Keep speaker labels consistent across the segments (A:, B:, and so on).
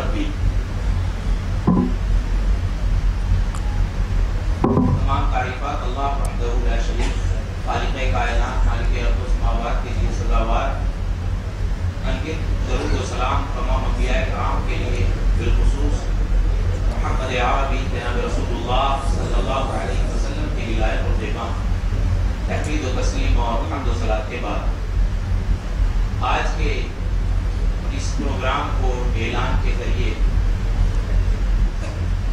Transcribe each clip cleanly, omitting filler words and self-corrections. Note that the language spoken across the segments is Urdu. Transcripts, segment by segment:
A: ربی، تمام تعریفات اللہ وحدہ لا شریک خالق کائنات مالک ارض و سماوات کے لیے سزاوار، انکت درود و سلام تمام انبیاء کرام کے لیے، بالخصوص محمد عربی جناب رسول اللہ صلی اللہ علیہ وسلم کی ولایت اور پیغام، تحمید و تسلیم اور حمد و صلات کے بعد آج کے اس پروگرام کو اعلان کے ذریعے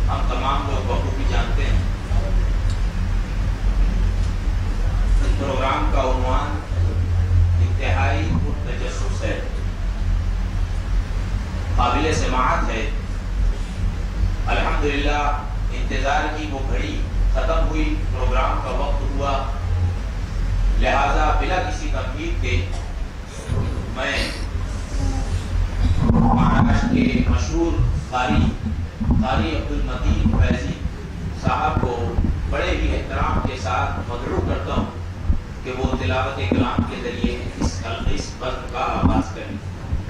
A: ہم تمام لوگ بخوبی جانتے ہیں، اس پروگرام کا عنوان انتہائی پرتجسس ہے، قابل سماعت ہے۔ الحمدللہ انتظار کی وہ گھڑی ختم ہوئی، پروگرام کا وقت ہوا، لہذا بلا کسی تمہید کے میں مہاراشٹر کے مشہور قاری عبدالمتین فیضی صاحب کو بڑے ہی احترام کے ساتھ مدعو کرتا ہوں کہ وہ تلاوت کلام کے ذریعے اس وقت کا آغاز کریں۔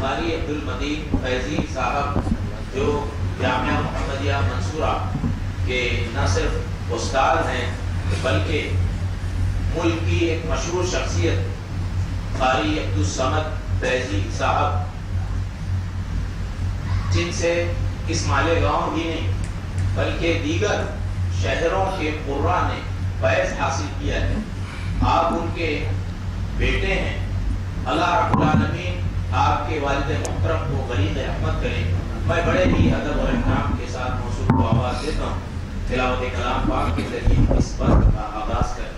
A: قاری عبدالمتین فیضی صاحب جو جامعہ محمدیہ منصورہ کے نہ صرف استاد ہیں بلکہ ملک کی ایک مشہور شخصیت قاری عبدالصمد فیضی صاحب، جن سے اس مالیگاؤں ہی نہیں بلکہ دیگر شہروں کے قراء نے فیض حاصل کیا ہے، آپ ان کے بیٹے ہیں۔ اللہ رب العالمین آپ کے والد محترم کو غریق رحمت کرے۔ میں بڑے ہی ادب اور احترام کے ساتھ موصول کو آواز دیتا ہوں، تلاوت کلام پاک کے ذریعے اس وقت کا آغاز کریں۔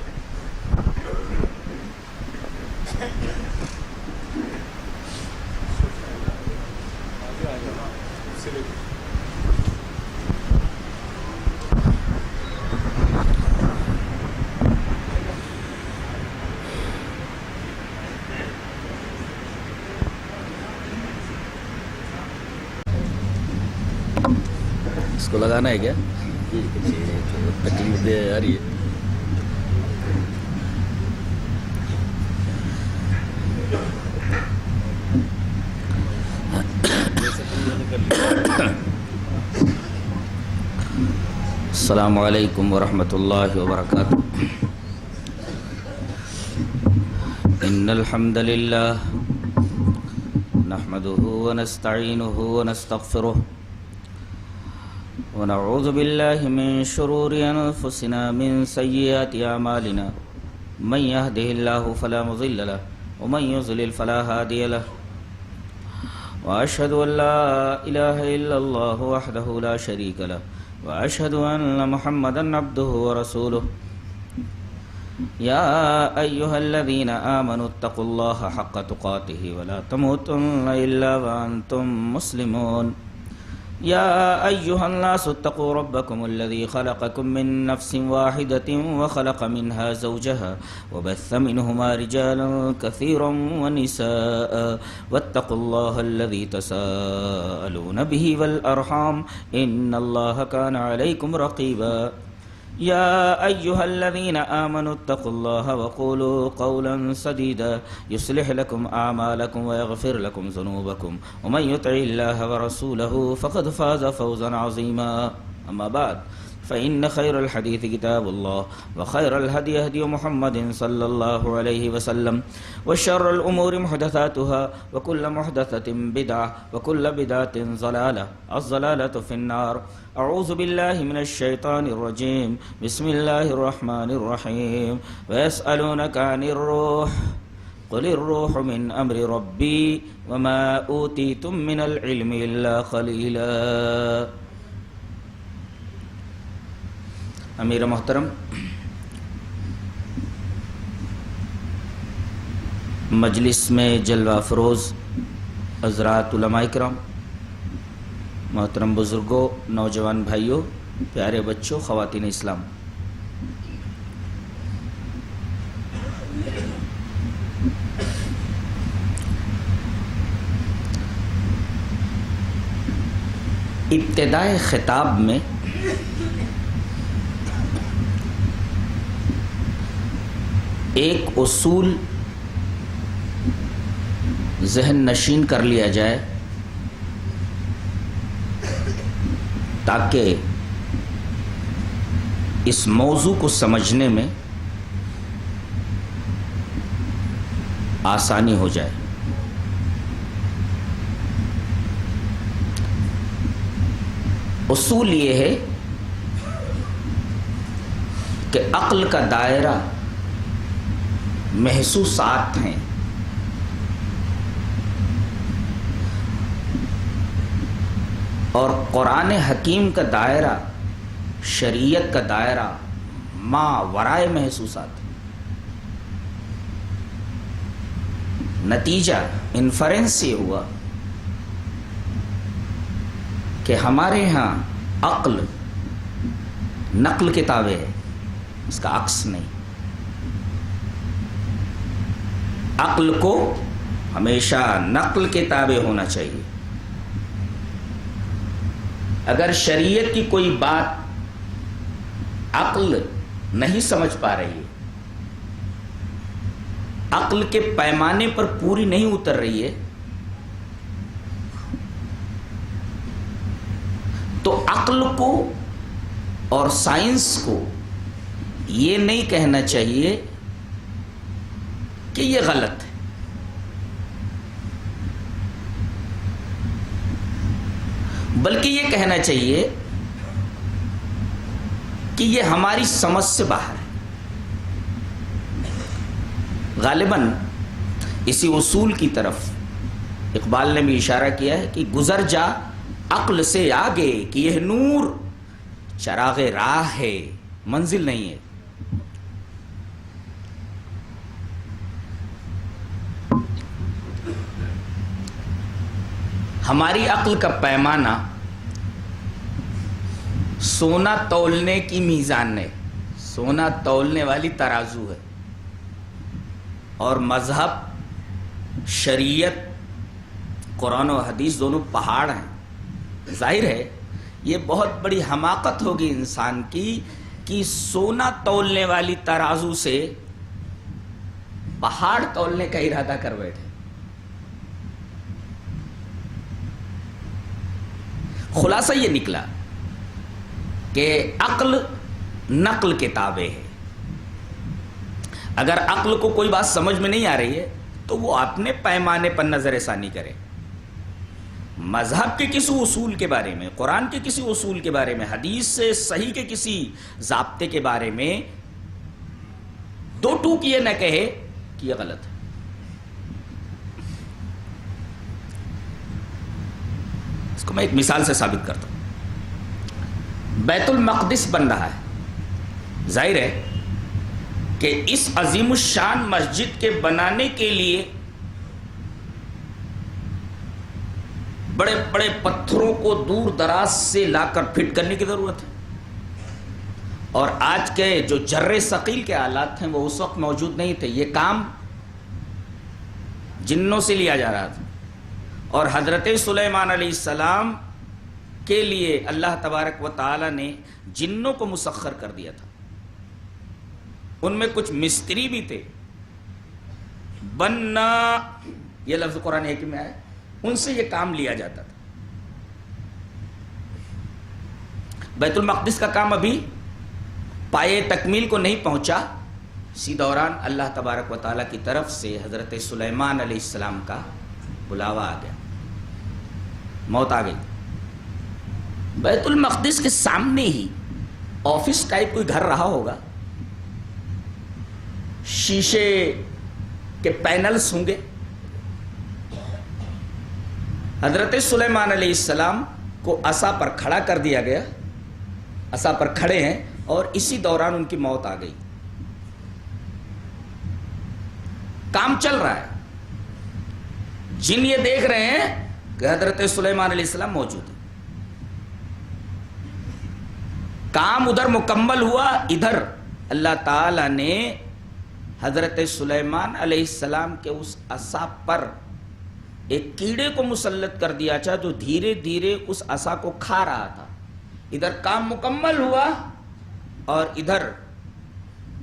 B: اس کو لگانا ہے کیا؟ تکلیف دے آ رہی ہے۔ السلام علیکم ورحمۃ اللہ وبرکاتہ۔ ان الحمد للہ نحمده ونستعینه ونستغفره ونعوذ باللہ من شرور انفسنا من سیئات اعمالنا، من يهده اللہ فلا مضل له ومن يضلل فلا هادی له، واشهد ان لا الہ الا اللہ وحدہ لا شریک له، واشهد ان محمدا عبده ورسوله۔ یا ایها الذین آمنوا اتقوا اللہ حق تقاته ولا تموتن الا وانتم مسلمون۔ یا ایها الناس اتقوا ربکم الذی خلقکم من نفس واحدة وخلق منها زوجها وبث منهما رجالا كثيرا ونساء واتقوا الله الذی تساءلون به والأرحام ان اللہ كان علیکم رقیبا۔ یا ایها الذین آمنوا اتقوا اللہ وقولوا قولا سدیدا یصلح لکم اعمالکم ویغفر لکم ذنوبکم ومن یطع اللہ ورسولہ فقد فاز فوزا عظیما۔ اما بعد فإن خير الحديث كتاب الله وخير الهدي هدي محمد صلى الله عليه وسلم وشر الأمور محدثاتها وكل محدثة بدعة وكل بدعة ضلالة، الضلالة في النار۔ أعوذ بالله من الشيطان الرجيم، بسم الله الرحمن الرحيم۔ ويسألونك عن الروح قل الروح من أمر ربي وما أوتيتم من العلم إلا قليلا۔ امیر محترم، مجلس میں جلوہ افروز حضرات علماء کرام، محترم بزرگوں، نوجوان بھائیوں، پیارے بچوں، خواتین اسلام، ابتدائے خطاب میں ایک اصول ذہن نشین کر لیا جائے تاکہ اس موضوع کو سمجھنے میں آسانی ہو جائے۔ اصول یہ ہے کہ عقل کا دائرہ محسوسات ہیں، اور قرآن حکیم کا دائرہ، شریعت کا دائرہ ما ورائے محسوسات۔ نتیجہ انفرنس یہ ہوا کہ ہمارے ہاں عقل نقل کے تابع ہے، اس کا عکس نہیں۔ عقل کو ہمیشہ نقل کے تابع ہونا چاہیے۔ اگر شریعت کی کوئی بات عقل نہیں سمجھ پا رہی ہے، عقل کے پیمانے پر پوری نہیں اتر رہی ہے، تو عقل کو اور سائنس کو یہ نہیں کہنا چاہیے کہ یہ غلط ہے، بلکہ یہ کہنا چاہیے کہ یہ ہماری سمجھ سے باہر ہے۔ غالباً اسی اصول کی طرف اقبال نے بھی اشارہ کیا ہے کہ گزر جا عقل سے آگے کہ یہ نور چراغ راہ ہے، منزل نہیں ہے۔ ہماری عقل کا پیمانہ سونا تولنے کی میزان ہے، سونا تولنے والی ترازو ہے، اور مذہب، شریعت، قرآن و حدیث دونوں پہاڑ ہیں۔ ظاہر ہے یہ بہت بڑی حماقت ہوگی انسان کی کہ سونا تولنے والی ترازو سے پہاڑ تولنے کا ارادہ کر بیٹھے۔ خلاصہ یہ نکلا کہ عقل نقل کے تابع ہے۔ اگر عقل کو کوئی بات سمجھ میں نہیں آ رہی ہے تو وہ اپنے پیمانے پر نظر ثانی کرے۔ مذہب کے کسی اصول کے بارے میں، قرآن کے کسی اصول کے بارے میں، حدیث سے صحیح کے کسی ضابطے کے بارے میں دو ٹوک یہ نہ کہے کہ یہ غلط ہے۔ اس کو میں ایک مثال سے ثابت کرتا ہوں۔ بیت المقدس بن رہا ہے، ظاہر ہے کہ اس عظیم الشان مسجد کے بنانے کے لیے بڑے بڑے پتھروں کو دور دراز سے لا کر فٹ کرنے کی ضرورت ہے، اور آج کے جو جر ثقیل کے آلات ہیں وہ اس وقت موجود نہیں تھے۔ یہ کام جنوں سے لیا جا رہا تھا، اور حضرت سلیمان علیہ السلام کے لیے اللہ تبارک و تعالی نے جنوں کو مسخر کر دیا تھا۔ ان میں کچھ مستری بھی تھے، بننا یہ لفظ قرآن حکیم میں آیا، ان سے یہ کام لیا جاتا تھا۔ بیت المقدس کا کام ابھی پائے تکمیل کو نہیں پہنچا، اسی دوران اللہ تبارک و تعالیٰ کی طرف سے حضرت سلیمان علیہ السلام کا بلاوا آ گیا، موت آ گئی۔ بیت المقدس کے سامنے ہی آفس ٹائپ کوئی گھر رہا ہوگا، شیشے کے پینلز ہوں گے۔ حضرت سلیمان علیہ السلام کو عصا پر کھڑا کر دیا گیا، عصا پر کھڑے ہیں، اور اسی دوران ان کی موت آ گئی۔ کام چل رہا ہے، جن یہ دیکھ رہے ہیں کہ حضرت سلیمان علیہ السلام موجود ہے۔ کام ادھر مکمل ہوا، ادھر اللہ تعالی نے حضرت سلیمان علیہ السلام کے اس عصا پر ایک کیڑے کو مسلط کر دیا تھا جو دھیرے دھیرے اس عصا کو کھا رہا تھا۔ ادھر کام مکمل ہوا اور ادھر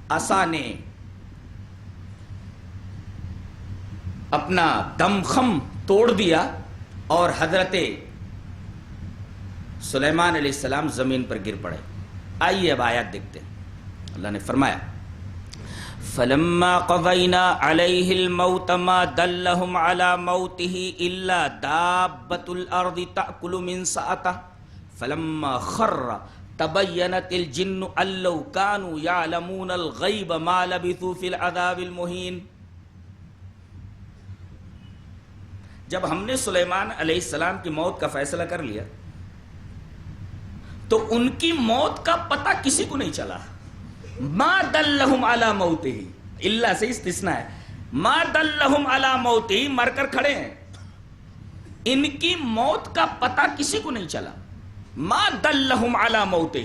B: عصا نے اپنا دم خم توڑ دیا، اور حضرت سلیمان علیہ السلام زمین پر گر پڑے. آئیے اب آیات دیکھتے ہیں. اللہ نے فرمایا فلما قضینا علیہ الموت ما دلہم علی موتہ الا دابۃ الارض تأکل من سأتہ فلما خر تبینت الجن ان لو کانوا یعلمون الغیب ما لبثوا فی العذاب المہین. جب ہم نے سلیمان علیہ السلام کی موت کا فیصلہ کر لیا تو ان کی موت کا پتہ کسی کو نہیں چلا. ما دلہم علی موتہ، اللہ سے استثناء ہے. ما دلہم علی موتہ، مر کر کھڑے ہیں، ان کی موت کا پتہ کسی کو نہیں چلا. ما دلہم علی موتہ،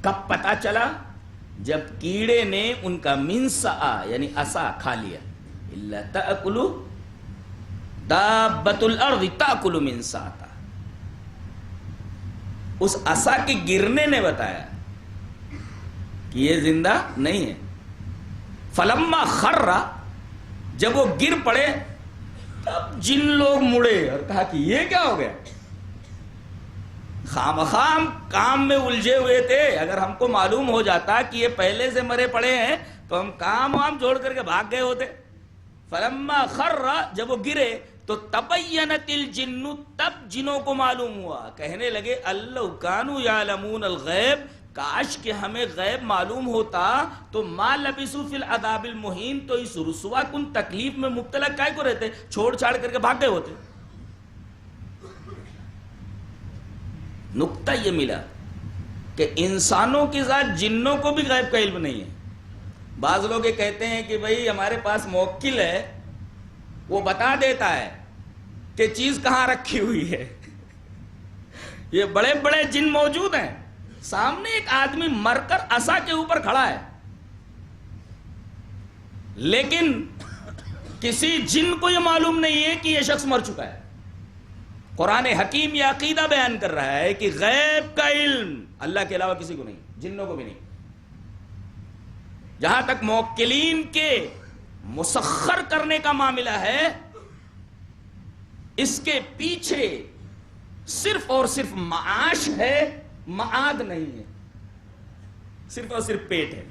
B: کب پتہ چلا؟ جب کیڑے نے ان کا منسا یعنی عصا کھا لیا. الا تأکل دابۃ الارض تأکل من سأتہ. اس عصا کے گرنے نے بتایا کہ یہ زندہ نہیں ہے. فلما خر، جب وہ گر پڑے تب جن لوگ مڑے اور کہا کہ یہ کیا ہو گیا؟ خام کام میں الجھے ہوئے تھے. اگر ہم کو معلوم ہو جاتا کہ یہ پہلے سے مرے پڑے ہیں تو ہم کام جوڑ کر کے بھاگ گئے ہوتے. فلما خر، جب وہ گرے تو تبینت الجن، تب جنوں کو معلوم ہوا. کہنے لگے اللو کانوا یعلمون الغیب، کاش کہ ہمیں غیب معلوم ہوتا تو ما لبثوا فی العذاب المہین، تو اس رسوا کن تکلیف میں مبتلا کائے کو رہتے، چھوڑ چھاڑ کر کے بھاگ گئے ہوتے. نقطہ یہ ملا کہ انسانوں کی ذات جنوں کو بھی غیب کا علم نہیں ہے. بعض لوگ یہ کہتے ہیں کہ بھئی ہمارے پاس موکل ہے، وہ بتا دیتا ہے کہ چیز کہاں رکھی ہوئی ہے. یہ بڑے بڑے جن موجود ہیں. سامنے ایک آدمی مر کر عصا کے اوپر کھڑا ہے، لیکن کسی جن کو یہ معلوم نہیں ہے کہ یہ شخص مر چکا ہے. قرآن حکیم یہ عقیدہ بیان کر رہا ہے کہ غیب کا علم اللہ کے علاوہ کسی کو نہیں، جنوں کو بھی نہیں. جہاں تک موکلین کے مسخر کرنے کا معاملہ ہے، اس کے پیچھے صرف اور صرف معاش ہے، معاد نہیں ہے. صرف اور صرف پیٹ ہے.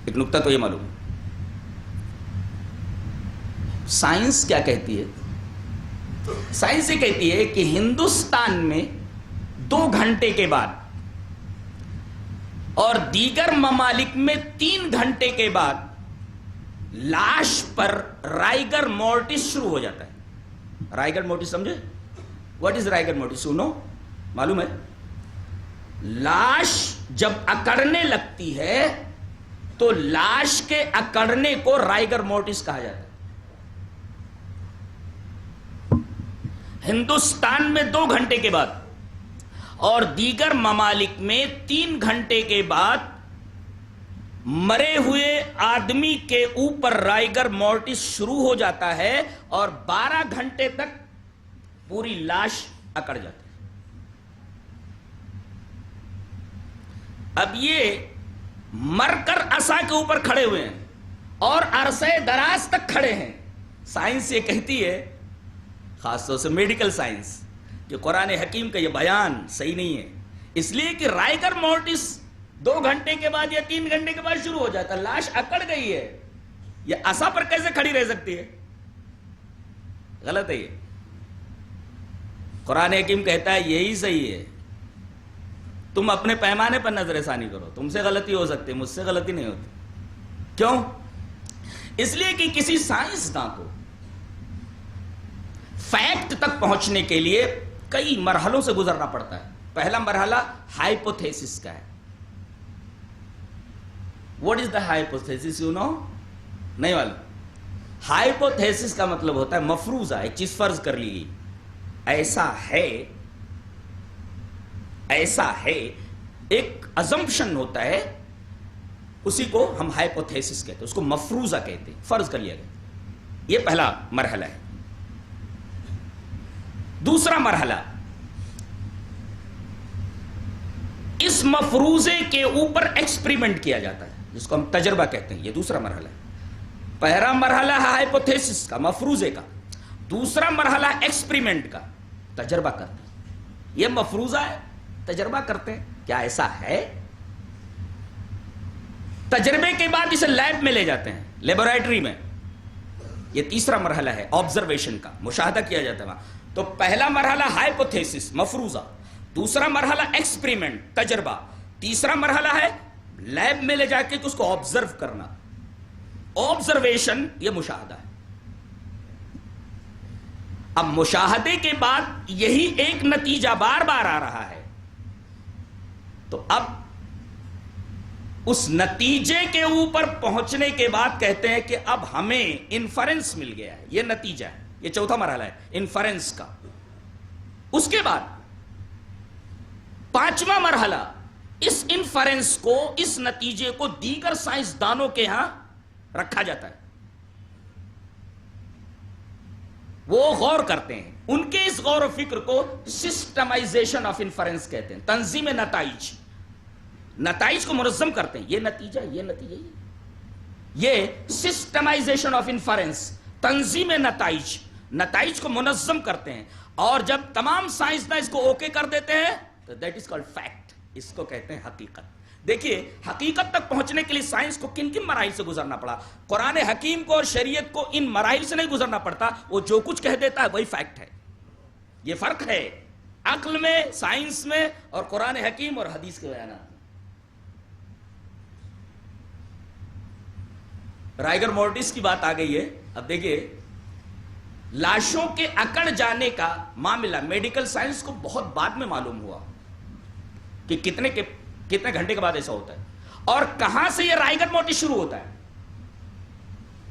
B: ایک نقطہ تو یہ معلوم. سائنس کیا کہتی ہے؟ سائنس یہ کہتی ہے کہ ہندوستان میں 2 گھنٹے کے بعد اور دیگر ممالک میں 3 گھنٹے کے بعد لاش پر رائگر مورٹس شروع ہو جاتا ہے. رائگر مورٹس سمجھے؟ What is rigor mortis? سنو، معلوم ہے؟ لاش جب اکڑنے لگتی ہے تو لاش کے اکڑنے کو رائگر مورٹس کہا جاتا ہے. ہندوستان میں 2 گھنٹے کے بعد اور دیگر ممالک میں 3 گھنٹے کے بعد مرے ہوئے آدمی کے اوپر رائگر مورٹس شروع ہو جاتا ہے اور 12 گھنٹے تک پوری لاش اکڑ جاتی ہے. اب یہ مر کر عصا کے اوپر کھڑے ہوئے ہیں اور عرصے دراز تک کھڑے ہیں. سائنس یہ کہتی ہے، خاص طور سے میڈیکل سائنس، کہ قرآن حکیم کا یہ بیان صحیح نہیں ہے، اس لیے کہ رائگر مورٹس 2 گھنٹے کے بعد یا 3 گھنٹے کے بعد شروع ہو جاتا ہے. لاش اکڑ گئی ہے، یہ عصا پر کیسے کھڑی رہ سکتی ہے؟ غلط ہے. یہ قرآن حکیم کہتا ہے یہی صحیح ہے. تم اپنے پیمانے پر نظر ثانی کرو. تم سے غلطی ہو سکتی، مجھ سے غلطی نہیں ہوتی. کیوں؟ اس لیے کہ کسی سائنسداں کو فیکٹ تک پہنچنے کے لیے کئی مرحلوں سے گزرنا پڑتا ہے. پہلا مرحلہ ہائپوتھیسس کا ہے. What is the hypothesis? You know? نہیں معلوم. ہائپوتھیسس کا مطلب ہوتا ہے مفروضہ، ایک چیز فرض کر لی گئی، ایسا ہے، ایسا ہے، ایک ازمپشن ہوتا ہے، اسی کو ہم ہائپوتھیسس کہتے ہیں، اس کو مفروضہ کہتے ہیں، فرض کر لیا گیا. یہ پہلا مرحلہ ہے. دوسرا مرحلہ، اس مفروضے کے اوپر ایکسپریمنٹ کیا جاتا ہے، جس کو ہم تجربہ کہتے ہیں. یہ دوسرا مرحلہ ہے. پہلا مرحلہ ہے ہائپوتھیسس کا، مفروضے کا، دوسرا مرحلہ ایکسپریمنٹ کا، تجربہ کرتے ہیں، یہ مفروضہ ہے، تجربہ کرتے ہیں کیا ایسا ہے، تجربے کے بعد اسے لیب میں لے جاتے ہیں، لیبورٹری میں، یہ تیسرا مرحلہ ہے آبزرویشن کا، مشاہدہ کیا جاتا ہے وہاں۔ تو پہلا مرحلہ ہائپوتھیسس، مفروضہ، دوسرا مرحلہ ایکسپریمنٹ، تجربہ، تیسرا مرحلہ ہے لیب میں لے جا کے اس کو آبزرو کرنا، آبزرویشن، یہ مشاہدہ ہے۔ اب مشاہدے کے بعد یہی ایک نتیجہ بار بار آ رہا ہے، تو اب اس نتیجے کے اوپر پہنچنے کے بعد کہتے ہیں کہ اب ہمیں انفرنس مل گیا ہے، یہ نتیجہ ہے، یہ چوتھا مرحلہ ہے انفرنس کا۔ اس کے بعد پانچواں مرحلہ، اس انفرنس کو، اس نتیجے کو دیگر سائنسدانوں کے ہاں رکھا جاتا ہے، وہ غور کرتے ہیں، ان کے اس غور و فکر کو سسٹمائزیشن آف انفرنس کہتے ہیں، تنظیم نتائج، نتائج کو منظم کرتے ہیں، یہ نتیجہ، یہ نتیجہ، یہ سسٹمائزیشن آف انفرنس، تنظیم نتائج، نتائج کو منظم کرتے ہیں، اور جب تمام سائنسداں اس کو اوکے کر دیتے ہیں تو دیٹ از کالڈ فیکٹ، اس کو کہتے ہیں حقیقت۔ دیکھیے حقیقت تک پہنچنے کے لیے سائنس کو کن کن مراحل سے گزرنا پڑا، قرآن حکیم کو اور شریعت کو ان مراحل سے نہیں گزرنا پڑتا، وہ جو کچھ کہہ دیتا ہے وہی فیکٹ ہے۔ یہ فرق ہے عقل میں، سائنس میں، اور قرآن حکیم اور حدیث کے بیانات میں۔ رائگر مورٹس کی بات آ گئی ہے۔ اب دیکھیے لاشوں کے اکڑ جانے کا معاملہ میڈیکل سائنس کو بہت بعد میں معلوم ہوا کہ کتنے گھنٹے کے بعد ایسا ہوتا ہے، اور کہاں سے یہ رائگر مورٹس شروع ہوتا ہے۔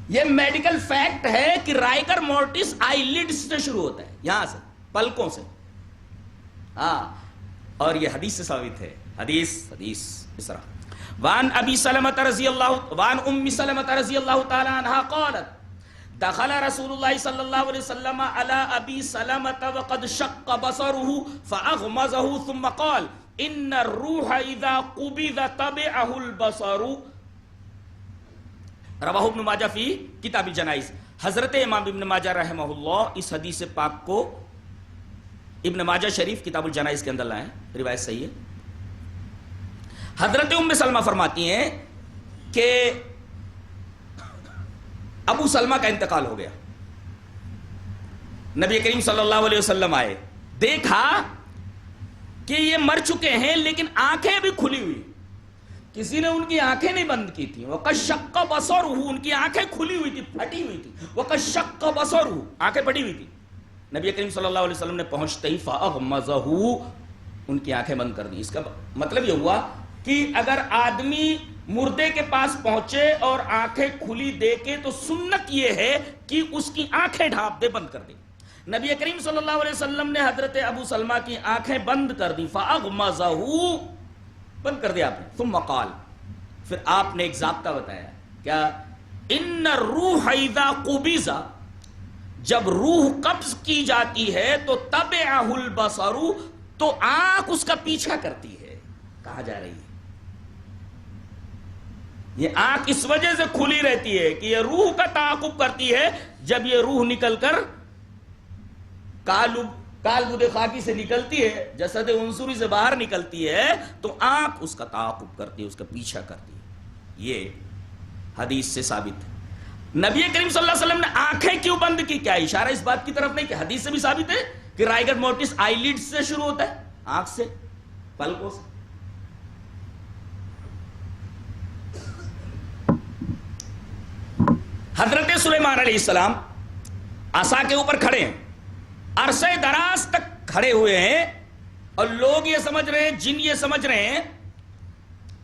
B: یہ میڈیکل فیکٹ ہے کہ رائگر مورٹس آئی لیڈز سے شروع ہوتا ہے، یہاں سے، پلکوں سے، ہاں، اور یہ حدیث سے ثابت ہے، حدیث اس طرح۔ وان ام سلمۃ رضی اللہ تعالی عنہا قالت دخل رسول اللہ صلی اللہ علیہ وسلم علی ابی سلمۃ وقد شق بصره فاغمزه ثم قال ان الروح اذا قبض تبعه البصر، رواہ ابن ماجہ فی کتاب الجنائز۔ حضرت امام ابن ماجہ رحمہ اللہ اس حدیث پاک کو ابن ماجہ شریف کتاب الجنائز کے اندر لائے، روایت صحیح ہے۔ حضرت ام سلمہ فرماتی ہیں کہ ابو سلمہ کا انتقال ہو گیا، نبی کریم صلی اللہ علیہ وسلم آئے، دیکھا کہ یہ مر چکے ہیں لیکن آنکھیں بھی کھلی ہوئی، کسی نے ان کی آنکھیں نہیں بند کی تھی، وَقَدْ شَقَّ بَصَرُهُ، ان کی آنکھیں کھلی ہوئی تھی، پھٹی ہوئی تھی، وَقَدْ شَقَّ بَصَرُهُ، آنکھیں پھٹی ہوئی تھی۔ نبی کریم صلی اللہ علیہ وسلم نے پہنچتے ہی فَأَغْمَزَهُ، ان کی آنکھیں بند کر دی۔ اس کا مطلب یہ ہوا کہ اگر آدمی مردے کے پاس پہنچے اور آنکھیں کھلی دیکھے تو سنت یہ ہے کہ اس کی آنکھیں ڈھانپ دے، بند کر دے۔ نبی کریم صلی اللہ علیہ وسلم نے حضرت ابو سلمہ کی آنکھیں بند کر دی، فَأَغْمَزَهُ، بند کر دیا آپ نے، ثم قال، پھر آپ نے ایک ضابطہ بتایا، کیا؟ ان الروح اذا قبض، جب روح قبض کی جاتی ہے تو تبعہ البصر، تو آنکھ اس کا پیچھا کرتی ہے۔ کہاں جا رہی ہے؟ یہ آنکھ اس وجہ سے کھلی رہتی ہے کہ یہ روح کا تعاقب کرتی ہے، جب یہ روح نکل کر کالبد خاکی سے نکلتی ہے، جسد عنصری سے باہر نکلتی ہے، تو آنکھ اس کا تعاقب کرتی ہے، اس کا پیچھا کرتی ہے۔ یہ حدیث سے ثابت ہے۔ نبی کریم صلی اللہ علیہ وسلم نے آنکھیں کیوں بند کی؟ کیا اشارہ اس بات کی طرف نہیں کہ حدیث سے بھی ثابت ہے کہ رائگر مورٹس آئی لیڈ سے شروع ہوتا ہے، آنکھ سے، پلکوں سے۔ حضرت سلیمان علیہ السلام عصا کے اوپر کھڑے ہیں، عرصے دراز تک کھڑے ہوئے ہیں، اور لوگ یہ سمجھ رہے ہیں، جن یہ سمجھ رہے ہیں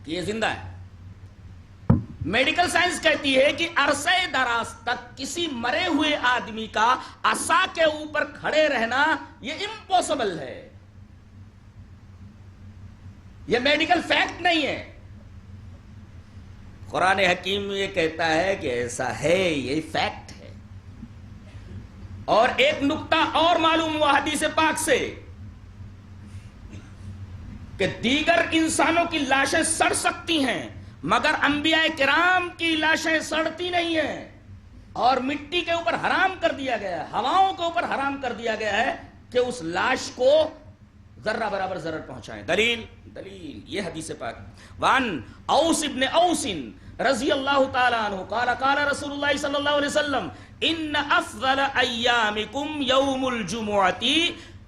B: کہ یہ زندہ ہے۔ میڈیکل سائنس کہتی ہے کہ عرصے دراز تک کسی مرے ہوئے آدمی کا عصا کے اوپر کھڑے رہنا یہ امپوسیبل ہے، یہ میڈیکل فیکٹ نہیں ہے۔ قرآن حکیم یہ کہتا ہے کہ ایسا ہے، یہ فیکٹ ہے۔ اور ایک نقطہ اور معلوم ہوا حدیث پاک سے کہ دیگر انسانوں کی لاشیں سڑ سکتی ہیں مگر انبیاء کرام کی لاشیں سڑتی نہیں ہیں۔ اور مٹی کے اوپر حرام کر دیا گیا ہے، ہواؤں کے اوپر حرام کر دیا گیا ہے کہ اس لاش کو ذرہ برابر ضرر پہنچائیں. دلیل یہ حدیث پاک. وان اوس ابن اوس رضی اللہ تعالی عنہ قال قال رسول اللہ صلی اللہ علیہ وسلم ان افضل ایامکم یوم الجمعۃ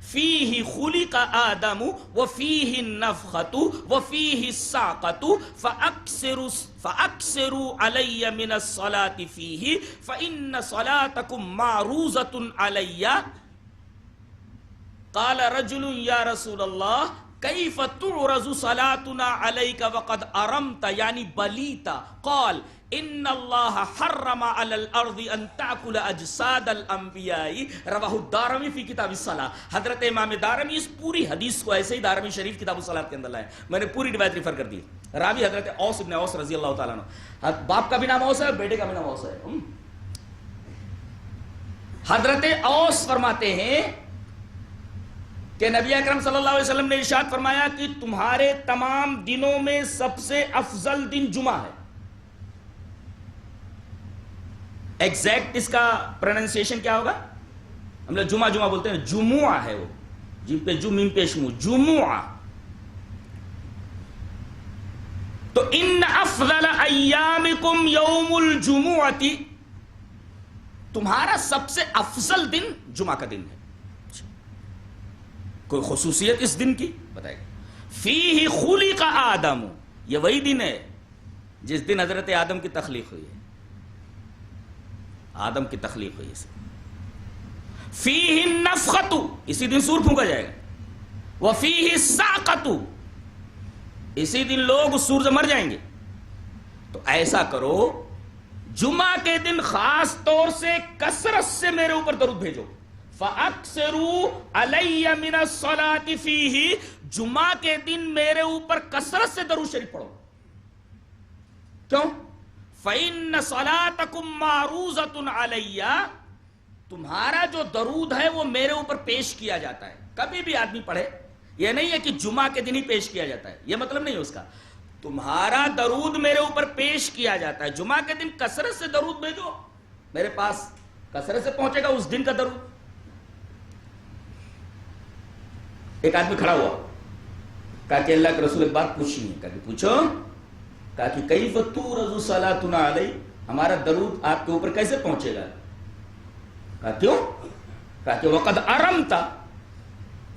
B: فیہ خلق آدم وفیہ النفخۃ وفیہ الصاقۃ فاکثروا علی من الصلاۃ فیہ فإن صلاتکم معروضۃ علی. قال رجل یا رسول اللہ کیف تعرض صلاتنا علیک وقد ارمت یعنی بلیت. قال ان اللہ حرم علی الارض ان تاکل اجساد الانبیاء. رواہ الدارمی فی کتاب الصلاۃ. حضرت امام دارمی اس پوری حدیث کو ایسے ہی دارمی شریف کتاب الصلاۃ کے اندر لائے. میں نے پوری روایت ریفر کر دی. راوی حضرت اوس ابن اوس رضی اللہ تعالیٰ عنہ. باپ کا بھی نام اوس ہے، بیٹے کا بھی نام اوس ہے. حضرت اوس فرماتے ہیں کہ نبی اکرم صلی اللہ علیہ وسلم نے ارشاد فرمایا کہ تمہارے تمام دنوں میں سب سے افضل دن جمعہ ہے. ایگزیکٹ اس کا پروننسیشن کیا ہوگا؟ ہم لوگ جمعہ بولتے ہیں، جمعہ ہے وہ، جن پہ میم پیش منہ، جمعہ. تو ان افضل ایامکم یوم الجمعۃ، تمہارا سب سے افضل دن جمعہ کا دن ہے. کوئی خصوصیت اس دن کی بتائے گا. فیہ خلق آدم، یہ وہی دن ہے جس دن حضرت آدم کی تخلیق ہوئی ہے. آدم کی تخلیق ہوئی ہے. فیہ النفخۃ، اسی دن سور پھونکا جائے گا. وفیہ الصاقۃ، اسی دن لوگ اس سور سے مر جائیں گے. تو ایسا کرو، جمعہ کے دن خاص طور سے کثرت سے میرے اوپر درود بھیجو. فَأَكْثِرُوا عَلَيَّ مِنَ الصَّلَاةِ فِيهِ، جمعہ کے دن میرے اوپر کثرت سے درود شریف پڑھو. کیوں؟ فَإِنَّ صَلَاتَكُمْ مَعْرُوضَةٌ عَلَيَّ، تمہارا جو درود ہے وہ میرے اوپر پیش کیا جاتا ہے. کبھی بھی آدمی پڑھے، یہ نہیں ہے کہ جمعہ کے دن ہی پیش کیا جاتا ہے، یہ مطلب نہیں ہے اس کا. تمہارا درود میرے اوپر پیش کیا جاتا ہے. جمعہ کے دن کثرت سے درود بھیجو، میرے پاس کثرت سے پہنچے گا اس دن کا درود. ایک آدمی کھڑا ہوا، کہا کہ اللہ کے رسول ایک بات پوچھنی ہے. کہا کہ پوچھو. کہا کہ کیف تعرض صلاتنا علی، ہمارا درود آپ کے اوپر کیسے پہنچے گا؟ کہا کیوں؟ کہا کہ وقد ارمتا،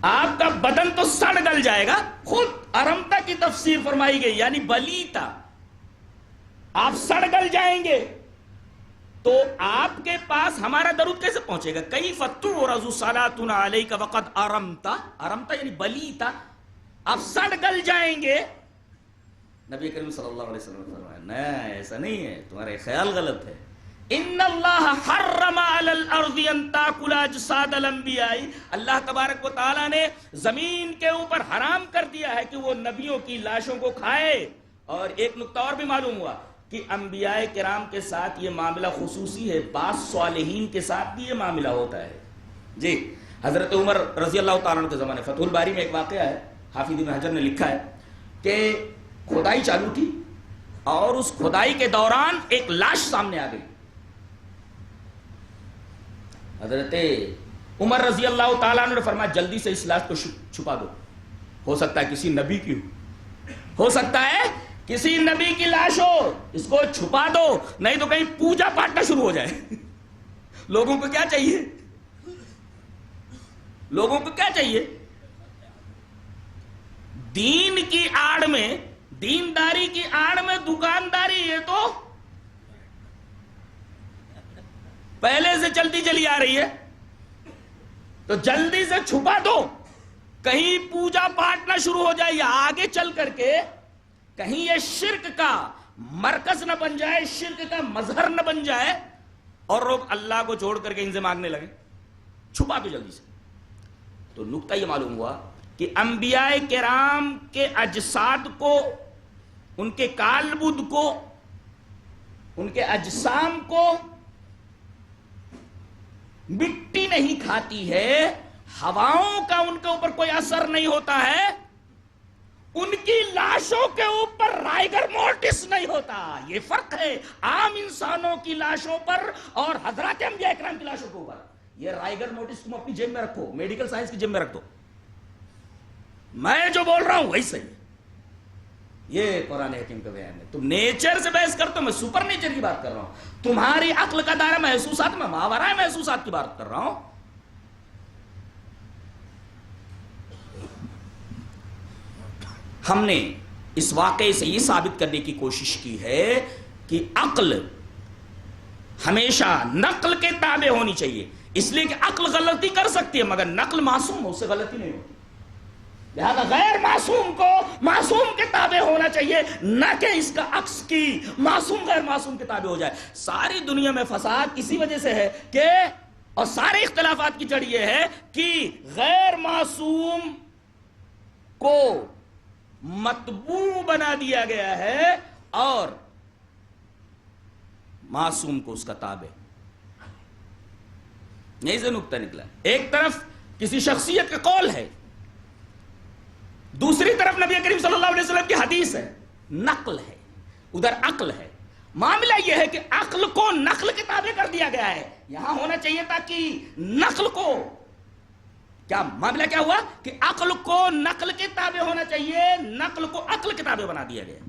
B: آپ کا بدن تو سڑ گل جائے گا. خود ارمتا کی تفسیر فرمائی گئی یعنی بلیتا، آپ سڑ گل جائیں گے. تو آپ کے پاس ہمارا درود کیسے پہنچے گا؟ کیف تعرض صلاتنا علیک وقد ارمتا، ارمتا یعنی بلیتا، آپ سڑ گل جائیں گے. نبی کریم صلی اللہ علیہ وسلم نے فرمایا نہیں، ایسا نہیں ہے، تمہارا خیال غلط ہے. ان اللہ حرم علی الارض ان تاکل اجساد الانبیاء، اللہ تبارک و تعالی نے زمین کے اوپر حرام کر دیا ہے کہ وہ نبیوں کی لاشوں کو کھائے. اور ایک نقطہ اور بھی معلوم ہوا کہ انبیاء کرام کے ساتھ یہ معاملہ خصوصی ہے، بعض صالحین کے ساتھ بھی یہ معاملہ ہوتا ہے. جی حضرت عمر رضی اللہ تعالیٰ عنہ کے زمانے، فتح الباری میں ایک واقعہ ہے، حافظ ابن حجر نے لکھا ہے کہ کھدائی چالو تھی اور اس کھدائی کے دوران ایک لاش سامنے آ گئی. حضرت عمر رضی اللہ تعالیٰ عنہ نے فرمایا جلدی سے اس لاش کو چھپا دو، ہو سکتا ہے کسی نبی کی ہو سکتا ہے کسی نبی کی لاش ہو، اس کو چھپا دو، نہیں تو کہیں پوجا پاٹ نہ شروع ہو جائے. لوگوں کو کیا چاہیے؟ لوگوں کو کیا چاہیے؟ دین کی آڑ میں، دینداری کی آڑ میں دکانداری، یہ تو پہلے سے چلتی چلی آ رہی ہے. تو جلدی سے چھپا دو، کہیں پوجا پاٹ نہ شروع ہو جائے، یا آگے چل کر کے کہیں یہ شرک کا مرکز نہ بن جائے، شرک کا مظہر نہ بن جائے اور لوگ اللہ کو چھوڑ کر کے ان سے مانگنے لگے. چھپا دو جلدی سے. تو نقطہ یہ معلوم ہوا کہ انبیاء کرام کے اجساد کو، ان کے کالبد کو، ان کے اجسام کو مٹی نہیں کھاتی ہے، ہواؤں کا ان کے اوپر کوئی اثر نہیں ہوتا ہے. ان کی لاشوں کے اوپر رائگر مورٹس نہیں ہوتا. یہ فرق ہے عام انسانوں کی لاشوں پر اور حضرات انبیاء اکرام کی لاشوں کے اوپر. یہ رائگر مورٹس تم اپنی جیب میں رکھو, میڈیکل سائنس کی جیب میں رکھ دو. میں جو بول رہا ہوں وہی صحیح ہے. یہ قرآن حکیم کا بیان ہے. تم نیچر سے بحث کرتے ہو, میں سپر نیچر کی بات کر رہا ہوں. تمہاری عقل کا دائرہ محسوسات میں ماورائے محسوسات کی بات کر رہا ہوں. ہم نے اس واقعے سے یہ ثابت کرنے کی کوشش کی ہے کہ عقل ہمیشہ نقل کے تابع ہونی چاہیے, اس لیے کہ عقل غلطی کر سکتی ہے مگر نقل معصوم ہے, اس سے غلطی نہیں ہوتی. لہذا غیر معصوم کو معصوم کے تابع ہونا چاہیے, نہ کہ اس کا عکس کی معصوم غیر معصوم کے تابع ہو جائے. ساری دنیا میں فساد اسی وجہ سے ہے کہ, اور سارے اختلافات کی جڑ یہ ہے کہ غیر معصوم کو مطبوع بنا دیا گیا ہے اور معصوم کو اس کا تابع. یہیں سے نقطہ نکلا. ایک طرف کسی شخصیت کا قول ہے, دوسری طرف نبی کریم صلی اللہ علیہ وسلم کی حدیث ہے, نقل ہے, ادھر عقل ہے. معاملہ یہ ہے کہ عقل کو نقل کے تابع کر دیا گیا ہے. یہاں ہونا چاہیے تھا کہ نقل کو, کیا معاملہ کیا ہوا کہ عقل کو نقل کے تابع ہونا چاہیے, نقل کو عقل کے تابع بنا دیا گیا.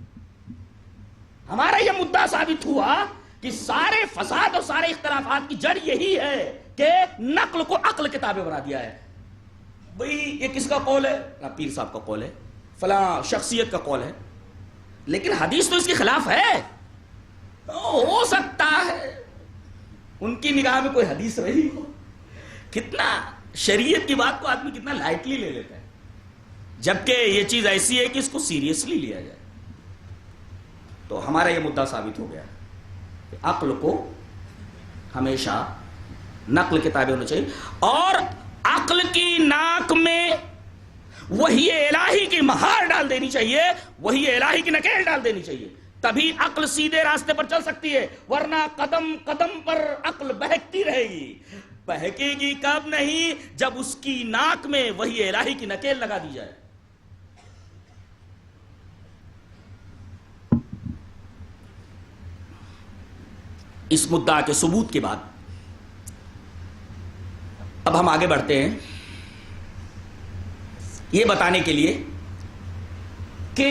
B: ہمارا یہ مدعا ثابت ہوا کہ سارے فساد اور سارے اختلافات کی جڑ یہی ہے کہ نقل کو عقل کے تابع بنا دیا ہے. بھئی یہ کس کا قول ہے؟ پیر صاحب کا قول ہے, فلاں شخصیت کا قول ہے, لیکن حدیث تو اس کے خلاف ہے. ہو سکتا ہے ان کی نگاہ میں کوئی حدیث رہی ہو. کتنا شریعت کی بات کو آدمی کتنا لائٹلی لے لیتا ہے, جبکہ یہ چیز ایسی ہے کہ اس کو سیریسلی لیا جائے. تو ہمارا یہ مدعا ثابت ہو گیا کہ عقل کو ہمیشہ نقل کے تابع ہونا چاہیے, اور عقل کی ناک میں وحی الہی کی مہار ڈال دینی چاہیے, وحی الہی کی نکیل ڈال دینی چاہیے, تبھی عقل سیدھے راستے پر چل سکتی ہے. ورنہ قدم قدم پر عقل بہکتی رہے گی. بہکے گی کب نہیں, جب اس کی ناک میں وحی الہی کی نکیل لگا دی جائے. اس مدعا کے ثبوت کے بعد اب ہم آگے بڑھتے ہیں یہ بتانے کے لیے کہ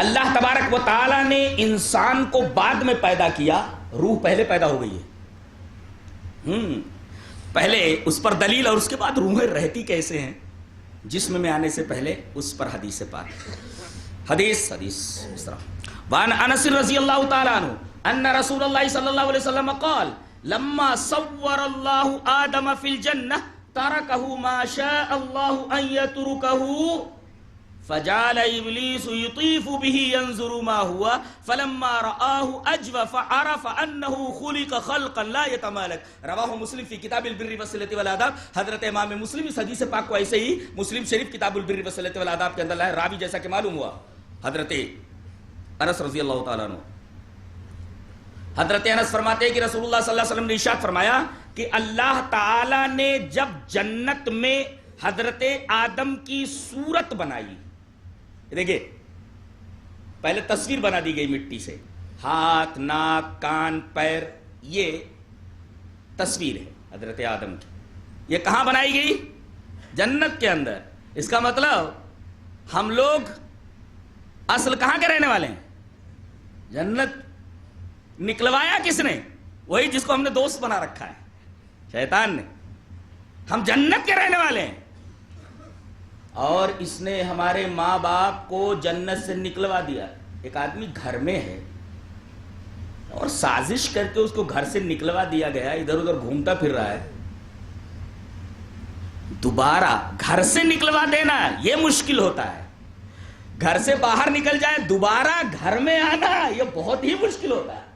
B: اللہ تبارک و تعالی نے انسان کو بعد میں پیدا کیا, روح پہلے پیدا ہو گئی ہے. پہلے اس پر دلیل اور اس کے بعد روحیں رہتی کیسے ہیں جسم میں آنے سے پہلے, اس پر حدیث پاک. حدیث اس طرح وان انس رضی اللہ تعالی عنہ ان رسول اللہ صلی اللہ علیہ وسلم قال لما صور اللہ آدم فی الجنہ ترکہ ما شاء اللہ ان یترکہ فجعل ابلیس یطیف به ينظر ما هو فلما رآه اجوف عرف انه خلق خلقا لا يتمالك. رواہ مسلم فی کتاب البر والصلۃ والآداب. حضرت امام مسلم اس حدیث پاک کو ایسے ہی مسلم شریف کتاب البر والصلۃ والآداب کے اندر لائے. راوی جیسا کہ معلوم ہوا حضرت انس رضی اللہ تعالیٰ عنہ. حضرت انس فرماتے ہیں کہ رسول اللہ صلی اللہ علیہ وسلم نے ارشاد فرمایا کہ اللہ تعالی نے جب جنت میں حضرت آدم کی صورت بنائی, دیکھیں پہلے تصویر بنا دی گئی مٹی سے, ہاتھ ناک کان پیر, یہ تصویر ہے حضرت آدم کی. یہ کہاں بنائی گئی؟ جنت کے اندر. اس کا مطلب ہم لوگ اصل کہاں کے رہنے والے ہیں؟ جنت. نکلوایا کس نے؟ وہی جس کو ہم نے دوست بنا رکھا ہے, شیطان نے. ہم جنت کے رہنے والے ہیں, اور اس نے ہمارے ماں باپ کو جنت سے نکلوا دیا. ایک آدمی گھر میں ہے اور سازش کر کے اس کو گھر سے نکلوا دیا گیا, ادھر ادھر گھومتا پھر رہا ہے. دوبارہ گھر سے نکلوا دینا یہ مشکل ہوتا ہے. گھر سے باہر نکل جائے دوبارہ گھر میں آنا یہ بہت ہی مشکل ہوتا ہے.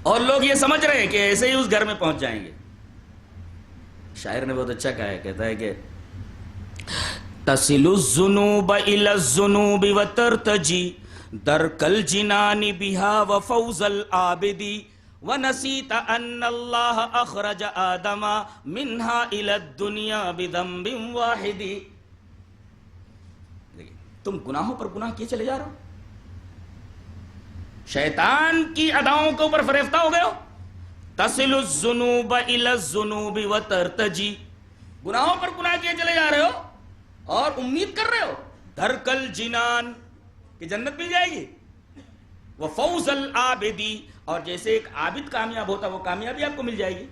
B: اور لوگ یہ سمجھ رہے ہیں کہ ایسے ہی اس گھر میں پہنچ جائیں گے. شاعر نے بہت اچھا کہا ہے, کہتا ہے کہ تصل الذنوب الى الذنوب وترتجی درک الجنان بها وفوز العابدی وَنَسِيتَ أَنَّ اللَّهَ أَخْرَجَ آدَمَ مِنْهَا إِلَى الدُّنْيَا بِذَنْبٍ وَاحِدٍ. تم گناہوں پر گناہ کیے چلے جا رہے ہو، شیطان کی اداؤں کے اوپر فریفتہ ہو گئے ہو. تَصِلُ الذُّنُوبَ إِلَى الذُّنُوبِ وَتَرْتَجِي، گناہوں پر گناہ کیے چلے جا رہے ہو اور امید کر رہے ہو دھرکل جنان کہ جنت مل جائے گی. وَفَوْزَ الْعَابِدِ، اور جیسے ایک عابد کامیاب ہوتا وہ کامیابی آپ کو مل جائے گی.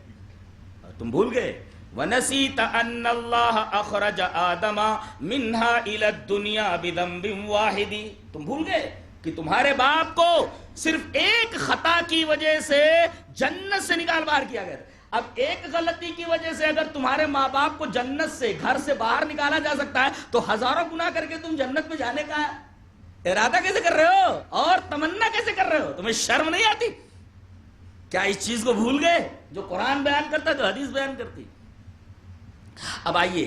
B: اور تم بھول گئے وَنَسِيتَ أَنَّ اللَّهَ أَخْرَجَ آدَمَ مِنْهَا إِلَى الدُّنْيَا بِذَنْبٍ وَاحِدٍ. تم بھول گئے کہ تمہارے باپ کو صرف ایک خطا کی وجہ سے جنت سے نکال باہر کیا گیا تھا. اب ایک غلطی کی وجہ سے اگر تمہارے ماں باپ کو جنت سے گھر سے باہر نکالا جا سکتا ہے تو ہزاروں گناہ کر کے تم جنت میں جانے کا ارادہ کیسے کر رہے ہو اور تمنا کیسے کر رہے ہو؟ تمہیں شرم نہیں آتی؟ کیا اس چیز کو بھول گئے جو قرآن بیان کرتا ہے، جو حدیث بیان کرتی؟ اب آئیے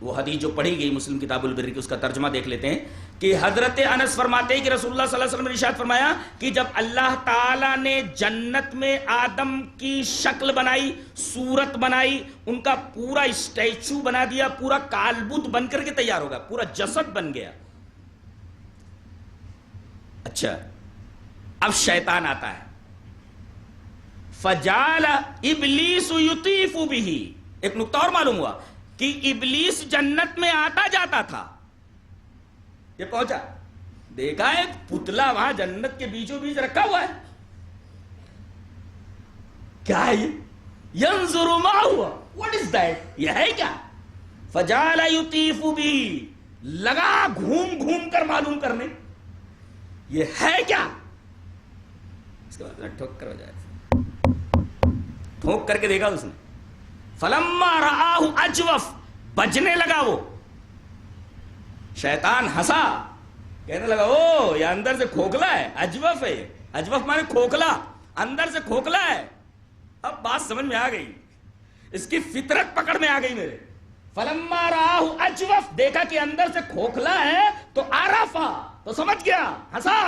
B: وہ حدیث جو پڑھی گئی مسلم کتاب البر کی اس کا ترجمہ دیکھ لیتے ہیں کہ حضرت انس فرماتے ہیں کہ رسول اللہ صلی اللہ علیہ وسلم نے ارشاد فرمایا کہ جب اللہ تعالیٰ نے جنت میں آدم کی شکل بنائی، صورت بنائی، ان کا پورا اسٹیچو بنا دیا، پورا کالبوت بن کر کے تیار ہوگا، پورا جسد بن گیا. اچھا اب شیطان آتا ہے. فجال ابلیس یطیف بہ، ایک نقطہ اور معلوم ہوا کہ ابلیس جنت میں آتا جاتا تھا. یہ پہنچا، دیکھا ایک پتلا وہاں جنت کے بیچوں بیچ رکھا ہوا ہے. کیا ہے یہ؟ ینظر ما ہوا، واٹ از دیٹ؟ یہ ہے کیا؟ فجال یطیف بہ، لگا گھوم گھوم کر معلوم کرنے یہ ہے کیا. اس کے بعد ٹھوک کر ہو جائے، ٹھوک کر کے دیکھا اس نے. فلما رآہ اجوف، بجنے لگا وہ. شیطان ہنسا، کہنے لگا او یہ اندر سے کھوکھلا ہے، اجوف ہے. اجوف مانے کھوکھلا، اندر سے کھوکھلا ہے. اب بات سمجھ میں آ گئی، اس کی فطرت پکڑ میں آ گئی میرے. فلما رآہ اجوف، دیکھا کہ اندر سے کھوکھلا ہے تو عرفا، تو سمجھ گیا، ہنسا.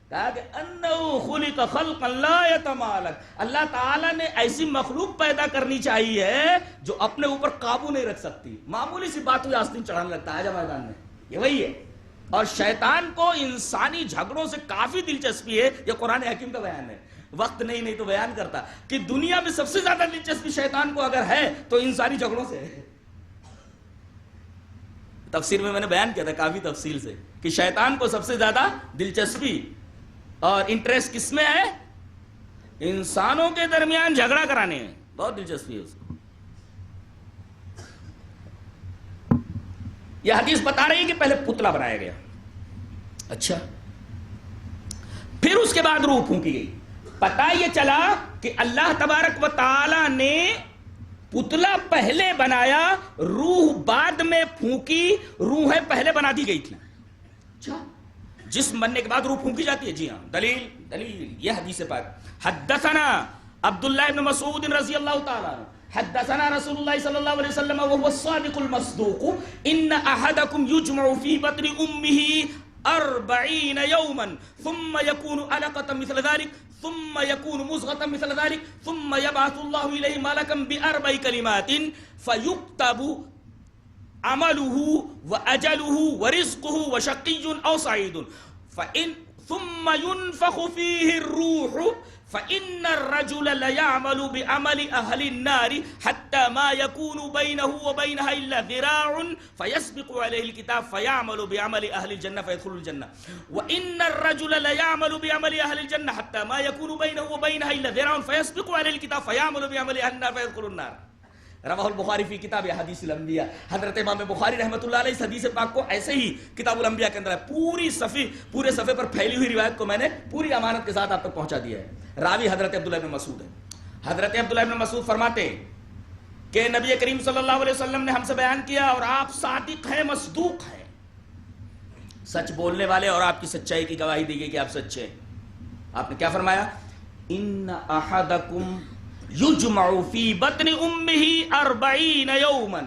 B: کہا کہ انہ خلق خلقا لا یتمالک، اللہ تعالیٰ نے ایسی مخلوق پیدا کرنی چاہیے جو اپنے اوپر قابو نہیں رکھ سکتی، معمولی سی بات ہوئی آستین چڑھانے لگتا ہے. آجا میدان میں، یہ وہی ہے. اور شیطان کو انسانی جھگڑوں سے کافی دلچسپی ہے. یہ قرآن حکیم کا بیان ہے، وقت نہیں تو بیان کرتا کہ دنیا میں سب سے زیادہ دلچسپی شیطان کو اگر ہے تو انسانی جھگڑوں سے ہے. تفسیر میں نے بیان کیا تھا کافی تفصیل سے کہ شیطان کو سب سے زیادہ دلچسپی اور انٹرسٹ کس میں ہے؟ انسانوں کے درمیان جھگڑا کرانے میں بہت دلچسپی ہے اس کو. یہ حدیث بتا رہی ہے کہ پہلے پتلا بنایا گیا. اچھا پھر اس کے بعد روح پھونکی گئی. پتا یہ چلا کہ اللہ تبارک و تعالی نے پتلا پہلے بنایا، روح بعد میں پھونکی، روحیں پہلے بنا دی گئی تھی. اچھا جسم بننے کے بعد روح پھونکی جاتی ہے؟ جی ہاں، دلیل یہ حدیث پاک. حدثنا عبداللہ ابن مسعود رضی اللہ تعالی عنہ حدثنا رسول اللہ صلی اللہ علیہ وسلم وهو الصادق المصدوق ان احدکم یجمع فی بطن امه 40 یوما ثم يكون علقة مثل ذلك ثم يكون مزغة مثل ذلك ثم يبعث الله إليه ملكا بأربع كلمات فيكتب عمله وأجله ورزقه وشقي أو سعيد ثم ينفخ فيه الروح فإن الرجل ليعمل بعمل أهل النار حتى ما يكون بينه وبينها إلا ذراع فيسبق عليه الكتاب فيعمل بعمل أهل الجنة فيدخل الجنة وإن الرجل ليعمل بعمل أهل الجنة حتى ما يكون بينه وبينها إلا ذراع فيسبق عليه الكتاب فيعمل بعمل أهل النار فيدخل النار. رواہ البخاری فی کتاب حدیث الانبیاء. حضرت امام بخاری رحمۃ اللہ علیہ اس حدیث پاک کو ایسے ہی کتاب الانبیاء کے اندر ہے. پورے صفحے پر پھیلی ہوئی روایت کو میں نے پوری امانت کے ساتھ آپ تک پہنچا دیا ہے. راوی حضرت عبداللہ ابن مسعود ہے. حضرت عبداللہ ابن مسعود فرماتے ہیں کہ نبی کریم صلی اللہ علیہ وسلم نے ہم سے بیان کیا اور آپ صادق ہیں، مصدوق ہیں، سچ بولنے والے، اور آپ کی سچائی کی گواہی دی گئی کہ آپ سچے ہیں. آپ نے کیا فرمایا؟ ان احدکم یجمع فی بطن امہ 40 یوما،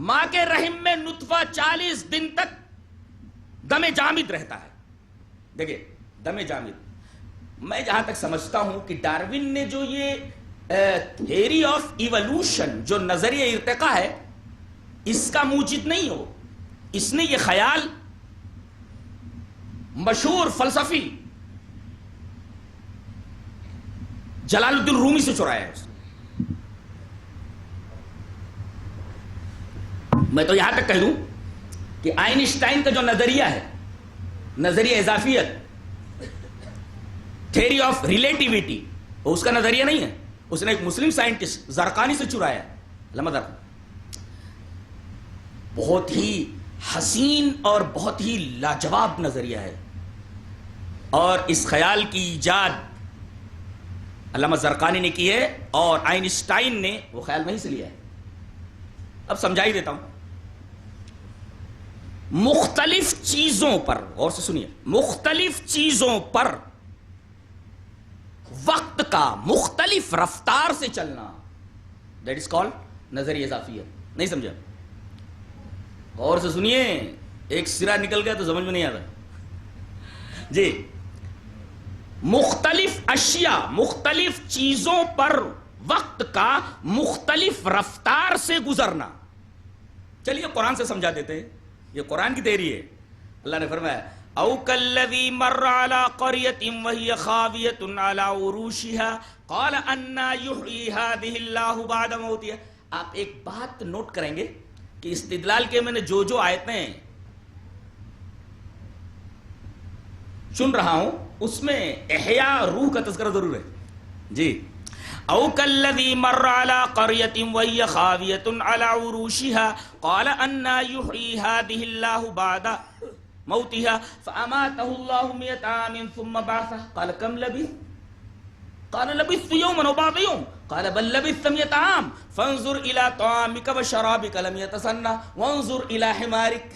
B: ماں کے رحم میں نطفہ 40 دن تک دم جامد رہتا ہے. دیکھیں دم جامد میں جہاں تک سمجھتا ہوں کہ ڈارون نے جو یہ تھیوری آف ایولوشن، جو نظریہ ارتقاء ہے، اس کا موجد نہیں ہو. اس نے یہ خیال مشہور فلسفی جلال الدین رومی سے چرایا ہے. میں تو یہاں تک کہہ دوں کہ آئنسٹائن کا جو نظریہ ہے، نظریہ اضافیت، تھیوری آف ریلیٹیوٹی، وہ اس کا نظریہ نہیں ہے. اس نے ایک مسلم سائنٹسٹ زرقانی سے چرایا ہے، علامہ زرقانی. بہت ہی حسین اور بہت ہی لاجواب نظریہ ہے، اور اس خیال کی ایجاد علامہ زرقانی نے کی ہے اور آئنسٹائن نے وہ خیال وہیں سے لیا ہے. اب سمجھا ہی دیتا ہوں. مختلف چیزوں پر، غور سے سنیے، مختلف چیزوں پر وقت کا مختلف رفتار سے چلنا، دیٹ از کالڈ نظریہ اضافیت. نہیں سمجھا؟ غور سے سنیے، ایک سرا نکل گیا تو سمجھ میں نہیں آتا. جی، مختلف اشیاء، مختلف چیزوں پر وقت کا مختلف رفتار سے گزرنا. چلیے قرآن سے سمجھا دیتے ہیں، یہ قرآن کی تحریر ہے. اللہ نے فرمایا او کالذی مر علی قریۃ وہی خاویۃ علی عروشها قال انا یحیی هذه اللہ بعد موتها. آپ ایک بات نوٹ کریں گے کہ استدلال کے میں نے جو آیتیں چن رہا ہوں اس میں احیاء روح کا تذکرہ ضرور ہے. جی، او کالذی مر علی قریۃ وہی خاویۃ علی عروشها قال انا یحیی هذه اللہ بعد موتها فاماته الله 100 عام ثم بعثه قال كم لبثت قال لبثت يوما او بعض يوم قال بل لبثت 100 عام فانظر الى طعامك وشرابك لم يتسنى وانظر الى حمارك.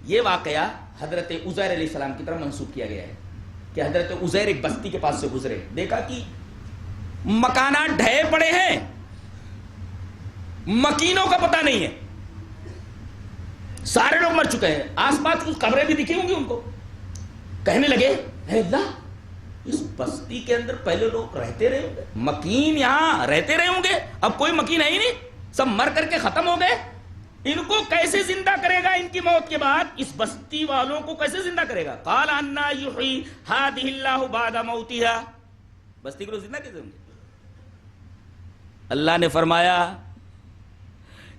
B: یہ واقعہ حضرت عزیر علیہ السلام کی طرف منسوب کیا گیا ہے کہ حضرت عزیر ایک بستی کے پاس سے گزرے، دیکھا کہ مکانات ڈھہے پڑے ہیں، مکینوں کا پتہ نہیں ہے، سارے لوگ مر چکے ہیں، آس پاس کچھ قبریں بھی دکھی ہوں گی ان کو. کہنے لگے اے اللہ، اس بستی کے اندر پہلے لوگ رہتے رہے ہوں گے، مکین یہاں رہتے رہے ہوں گے، اب کوئی مکین ہے ہی نہیں، سب مر کر کے ختم ہو گئے. ان کو کیسے زندہ کرے گا؟ ان کی موت کے بعد اس بستی والوں کو کیسے زندہ کرے گا؟ قال انا یحیی هذه اللہ بعد موتها. بستی کو زندہ کیسے ہوں گے؟ اللہ نے فرمایا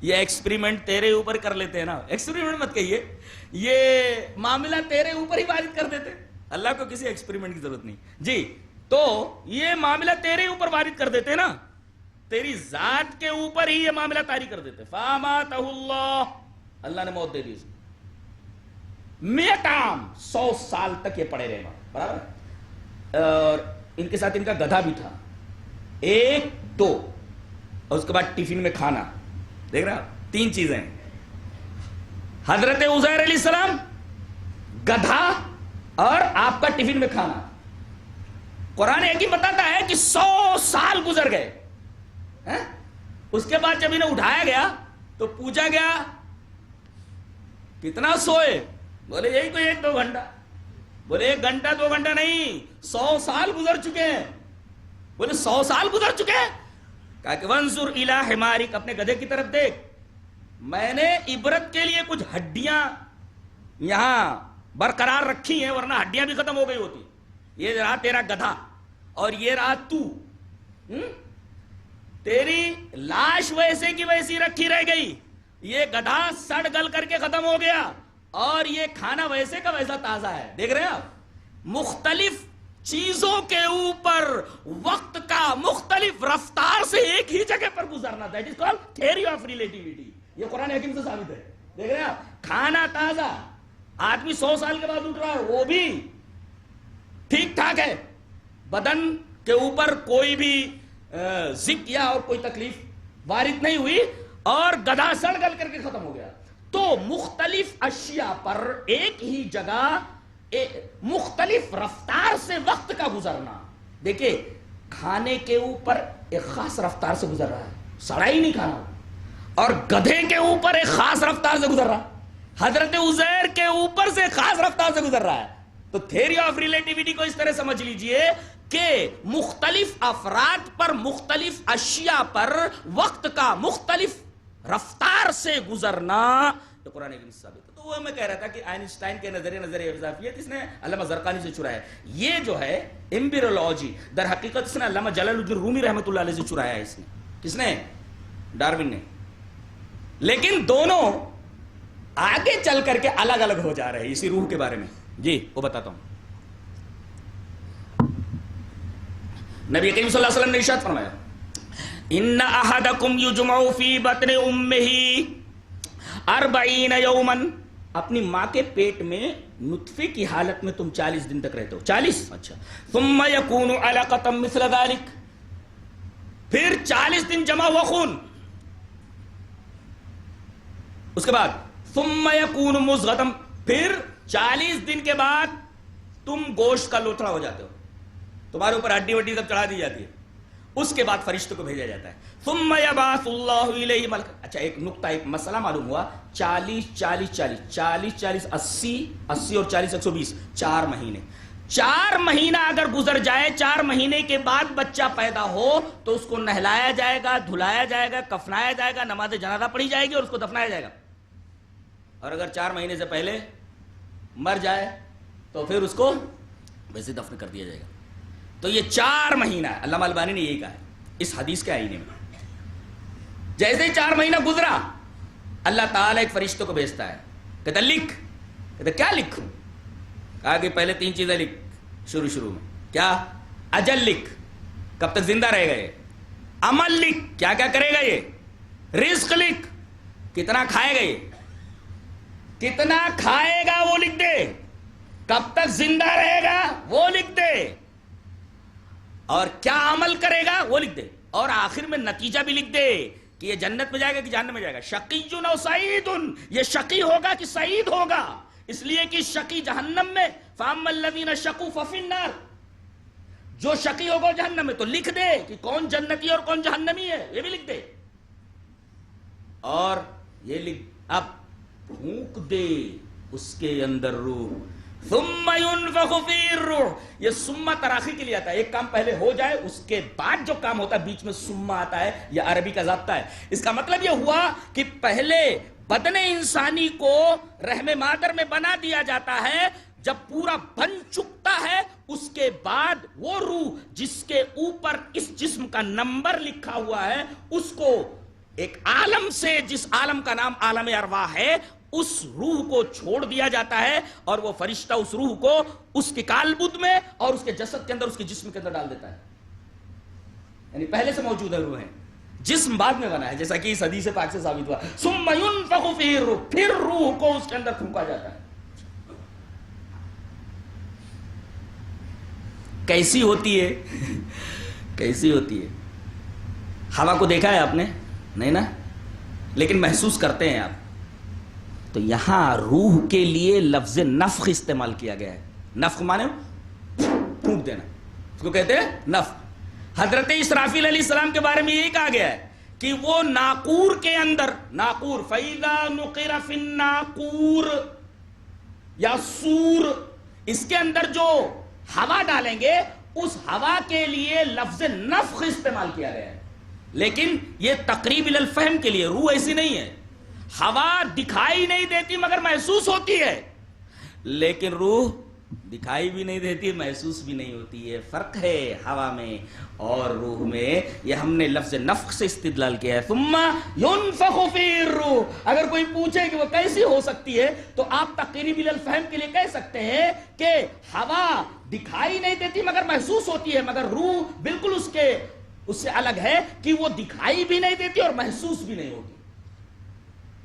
B: یہ ایکسپریمنٹ تیرے اوپر کر لیتے ہیں نا. ایکسپریمنٹ مت کہیے، یہ معاملہ تیرے اوپر ہی وارد کر دیتے. اللہ کو کسی ایکسپریمنٹ کی ضرورت نہیں. جی، تو یہ معاملہ تیرے اوپر وارد کر دیتے نا، تیری ذات کے اوپر ہی یہ معاملہ طاری کر دیتے. فاماتہ اللہ، اللہ نے موت دے دی. 100 عام، 100 سال تک یہ پڑے رہے، برابر. اور ان کے ساتھ ان کا گدھا بھی تھا، 1 2، اور اس کے بعد ٹفن میں کھانا. دیکھ رہا، 3 چیزیں، حضرت عزیر علیہ السلام، گدھا اور آپ کا ٹفن میں کھانا. قرآن حکیم بتاتا ہے کہ 100 سال گزر گئے. اس کے بعد جب انہیں اٹھایا گیا تو پوچھا گیا کتنا سوئے؟ بولے یہی کوئی 1 2 گھنٹہ. بولے 1 گھنٹہ 2 گھنٹہ نہیں، 100 سال گزر چکے ہیں. بولے 100 سال گزر چکے ہیں؟ کہا کہ وانظر الی حمارک، اپنے گدھے کی طرف دیکھ، میں نے عبرت کے لیے کچھ ہڈیاں یہاں برقرار رکھی ہیں، ورنہ ہڈیاں بھی ختم ہو گئی ہوتی. یہ رہا تیرا گدھا اور یہ رہا تو، تیری لاش ویسے کی ویسی رکھی رہ گئی، یہ گدھا سڑ گل کر کے ختم ہو گیا، اور یہ کھانا ویسے کا ویسا تازہ ہے. دیکھ رہے ہیں آپ، مختلف چیزوں کے اوپر وقت کا مختلف رفتار سے ایک ہی جگہ پر گزرنا، that is called theory of relativity. یہ قرآن حکیم سے ثابت ہے. دیکھ رہے ہیں آپ، کھانا تازہ، آدمی 100 سال کے بعد اٹھ رہا ہے، وہ بھی ٹھیک ٹھاک ہے، بدن کے اوپر کوئی بھی زک یا اور کوئی تکلیف وارد نہیں ہوئی، اور گدھا سڑ گل کر کے ختم ہو گیا. تو مختلف اشیاء پر ایک ہی جگہ مختلف رفتار سے وقت کا گزرنا. دیکھیں، کھانے کے اوپر ایک خاص رفتار سے گزر رہا ہے، سڑا ہی نہیں کھانا، اور گدھے کے اوپر ایک خاص رفتار سے گزر رہا ہے، حضرت عزیر کے اوپر سے خاص رفتار سے گزر رہا ہے. تو تھیوری آف ریلیٹیوٹی کو اس طرح سمجھ لیجئے کہ مختلف افراد پر مختلف اشیاء پر وقت کا مختلف رفتار سے گزرنا تو قرآن حکیم سے ثابت ہے. تو وہ میں کہہ رہا تھا کہ آئنسٹائن کے نظریہ اضافیت اس نے علامہ زرقانی سے چرایا ہے. یہ جو ہے ایمبریولوجی در حقیقت اس نے علامہ جلال الدین رومی رحمۃ اللہ علیہ سے چرایا ہے. اس نے کس نے؟ ڈارون نے. لیکن دونوں آگے چل کر کے الگ الگ ہو جا رہے ہیں اسی روح کے بارے میں. جی وہ بتاتا ہوں. نبی کریم صلی اللہ علیہ وسلم نے ارشاد فرمایا ان احدکم یجمع فی بطن امہ 40 یوما. اپنی ماں کے پیٹ میں نطفے کی حالت میں تم 40 دن تک رہتے ہو. 40؟ اچھا. ثم یکون علقۃ مثل ذلک. پھر 40 دن جمع ہوا خون. اس کے بعد ثم یکون مضغۃ. پھر 40 دن کے بعد تم گوشت کا لوتھڑا ہو جاتے ہو. تمہارے اوپر ہڈی وڈی سب چڑھا دی جاتی ہے. اس کے بعد فرشتوں کو بھیجا جاتا ہے. ثم یبعث اللہ الیہ ملک. اچھا ایک نقطہ ایک مسئلہ معلوم ہوا. 40 40 40 40 40 80 80 اور 40 120 4 مہینے. 4 مہینہ اگر گزر جائے 4 مہینے کے بعد بچہ پیدا ہو تو اس کو نہلایا جائے گا, دھلایا جائے گا, کفنایا جائے گا, نماز جنازہ پڑھی جائے گی اور اس کو دفنایا جائے گا. اور اگر 4 مہینے سے پہلے مر جائے تو پھر اس کو ویسے دفن کر دیا جائے گا. تو یہ 4 مہینہ ہے. علامہ البانی نے یہی کہا ہے اس حدیث کے آئینے میں. جیسے 4 مہینہ گزرا اللہ تعالیٰ ایک فرشتوں کو بھیجتا ہے. کہتا لکھ. کہتا کیا لکھوں؟ کہا کہ پہلے 3 چیزیں لکھ شروع میں. کیا؟ اجل لکھ, کب تک زندہ رہے گا یہ. عمل لکھ, کیا کیا کرے گا یہ. رزق لکھ, کتنا کھائے گا یہ. کتنا کھائے گا وہ لکھ دے. کب تک زندہ رہے گا وہ لکھ دے. اور کیا عمل کرے گا وہ لکھ دے. اور آخر میں نتیجہ بھی لکھ دے کہ یہ جنت میں جائے گا کہ جہنم میں جائے گا. شقی او سعید, یہ شقی ہوگا کہ سعید ہوگا. اس لیے کہ شقی جہنم میں. فاما الذین شقوا ففی النار. جو شقی ہوگا وہ جہنم میں. تو لکھ دے کہ کون جنتی اور کون جہنمی ہے, یہ بھی لکھ دے. اور یہ لکھ اب پھونک دے اس کے اندر روح. ثم ينفخ فيه الروح. یہ سما تراخی کے لیے آتا ہے. ایک کام پہلے ہو جائے اس کے بعد جو کام ہوتا ہے بیچ میں سما آتا ہے. یہ عربی کا ضابطہ ہے. اس کا مطلب یہ ہوا کہ پہلے بدن انسانی کو رحم مادر میں بنا دیا جاتا ہے. جب پورا بن چکتا ہے اس کے بعد وہ روح جس کے اوپر اس جسم کا نمبر لکھا ہوا ہے اس کو ایک عالم سے, جس عالم کا نام عالم ارواح ہے, اس روح کو چھوڑ دیا جاتا ہے اور وہ فرشتہ اس روح کو اس کے کالبد میں اور اس کے جسد کے اندر, اس کے جسم کے اندر ڈال دیتا ہے. یعنی پہلے سے موجود ہے روح ہے, جسم بعد میں بنا ہے, جیسا کہ اس حدیث پاک سے ثابت ہوا. ثم ينفخ فيه الروح. پھر روح کو اس کے اندر پھونکا جاتا ہے. کیسی ہوتی ہے کیسی ہوتی ہے. ہوا کو دیکھا ہے آپ نے؟ نہیں نا, لیکن محسوس کرتے ہیں آپ. تو یہاں روح کے لیے لفظ نفخ استعمال کیا گیا ہے. نفخ مانے پھونک دینا, اس کو کہتے ہیں نفخ. حضرت اسرافیل علیہ السلام کے بارے میں یہی کہا گیا ہے کہ وہ ناقور کے اندر, ناقور فَإِذَا نُقِرَ فِي النَّاقُورِ یا سور, اس کے اندر جو ہوا ڈالیں گے اس ہوا کے لیے لفظ نفخ استعمال کیا گیا ہے. لیکن یہ تقریب الفہم کے لیے. روح ایسی نہیں ہے. ہوا دکھائی نہیں دیتی مگر محسوس ہوتی ہے, لیکن روح دکھائی بھی نہیں دیتی, محسوس بھی نہیں ہوتی ہے. فرق ہے ہوا میں اور روح میں. یہ ہم نے لفظ نفخ سے استدلال کیا ہے. ثم ينفخ فيه الروح. اگر کوئی پوچھے کہ وہ کیسی ہو سکتی ہے تو آپ تقریب الفہم کے لیے کہہ سکتے ہیں کہ ہوا دکھائی نہیں دیتی مگر محسوس ہوتی ہے, مگر روح بالکل اس سے الگ ہے کہ وہ دکھائی بھی نہیں دیتی اور محسوس بھی نہیں ہوتی.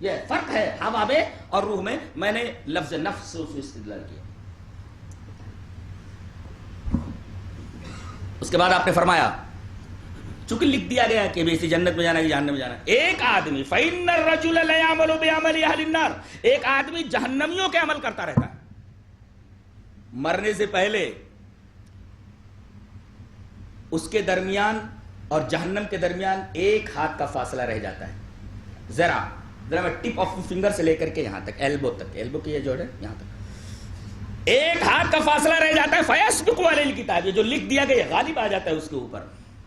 B: یہ فرق ہے ہوا میں اور روح میں. میں نے لفظ نفس سے اسے استدلال کیا. اس کے بعد آپ نے فرمایا چونکہ لکھ دیا گیا کہ بیسی جنت میں جانا ہے جہنم میں جانا ہے. ایک آدمی فَإِنَّ الرَّجُلَ لَيَعْمَلُ بِعَمَلِ أَهْلِ النَّارِ. ایک آدمی جہنمیوں کے عمل کرتا رہتا ہے. مرنے سے پہلے اس کے درمیان اور جہنم کے درمیان 1 ہاتھ کا فاصلہ رہ جاتا ہے. ذرا میں ٹپ آف فنگر سے لے کر کے یہاں تک, ایلبو تک, ایلبو کی یہ جو ہے یہاں تک ایک ہاتھ کا فاصلہ رہ جاتا ہے، فیسبق علیہ الکتاب، یہ جو لکھ دیا گیا غالب آ جاتا ہے اس کے اوپر،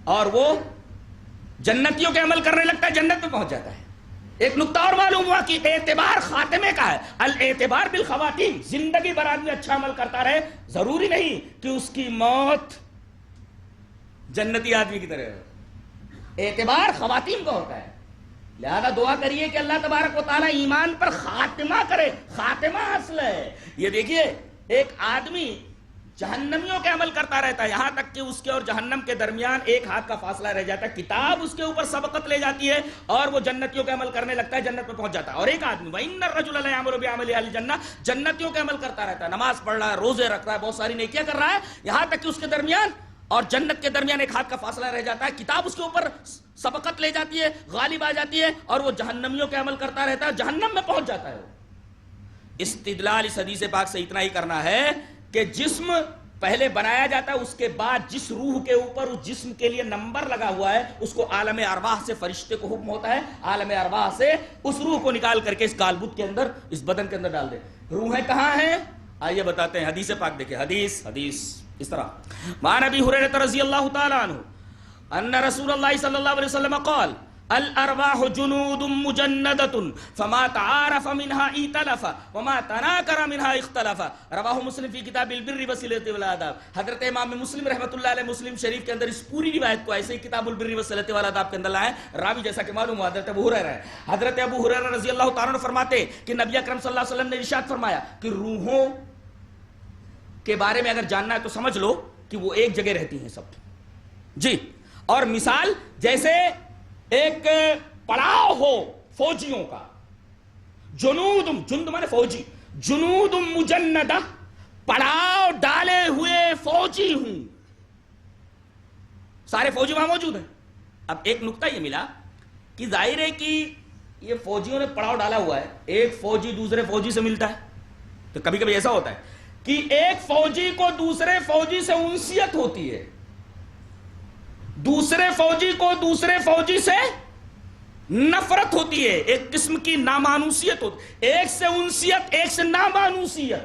B: اور وہ جنتیوں کے عمل کرنے لگتا ہے، جنت میں پہنچ جاتا ہے۔ ایک نقطہ اور معلوم ہوا کہ اعتبار خاتمے کا ہے، الاعتبار بالخواتیم، زندگی بھر آدمی اچھا عمل کرتا رہے، ضروری نہیں کہ اس کی موت جنتی آدمی کی طرح ہو، اعتبار خواتیم کا ہوتا ہے۔ لہذا دعا کریے کہ اللہ تبارک و تعالیٰ ایمان پر خاتمہ کرے، خاتمہ اصل ہے۔ یہ دیکھیے ایک آدمی جہنمیوں کے عمل کرتا رہتا ہے، یہاں تک کہ اس کے اور جہنم کے درمیان ایک ہاتھ کا فاصلہ رہ جاتا ہے، کتاب اس کے اوپر سبقت لے جاتی ہے اور وہ جنتیوں کے عمل کرنے لگتا ہے، جنت میں پہنچ جاتا ہے۔ اور ایک آدمی وَإِنَّ الرَّجُلَ لَيَعْمَلُ بِعَمَلِ أَهْلِ الْجَنَّةِ، جنتیوں کے عمل کرتا رہتا ہے، نماز پڑھ رہا ہے، روزے رکھ رہا ہے، بہت ساری نیکیاں کر رہا ہے، یہاں تک کہ اس کے درمیان اور جنت کے درمیان ایک ہاتھ کا فاصلہ رہ جاتا ہے، کتاب اس کے اوپر سبقت لے جاتی ہے، غالب آ جاتی ہے، اور وہ جہنمیوں کے عمل کرتا رہتا ہے، جہنم میں پہنچ جاتا ہے۔ استدلال اس حدیث پاک سے اتنا ہی کرنا ہے کہ جسم پہلے بنایا جاتا ہے، اس کے بعد جس روح کے اوپر اس جسم کے لیے نمبر لگا ہوا ہے اس کو عالم ارواح سے فرشتے کو حکم ہوتا ہے عالم ارواح سے اس روح کو نکال کر کے اس کالبد کے اندر، اس بدن کے اندر ڈال دے۔ روحیں کہاں ہیں؟ آئیے بتاتے ہیں، حدیث پاک دیکھیں، حدیث اس طرح، وعن ابی ہریرہ رضی اللہ تعالی عنہ ان رسول اللہ صلی اللہ علیہ وسلم قال الارواح جنود مجندۃ فما تعارف منها ائتلف وما تناکر منها اختلف، رواہ مسلم فی کتاب البر والصلۃ والآداب۔ حضرت امام مسلم رحمۃ اللہ علیہ مسلم شریف کے اندر اس پوری روایت کو ایسے ہی کتاب البر والصلۃ والآداب کے اندر لائے، راوی جیسا کہ معلوم ہوا حضرت ابو ہریرہ ہے۔ حضرت ابو ہریرہ رضی اللہ تعالیٰ عنہ فرماتے کہ نبی اکرم صلی اللہ علیہ وسلم نے ارشاد فرمایا کہ روحوں کے بارے میں اگر جاننا ہے تو سمجھ لو کہ وہ ایک جگہ رہتی ہیں سب جی، اور مثال جیسے ایک پڑاؤ ہو فوجیوں کا، جند مانے فوجی، جنود مجندہ، پڑاؤ ڈالے ہوئے فوجی ہوں، سارے فوجی وہاں موجود ہیں۔ اب ایک نقطہ یہ ملا کہ ظاہر ہے کہ یہ فوجیوں نے پڑاؤ ڈالا ہوا ہے، ایک فوجی دوسرے فوجی سے ملتا ہے، تو کبھی کبھی ایسا ہوتا ہے کہ ایک فوجی کو دوسرے فوجی سے انسیت ہوتی ہے، دوسرے فوجی کو دوسرے فوجی سے نفرت ہوتی ہے، ایک قسم کی نامانوسیت ہوتی ہے، ایک سے انسیت ایک سے نامانوسیت،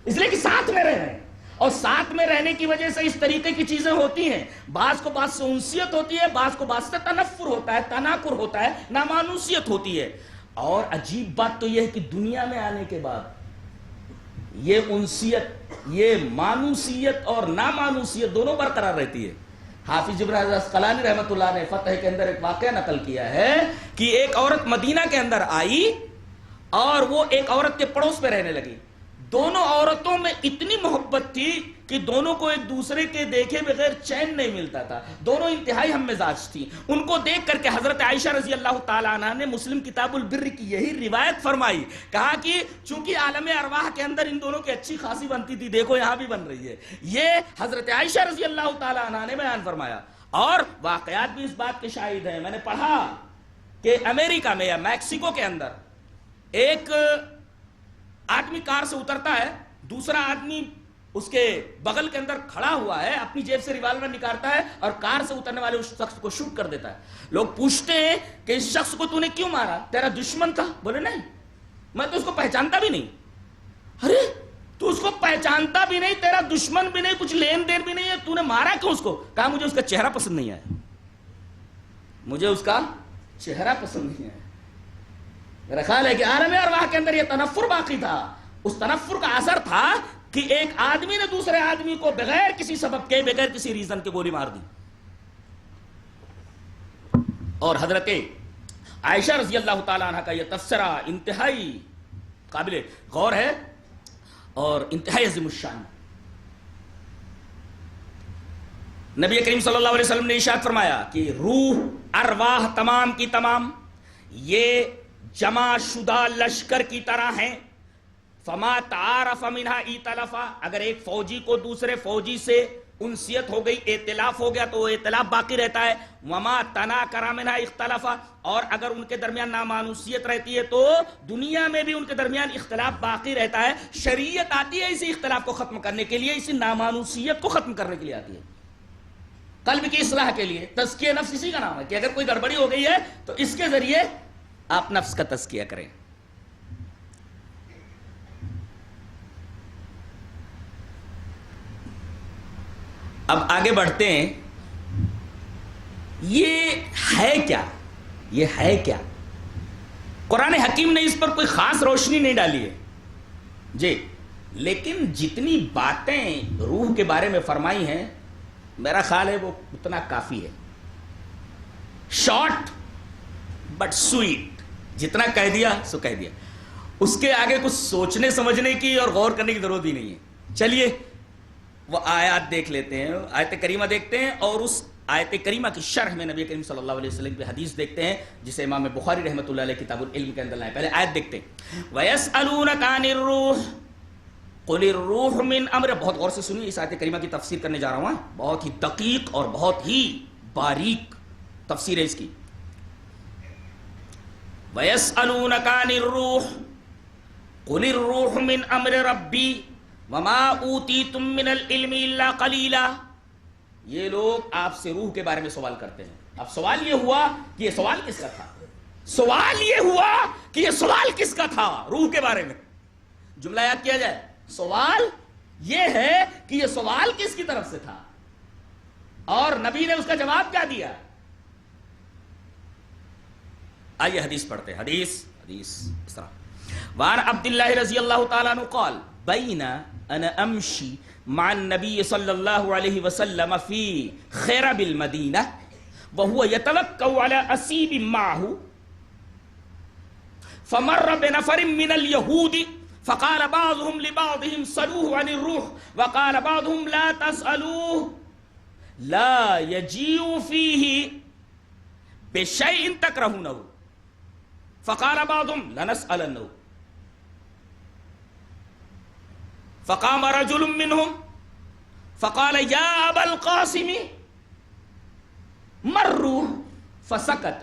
B: اس لیے کہ ساتھ میں رہ رہے ہیں، اور ساتھ میں رہنے کی وجہ سے اس طریقے کی چیزیں ہوتی ہیں، بعض کو بعض سے انسیت ہوتی ہے، بعض کو بعض سے تنفر ہوتا ہے، تناکر ہوتا ہے، نامانوسیت ہوتی ہے۔ اور عجیب بات تو یہ ہے کہ دنیا میں آنے کے بعد یہ انسیت، یہ مانوسیت اور نامانوسیت دونوں برقرار رہتی ہے۔ حافظ ابن عسقلانی رحمۃ اللہ نے فتح کے اندر ایک واقعہ نقل کیا ہے کہ ایک عورت مدینہ کے اندر آئی اور وہ ایک عورت کے پڑوس میں رہنے لگی، دونوں عورتوں میں اتنی محبت تھی کہ دونوں کو ایک دوسرے کے دیکھے بغیر چین نہیں ملتا تھا، دونوں انتہائی ہم مزاج تھی۔ ان کو دیکھ کر کے حضرت عائشہ رضی اللہ تعالیٰ عنہ نے مسلم کتاب البر کی یہی روایت فرمائی، کہا کہ چونکہ عالم ارواح کے اندر ان دونوں کی اچھی خاصی بنتی تھی، دیکھو یہاں بھی بن رہی ہے، یہ حضرت عائشہ رضی اللہ تعالیٰ عنہ نے بیان فرمایا۔ اور واقعات بھی اس بات کے شاہد ہیں، میں نے پڑھا کہ امریکہ میں یا میکسیکو کے اندر ایک آدمی کار سے اترتا ہے، دوسرا آدمی اس کے بغل کے اندر کھڑا ہوا ہے، اپنی جیب سے ریوالور نکالتا ہے اور کار سے اترنے والے اس شخص کو شوٹ کر دیتا ہے۔ لوگ پوچھتے ہیں کہ اس شخص کو تو نے کیوں مارا؟ تیرا دشمن تھا؟ بولے نہیں، میں تو اس کو پہچانتا بھی نہیں۔ ارے تو اس کو پہچانتا بھی نہیں، تیرا دشمن بھی نہیں، کچھ لین دین بھی نہیں ہے، تو نے مارا کیوں اس کو؟ کہا مجھے اس کا چہرہ پسند نہیں آیا، مجھے اس کا چہرہ پسند نہیں آیا۔ میرا خیال ہے کہ عالم ارواح کے اندر یہ تنفر باقی تھا، اس تنفر کا اثر تھا کہ ایک آدمی نے دوسرے آدمی کو بغیر کسی سبب کے، بغیر کسی ریزن کے گولی مار دی۔ اور حضرت عائشہ رضی اللہ تعالی عنہ کا یہ تبصرہ انتہائی قابل غور ہے اور انتہائی عظیم الشان۔ نبی کریم صلی اللہ علیہ وسلم نے ارشاد فرمایا کہ روح، ارواح تمام کی تمام یہ جمع شدہ لشکر کی طرح ہیں، فما تعارف منها ائتلف، اگر ایک فوجی کو دوسرے فوجی سے انسیت ہو گئی، ائتلاف ہو گیا تو وہ ائتلاف باقی رہتا ہے، وما تناکر منها اختلف، اور اگر ان کے درمیان نامانوسیت رہتی ہے تو دنیا میں بھی ان کے درمیان اختلاف باقی رہتا ہے۔ شریعت آتی ہے اسی اختلاف کو ختم کرنے کے لیے، اسی نامانوسیت کو ختم کرنے کے لیے آتی ہے، قلب کی اصلاح کے لیے۔ تزکیہ نفس اسی کا نام ہے کہ اگر کوئی گڑبڑی ہو گئی ہے تو اس کے ذریعے آپ نفس کا تزکیہ کریں۔ اب آگے بڑھتے ہیں. یہ ہے کیا؟ یہ ہے کیا؟ قرآن حکیم نے اس پر کوئی خاص روشنی نہیں ڈالی ہے جی، لیکن جتنی باتیں روح کے بارے میں فرمائی ہیں میرا خیال ہے وہ اتنا کافی ہے. شارٹ بٹ سویٹ، جتنا کہہ دیا سو کہہ دیا. اس کے آگے کچھ سوچنے سمجھنے کی اور غور کرنے کی ضرورت ہی نہیں ہے. چلیے وہ آیات دیکھ لیتے ہیں، آیت کریمہ دیکھتے ہیں، اور اس آیت کریمہ کی شرح میں نبی کریم صلی اللہ علیہ وسلم کی حدیث دیکھتے ہیں جسے امام بخاری رحمۃ اللہ علیہ کتاب العلم کے اندر لائے. پہلے آیت دیکھتے ہیں. وَيَسْأَلُونَكَ عَنِ الرُّوحِ قُلِ الرُّوحُ مِنْ أَمْرِ. بہت غور سے سنیے، اس آیت کریمہ کی تفسیر کرنے جا رہا ہوں. بہت ہی دقیق اور بہت ہی باریک تفسیر ہے اس کی. وَيَسْأَلُونَكَ عَنِ الرُّوحِ قُلِ الرُّوحُ مِنْ أَمْرِ رَبِّي وَمَا أُوتِيتُم مِّنَ الْعِلْمِ إِلَّا قَلِيلًا. یہ لوگ آپ سے روح کے بارے میں سوال کرتے ہیں. اب سوال یہ ہوا کہ یہ سوال کس کا تھا؟ سوال یہ ہوا کہ یہ سوال کس کا تھا روح کے بارے میں. جملہ یاد کیا جائے، سوال یہ ہے کہ یہ سوال کس کی طرف سے تھا، اور نبی نے اس کا جواب کیا دیا. آئیے حدیث پڑھتے ہیں. حدیث اس طرح. وعن عبداللہ رضی اللہ تعالیٰ عنہ قال بین انا امشی مع النبی صلی اللہ علیہ وسلم فی خرب المدینہ وهو يتوکأ على اسیب معه فمر بنفر من اليهود فقال بعضهم لبعضهم سلوه عن الروح وقال بعضهم لا تسألوه لا يجيء فيه بشيء تكرهونه فقال بعضهم لنسألنه فقام رجل منهم فقال يا أبا القاسم ما الروح فسكت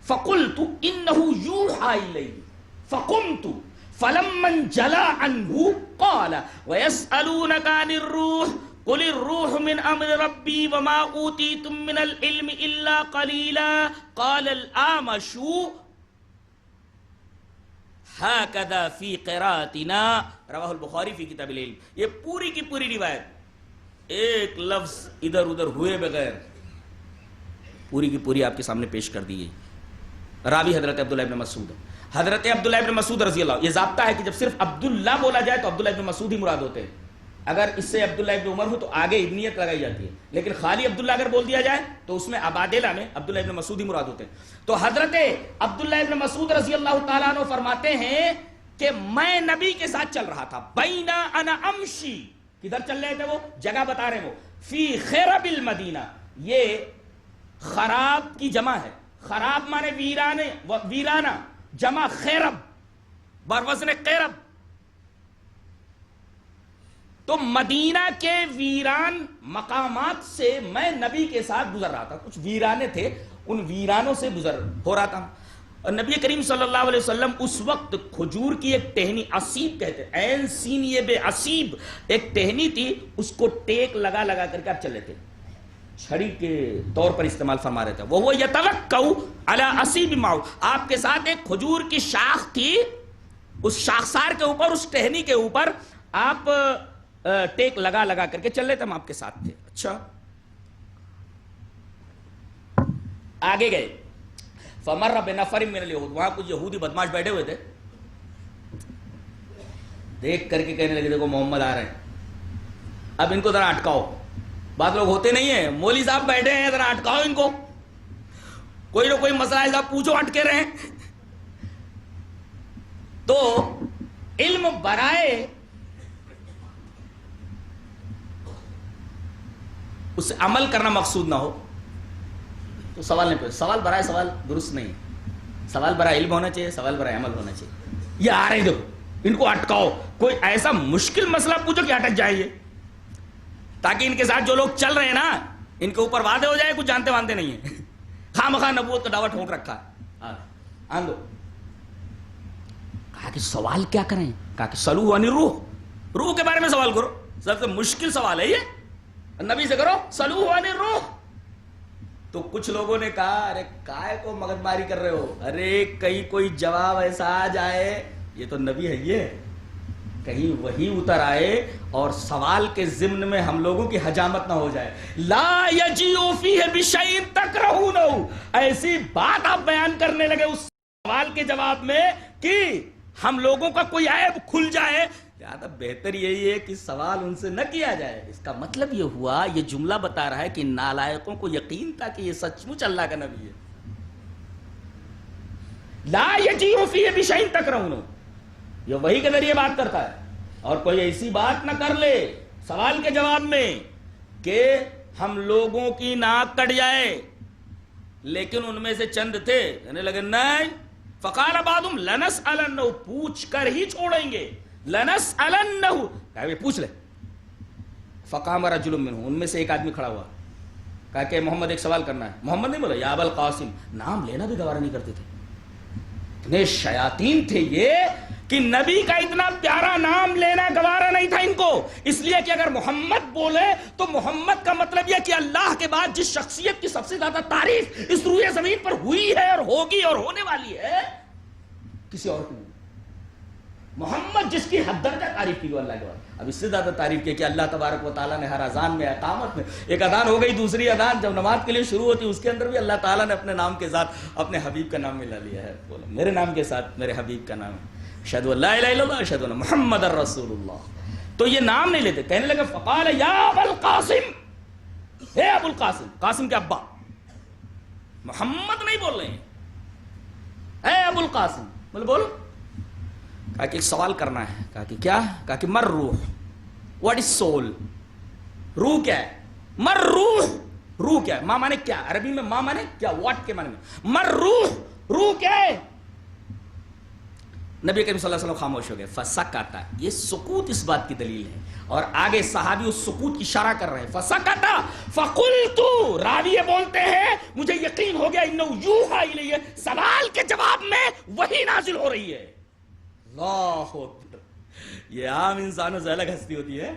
B: فقلت إنه يوحى إلي فقمت فلما انجلى عنه قال ويسألونك عن الروح قل الروح من أمر ربي وما أوتيتم من العلم إلا قليلا قال الأعمش هكذا في قراءتنا رواہ البخاری فی کتاب العلم. یہ پوری کی پوری روایت ایک لفظ ادھر ادھر ہوئے بغیر پوری کی پوری آپ کے سامنے پیش کر دی گئی. راوی حضرت عبداللہ ابن مسعود. حضرت عبداللہ ابن مسعود رضی اللہ. یہ ضابطہ ہے کہ جب صرف عبداللہ بولا جائے تو عبداللہ ابن مسعود ہی مراد ہوتے ہیں. اگر اس سے عبداللہ ابن عمر ہو تو آگے ابنیت لگائی جاتی ہے، لیکن خالی عبداللہ اگر بول دیا جائے تو اس میں عبادلہ میں عبداللہ ابن مسعود ہی مراد ہوتے ہیں. تو حضرت عبداللہ ابن مسعود رضی اللہ تعالیٰ عنہ فرماتے ہیں کہ میں نبی کے ساتھ چل رہا تھا. بینا انا امشی، کدھر چل رہے تھے وہ؟ جگہ بتا رہے ہیں وہ. فی خرب المدینہ، یہ خراب کی جمع ہے. خراب مانے ویرانہ، جمع خیرب بروزن قیرب. تو مدینہ کے ویران مقامات سے میں نبی کے ساتھ گزر رہا تھا. کچھ ویرانے تھے، ان ویرانوں سے گزر ہو رہا تھا. اور نبی کریم صلی اللہ علیہ وسلم اس وقت کھجور کی ایک ٹہنی، اسیب کہتے ہیں، عین سین یہ بے اسیب، ایک ٹہنی تھی، اس کو ٹیک لگا لگا کر کے آپ چلے تھے، چھڑی کے طور پر استعمال فرما رہے تھے. وہ یتوکأ علی اسیب معه، آپ کے ساتھ ایک کھجور کی شاخ تھی، اس شاخسار کے اوپر، اس ٹہنی کے اوپر آپ ٹیک لگا لگا کر کے چل رہے تھے، ہم آپ کے ساتھ تھے. اچھا آگے گئے. فمر بنفر من اليهود، وہاں کچھ یہودی بدماش بیٹھے ہوئے تھے، دیکھ کر کے کہنے لگے دیکھو محمد آ رہے ہیں، اب ان کو ذرا اٹکاؤ. بعض لوگ ہوتے نہیں ہیں، مولوی صاحب بیٹھے ہیں ذرا اٹکاؤ ان کو، کوئی نہ کوئی مسئلہ ایسا پوچھو اٹکے رہے. تو علم برائے اس سے عمل کرنا مقصود نہ ہو تو سوال نہیں پوچھ. سوال برائے سوال درست نہیں. سوال برائے علم ہونا چاہیے، سوال برائے عمل ہونا چاہیے. یہ آ رہے دیکھو ان کو اٹکاؤ، کوئی ایسا مشکل مسئلہ پوچھو کہ اٹک جائیں یہ، تاکہ ان کے ساتھ جو لوگ چل رہے ہیں نا ان کے اوپر وعدے ہو جائے کچھ جانتے وانتے نہیں ہیں، خواہ مخواہ نبوت کا دعویٰ ٹھونک رکھا ہے. آن دو. کہا کہ سوال کیا کریں؟ کہا کہ سلو عن الروح، روح کے بارے میں سوال کرو. سب سے مشکل سوال ہے یہ، نبی سے کرو سلو عن الروح. تو کچھ لوگوں نے کہا ارے کائے کو مغز ماری کر رہے ہو، ارے کہیں کوئی جواب ایسا آ جائے، یہ تو نبی ہے، یہ کہیں وہی اتر آئے اور سوال کے ضمن میں ہم لوگوں کی حجامت نہ ہو جائے. لا یجیء فیہ بشیء تکرہونہ، ایسی بات آپ بیان کرنے لگے اس سوال کے جواب میں کہ ہم لوگوں کا کوئی عیب کھل جائے. زیادہ بہتر یہی ہے کہ سوال ان سے نہ کیا جائے. اس کا مطلب یہ ہوا، یہ جملہ بتا رہا ہے کہ نالائقوں کو یقین تھا کہ یہ سچ مچ اللہ کا نبی ہے. لا یجیء فیہ بشیء تکرہونہ، یہ وہی کے ذریعے بات کرتا ہے. اور کوئی ایسی بات نہ کر لے سوال کے جواب میں کہ ہم لوگوں کی ناک کٹ جائے. لیکن ان میں سے چند تھے کہنے لگے نہیں، فقال بعضهم لنسألنہ، پوچھ کر ہی چھوڑیں گے. لنسألنہ، کہا پوچھ لے. فقام رجل منہ، ان میں سے ایک آدمی کھڑا ہوا، کہا کہ محمد ایک سوال کرنا ہے. محمد نہیں بولا، یا ابا القاسم، نام لینا بھی گوارا نہیں کرتے تھے. اتنے شیاطین تھے یہ کہ نبی کا اتنا پیارا نام لینا گوارا نہیں تھا ان کو. اس لیے کہ اگر محمد بولے تو محمد کا مطلب یہ کہ اللہ کے بعد جس شخصیت کی سب سے زیادہ تعریف اس روئے زمین پر ہوئی ہے اور ہوگی اور ہونے والی ہے، کسی اور کی نہیں. محمد جس کی حد درجہ تعریف کی وہ اللہ کے بعد. اب اس سے زیادہ تعریف کی کہ اللہ تبارک و تعالیٰ نے ہر اذان میں، اقامت میں، ایک اذان ہو گئی، دوسری اذان جب نماز کے لیے شروع ہوتی ہے اس کے اندر بھی اللہ تعالیٰ نے اپنے نام کے ساتھ اپنے حبیب کا نام ملا لیا ہے. بولو میرے نام کے ساتھ میرے حبیب کا نام ہے، اشہدو ان لا الہ الا اللہ اشہدو ان محمد الرسول اللہ. تو یہ نام نہیں لیتے. کہنے لگے فقال یا ابا القاسم، اے ابو القاسم، قاسم کے ابا، محمد نہیں بول رہے ہیں، اے ابو القاسم. بولے بولو. کہا کہ ایک سوال کرنا ہے. کہا کہ کیا؟ کہا کہ مر روح، واٹ از سول، روح کیا ہے؟ مر روح، روح کیا ہے؟ ماں مانے کیا؟ عربی میں ماں مانے کیا، واٹ کے مانے میں. مر روح، روح کیا ہے؟ نبی کریم صلی اللہ علیہ وسلم خاموش ہو گئے. فسکتا، یہ سکوت اس بات کی دلیل ہے. اور آگے صحابی اس سکوت کی اشارہ کر رہے ہیں. فسکتا فقلت، راوی بولتے ہیں مجھے یقین ہو گیا انہ یوحی الیہ، سوال کے جواب میں وحی نازل ہو رہی ہے. اللہ اکبر. یہ عام انسانوں سے الگ ہستی ہوتی ہے.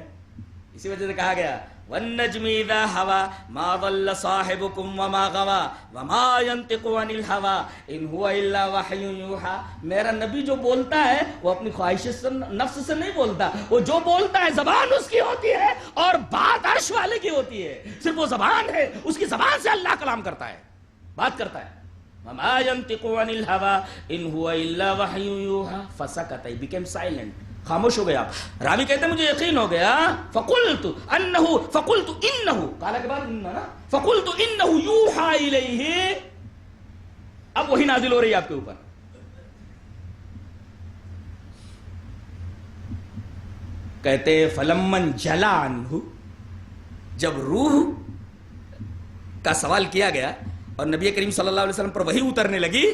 B: اسی وجہ سے کہا گیا والنجم اذا ہوا ما ضل صاحبکم وما غوا وما ينطق عن الهوى ان هو الا وحی یوحی. میرا نبی جو بولتا ہے وہ اپنی خواہش سے، نفس سے نہیں بولتا. وہ جو بولتا ہے زبان اس کی ہوتی ہے اور بات عرش والے کی ہوتی ہے. صرف وہ زبان ہے، اس کی زبان سے اللہ کلام کرتا ہے، بات کرتا ہے. وما ينطق عن الهوى ان هو الا وحی یوحی. فسکت، he became silent، خاموش ہو گیا. راوی کہتے ہیں مجھے یقین ہو گیا. فقلت انہ، قال کے بعد انہ، فقلت انہ یوحی الیہ. اب وہی نازل ہو رہی ہے آپ کے اوپر. کہتے فلمن جلا عنہ، جب روح کا سوال کیا گیا اور نبی کریم صلی اللہ علیہ وسلم پر وحی اترنے لگی،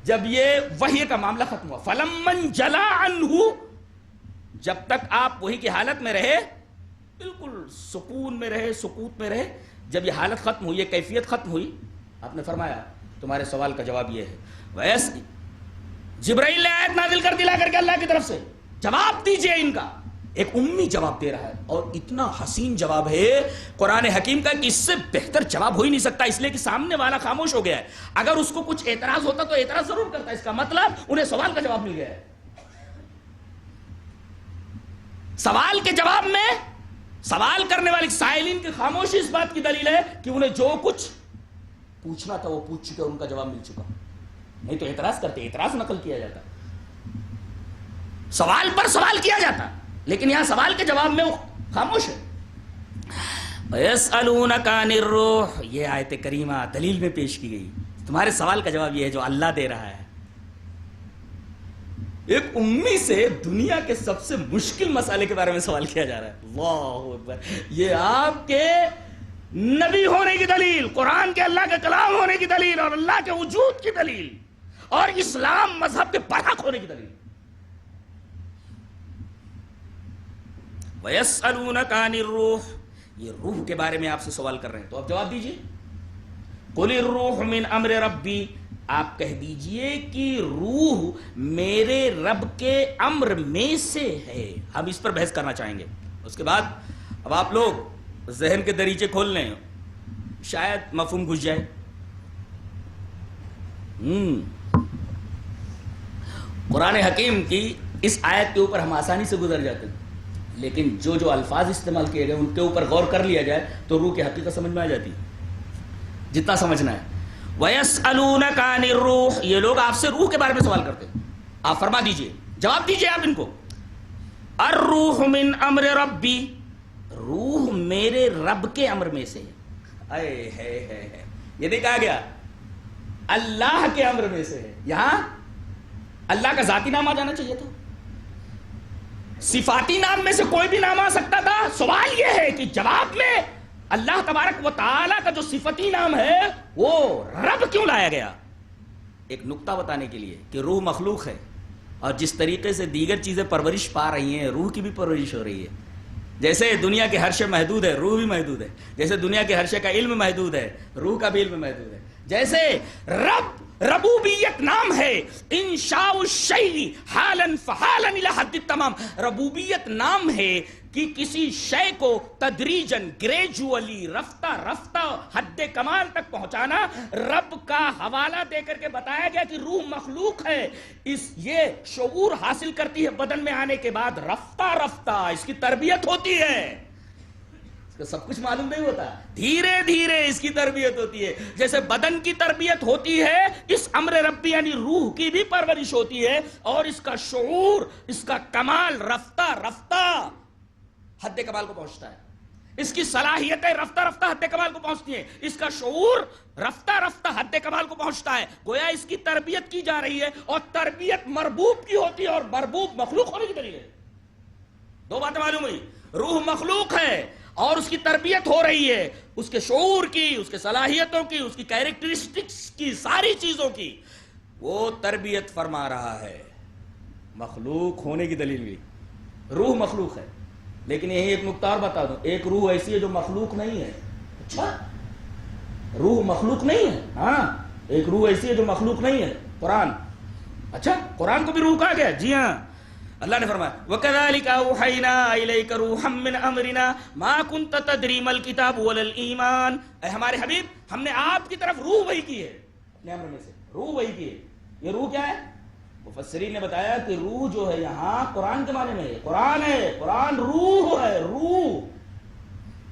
B: جب یہ وحی کا معاملہ ختم ہوا. فلمن جلا عنہ، جب تک آپ وحی کی حالت میں رہے، بالکل سکون میں رہے، سکوت میں رہے، جب یہ حالت ختم ہوئی، یہ کیفیت ختم ہوئی، آپ نے فرمایا تمہارے سوال کا جواب یہ ہے. ویس جبرائیل نے آیت نازل کر دلا کر کے اللہ کی طرف سے جواب دیجئے ان کا. ایک امی جواب دے رہا ہے اور اتنا حسین جواب ہے قرآن حکیم کا کہ اس سے بہتر جواب ہو ہی نہیں سکتا. اس لیے کہ سامنے والا خاموش ہو گیا ہے. اگر اس کو کچھ اعتراض ہوتا تو اعتراض ضرور کرتا. اس کا مطلب انہیں سوال کا جواب مل گیا ہے. سوال کے جواب میں سوال کرنے والے سائلین کی خاموشی اس بات کی دلیل ہے کہ انہیں جو کچھ پوچھنا تھا وہ پوچھ چکے، ان کا جواب مل چکا. نہیں تو اعتراض کرتے، اعتراض نقل کیا جاتا، سوال پر سوال کیا جاتا. لیکن یہاں سوال کے جواب میں وہ خاموش ہے. وَيَسْأَلُونَكَ عَنِ الرُّوحِ، یہ آیت کریمہ دلیل میں پیش کی گئی. تمہارے سوال کا جواب یہ ہے جو اللہ دے رہا ہے. ایک امی سے دنیا کے سب سے مشکل مسئلے کے بارے میں سوال کیا جا رہا ہے. اللہ اکبر. یہ آپ کے نبی ہونے کی دلیل، قرآن کے اللہ کے کلام ہونے کی دلیل، اور اللہ کے وجود کی دلیل، اور اسلام مذہب کے برحق ہونے کی دلیل. وَيَسْأَلُونَكَ عَنِ الرُّوحِ، یہ روح کے بارے میں آپ سے سوال کر رہے ہیں تو آپ جواب دیجئے. قُلِ الرُّوحُ مِنْ أَمْرِ رَبِّي، آپ کہہ دیجئے کہ روح میرے رب کے امر میں سے ہے. ہم اس پر بحث کرنا چاہیں گے. اس کے بعد اب آپ لوگ ذہن کے دریچے کھول لیں، شاید مفہوم گھس جائے. قرآن حکیم کی
C: اس آیت کے اوپر ہم آسانی سے گزر جاتے ہیں، لیکن جو الفاظ استعمال کیے گئے ان کے اوپر غور کر لیا جائے تو روح کی حقیقت سمجھ میں آ جاتی ہے، جتنا سمجھنا ہے۔ وَيَسْأَلُونَكَ عَنِ الرُّوحِ، یہ لوگ آپ سے روح کے بارے میں سوال کرتے ہیں، آپ فرما دیجئے، جواب دیجئے آپ ان کو، الروح من امر ربی، روح میرے رب کے امر میں سے ہے۔ یہ نہیں کہا گیا اللہ کے امر میں سے ہے، یہاں اللہ کا ذاتی نام آ جانا چاہیے تھا، صفاتی نام میں سے کوئی بھی نام آ سکتا تھا۔ سوال یہ ہے کہ جواب میں اللہ تبارک و تعالی کا جو صفتی نام ہے وہ رب کیوں لایا گیا؟ ایک نقطہ بتانے کے لیے کہ روح مخلوق ہے، اور جس طریقے سے دیگر چیزیں پرورش پا رہی ہیں روح کی بھی پرورش ہو رہی ہے۔ جیسے دنیا کے ہر شے محدود ہے، روح بھی محدود ہے۔ جیسے دنیا کے ہر شے کا علم محدود ہے، روح کا بھی علم محدود ہے۔ جیسے ربوبیت نام ہے، انشاء الشیء حالا فحالا الی حد التمام، ربوبیت نام ہے کہ کسی شے کو تدریجاً، گریجولی، رفتہ رفتہ حد کمال تک پہنچانا۔ رب کا حوالہ دے کر کے بتایا گیا کہ روح مخلوق ہے، یہ شعور حاصل کرتی ہے بدن میں آنے کے بعد، رفتہ رفتہ اس کی تربیت ہوتی ہے۔ اس کو سب کچھ معلوم نہیں ہوتا، دھیرے دھیرے اس کی تربیت ہوتی ہے۔ جیسے بدن کی تربیت ہوتی ہے، اس امر ربی یعنی روح کی بھی پرورش ہوتی ہے، اور اس کا شعور، اس کا کمال رفتہ رفتہ حد کمال کو پہنچتا ہے، اس کی صلاحیتیں رفتہ رفتہ حد کمال کو پہنچتی ہیں، اس کا شعور رفتہ رفتہ حد کمال کو پہنچتا ہے۔ گویا اس کی تربیت کی جا رہی ہے، اور تربیت مربوب کی ہوتی ہے، اور مربوب مخلوق ہونے کی دلیل ہے۔ دو باتیں معلوم ہوئی، روح مخلوق ہے اور اس کی تربیت ہو رہی ہے، اس کے شعور کی، اس کے صلاحیتوں کی، اس کی کیریکٹرسٹکس کی، ساری چیزوں کی وہ تربیت فرما رہا ہے۔ مخلوق ہونے کی دلیل بھی، روح مخلوق ہے، لیکن یہی ایک نقطہ اور بتا دوں، ایک روح ایسی ہے جو مخلوق نہیں ہے۔ اچھا، روح مخلوق نہیں ہے؟ ہاں، ایک روح ایسی ہے جو مخلوق نہیں ہے، قرآن۔ اچھا، قرآن کو بھی روح کہا گیا؟ جی ہاں، اللہ نے فرمایا وَكَذَلِكَ أَوْحَيْنَا إِلَيْكَ رُوحًا مِّنْ أَمْرِنَا مَا كُنْتَ تَدْرِي مَا الْكِتَابُ وَلَا الْإِيمَانُ، اے ہمارے حبیب، ہم نے آپ کی طرف روح وحی کی ہے، اپنے امر میں سے روح وحی کی ہے۔ یہ روح کیا ہے؟ مفسرین نے بتایا کہ روح جو ہے یہاں قرآن کے معنی میں ہے، قرآن ہے، قرآن روح ہے، روح۔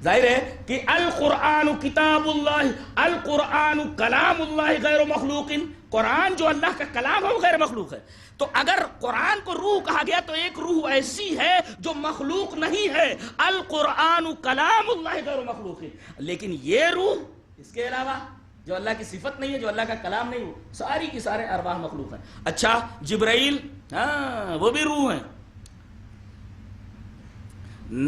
C: ظاہر ہے کہ القرآن کتاب اللہ، القرآن کلام اللہ غیر مخلوق، قرآن جو اللہ کا کلام ہے وہ غیر مخلوق ہے۔ تو اگر قرآن کو روح کہا گیا تو ایک روح ایسی ہے جو مخلوق نہیں ہے، القرآن کلام اللہ غیر مخلوق، لیکن یہ روح اس کے علاوہ جو اللہ کی صفت نہیں ہے، جو اللہ کا کلام نہیں ہو، ساری کی سارے ارواح مخلوق ہیں۔ اچھا، جبرائیل، ہاں وہ بھی روح ہیں۔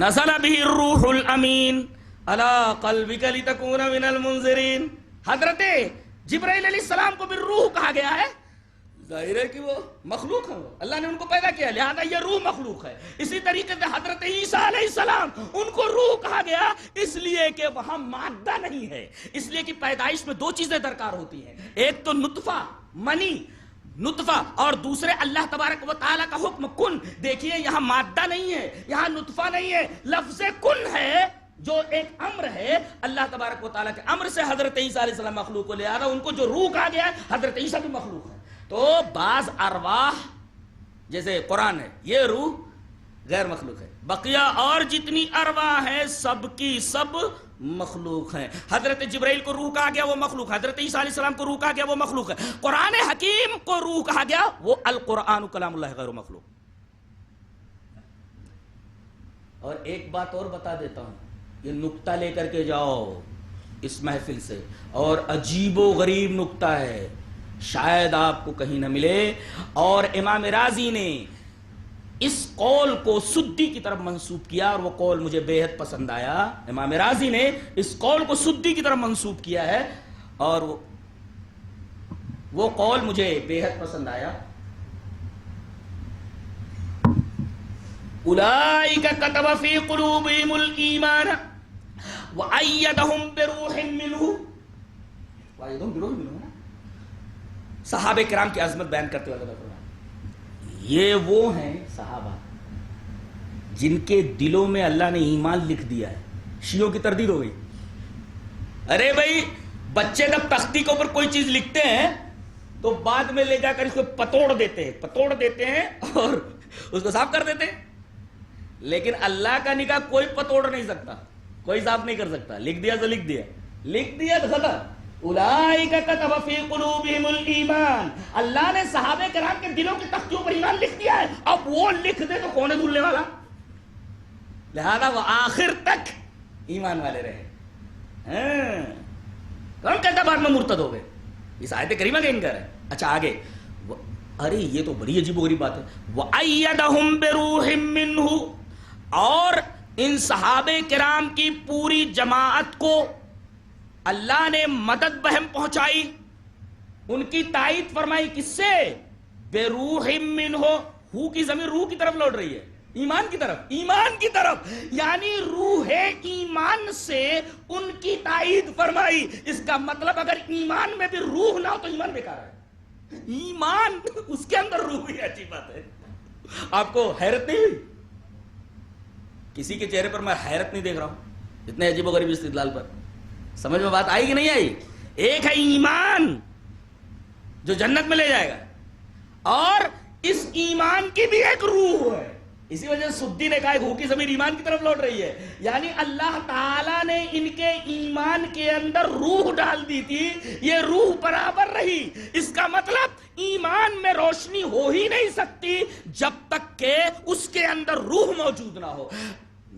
C: نزل به الروح الامین علی قلبک لتکون من المنذرین، حضرت جبرائیل علیہ السلام کو بھی روح کہا گیا ہے۔ ظاہر ہے کہ وہ مخلوق ہیں، اللہ نے ان کو پیدا کیا، لہذا یہ روح مخلوق ہے۔ اسی طریقے سے حضرت عیسیٰ علیہ السلام، ان کو روح کہا گیا اس لیے کہ وہاں مادہ نہیں ہے، اس لیے کہ پیدائش میں دو چیزیں درکار ہوتی ہیں، ایک تو نطفہ، منی، نطفہ، اور دوسرے اللہ تبارک و تعالیٰ کا حکم کن۔ دیکھیے یہاں مادہ نہیں ہے، یہاں نطفہ نہیں ہے، لفظ کن ہے جو ایک امر ہے، اللہ تبارک و تعالیٰ کے امر سے حضرت عیسیٰ علیہ السلام مخلوق کو، لہذا ان کو جو روح کہا گیا ہے، حضرت عیسیٰ بھی مخلوق ہے۔ تو بعض ارواح جیسے قرآن ہے، یہ روح غیر مخلوق ہے، بقیہ اور جتنی ارواح ہیں سب کی سب مخلوق ہیں۔ حضرت جبرائیل کو روح کہا گیا، وہ مخلوق ہے۔ حضرت عیسیٰ علیہ السلام کو روح کہا گیا، وہ مخلوق ہے۔ قرآن حکیم کو روح کہا گیا، وہ القرآن کلام اللہ غیر مخلوق۔ اور ایک بات اور بتا دیتا ہوں، یہ نقطہ لے کر کے جاؤ اس محفل سے، اور عجیب و غریب نقطہ ہے، شاید آپ کو کہیں نہ ملے، اور امام رازی نے اس قول کو سدی کی طرف منسوب کیا، اور وہ قول مجھے بے حد پسند آیا۔ امام رازی نے اس قول کو سدی کی طرف منسوب کیا ہے، اور وہ قول مجھے بے حد پسند آیا۔ اولئک کتب فی قلوبہم الایمان وأیدہم بروح منہ، صحابہ کرام کی عظمت بیان کرتے ہوئے اللہ فرمایا، یہ وہ ہیں صحابہ جن کے دلوں میں اللہ نے ایمان لکھ دیا ہے۔ شیعوں کی تردید ہو گئی، ارے بھائی بچے جب تختی کے اوپر کوئی چیز لکھتے ہیں تو بعد میں لے جا کر اس کو پتوڑ دیتے ہیں اور اس کو صاف کر دیتے. لیکن اللہ کا نکاح کوئی پتوڑ نہیں سکتا, کوئی صاف نہیں کر سکتا. لکھ دیا تو لکھ دیا تو ختم. اولئک کتب فی قلوبہم الایمان, اللہ نے صحابہ کرام کے دلوں کی تختیوں پر ایمان لکھ دیا ہے. اب وہ لکھ دے تو کون ہے بھولنے والا؟ لہذا وہ آخر تک ایمان والے رہے. کون کہتا بعد میں مرتد ہو گئے؟ اس آیت کریمہ کا انکار ہے. اچھا آگے, ارے یہ تو بڑی عجیب و غریب بات ہے. وَأَيَّدَهُمْ بِرُوحٍ مِّنْهُ, اور ان صحابہ کرام کی پوری جماعت کو اللہ نے مدد بہم پہنچائی, ان کی تائید فرمائی. کس سے؟ بِرُوحٍ مِّنْهُ, ہو کی ضمیر روح کی طرف لوٹ رہی ہے, ایمان کی طرف, ایمان کی طرف. یعنی روح ایمان سے ان کی تائید فرمائی. اس کا مطلب اگر ایمان میں بھی روح نہ ہو تو ایمان بیکار ہے. ایمان اس کے اندر روح بھی اچھی بات ہے. آپ کو حیرت نہیں ہوئی؟ کسی کے چہرے پر میں حیرت نہیں دیکھ رہا ہوں اتنے عجیب و غریب استدلال پر. سمجھ میں بات آئی کہ نہیں آئی؟ ایک ہے ایمان جو جنت میں لے جائے گا, اور اس ایمان کی بھی ایک روح ہے. اسی وجہ سے سدی نے کہا کہ ہو کی ضمیر ایمان کی طرف لوٹ رہی ہے. یعنی اللہ تعالیٰ نے ان کے ایمان کے اندر روح ڈال دی تھی, یہ روح برابر رہی. اس کا مطلب ایمان میں روشنی ہو ہی نہیں سکتی جب تک کہ اس کے اندر روح موجود نہ ہو.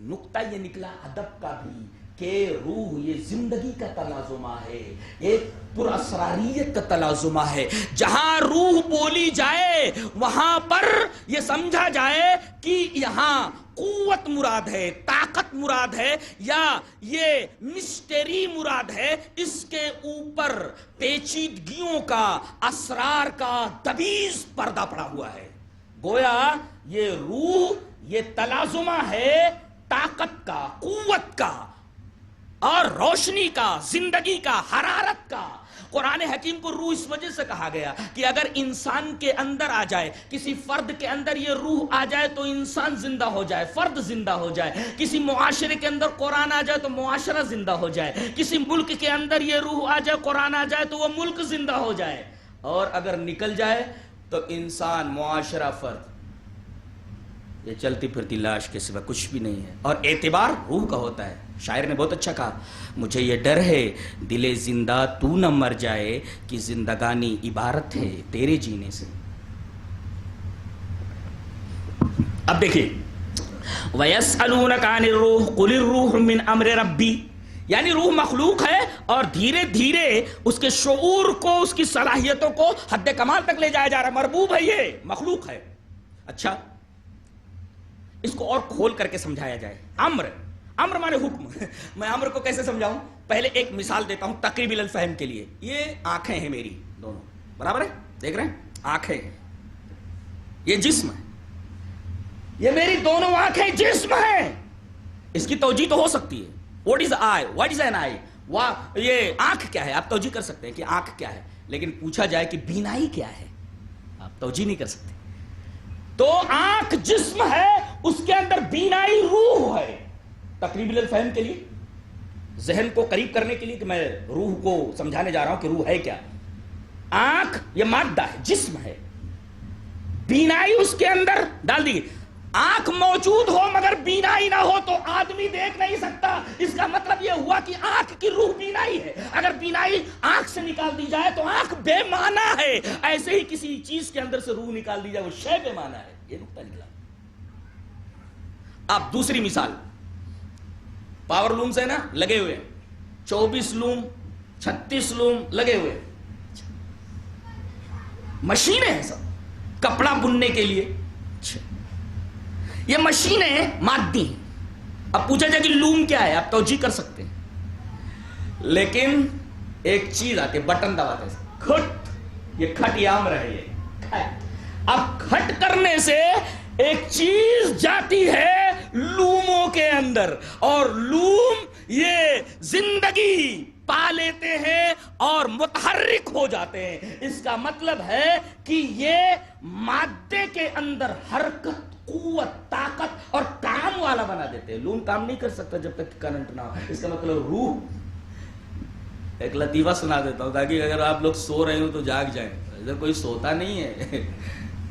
C: نقطہ یہ نکلا ادب کا بھی کہ روح یہ زندگی کا تلازمہ ہے, ایک پراسراریت کا تلازمہ ہے. جہاں روح بولی جائے وہاں پر یہ سمجھا جائے کہ یہاں قوت مراد ہے, طاقت مراد ہے, یا یہ مسٹری مراد ہے. اس کے اوپر پیچیدگیوں کا, اسرار کا دبیز پردہ پڑا ہوا ہے. گویا یہ روح یہ تلازمہ ہے طاقت کا, قوت کا, اور روشنی کا, زندگی کا, حرارت کا. قرآن حکیم کو روح اس وجہ سے کہا گیا کہ اگر انسان کے اندر آ جائے, کسی فرد کے اندر یہ روح آ جائے تو انسان زندہ ہو جائے, فرد زندہ ہو جائے. کسی معاشرے کے اندر قرآن آ جائے تو معاشرہ زندہ ہو جائے. کسی ملک کے اندر یہ روح آ جائے, قرآن آ جائے تو وہ ملک زندہ ہو جائے. اور اگر نکل جائے تو انسان, معاشرہ, فرد یہ چلتی پھرتی لاش کے سوا کچھ بھی نہیں ہے. اور اعتبار روح کا ہوتا ہے. شاعر نے بہت اچھا کہا, مجھے یہ ڈر ہے دل زندہ تو نہ مر جائے کہ زندگانی عبارت ہے تیرے جینے سے. اب دیکھیے, وَيَسْأَلُونَكَ عَنِ الرُّوحِ قُلِ الرُّوحُ مِنْ أَمْرِ رَبِّي, یعنی روح مخلوق ہے اور دھیرے دھیرے اس کے شعور کو, اس کی صلاحیتوں کو حد کمال تک لے جایا جا رہا ہے. مربوب ہے, یہ مخلوق ہے. اچھا اس کو اور کھول کر کے سمجھایا جائے. امر مانے حکم. میں امر کو کیسے سمجھاؤں؟ پہلے ایک مثال دیتا ہوں تقریب الفہم کے لیے. یہ آنکھیں ہیں میری دونوں, برابر ہے, دیکھ رہے ہیں, آنکھیں ہیں, یہ جسم ہے, یہ میری دونوں آنکھیں جسم ہیں. اس کی توجیہ تو ہو سکتی ہے. What is eye, what is an eye, یہ آنکھ کیا ہے, آپ توجیہ کر سکتے ہیں کہ آنکھ کیا ہے. لیکن پوچھا جائے کہ بینائی کیا ہے, آپ توجیہ نہیں کر سکتے. تو آنکھ جسم ہے, اس کے اندر بینائی روح ہے. تقریب الفہم کے لیے, ذہن کو قریب کرنے کے لیے کہ میں روح کو سمجھانے جا رہا ہوں کہ روح ہے کیا. آنکھ یہ مادہ ہے, جسم ہے, بینائی اس کے اندر ڈال دی. آنکھ موجود ہو مگر بینائی نہ ہو تو آدمی دیکھ نہیں سکتا. اس کا مطلب یہ ہوا کہ آنکھ کی روح بینائی ہے. اگر بینائی آنکھ سے نکال دی جائے تو آنکھ بے معنی ہے. ایسے ہی کسی چیز کے اندر سے روح نکال دی جائے وہ شے بے معنی ہے. یہ نقطہ نکلا. اب دوسری مثال, پاور لوم سے نا لگے ہوئے, 24 لوم 36 لوم لگے ہوئے, مشینیں ہیں سب کپڑا بننے کے لیے. یہ مشینیں مادی ہیں. اب پوچھا جائے کہ لوم کیا ہے, آپ توجیہ کر سکتے ہیں. لیکن ایک چیز آتی ہے, بٹن دباتے ہیں, کھٹ, یہ کھٹ یام رہے, یہ کھٹ. اب کھٹ کرنے سے ایک چیز جاتی ہے لوموں کے اندر, اور لوم یہ زندگی پا لیتے ہیں اور متحرک ہو جاتے ہیں. اس کا مطلب ہے کہ یہ مادے کے اندر حرکت, قوت, طاقت اور کام والا بنا دیتے ہیں. لوم کام نہیں کر سکتا جب تک کرنٹ نہ ہو. اس کا مطلب روح. ایک لطیفہ سنا دیتا ہوں تاکہ اگر آپ لوگ سو رہے ہو تو جاگ جائیں. ادھر کوئی سوتا نہیں ہے,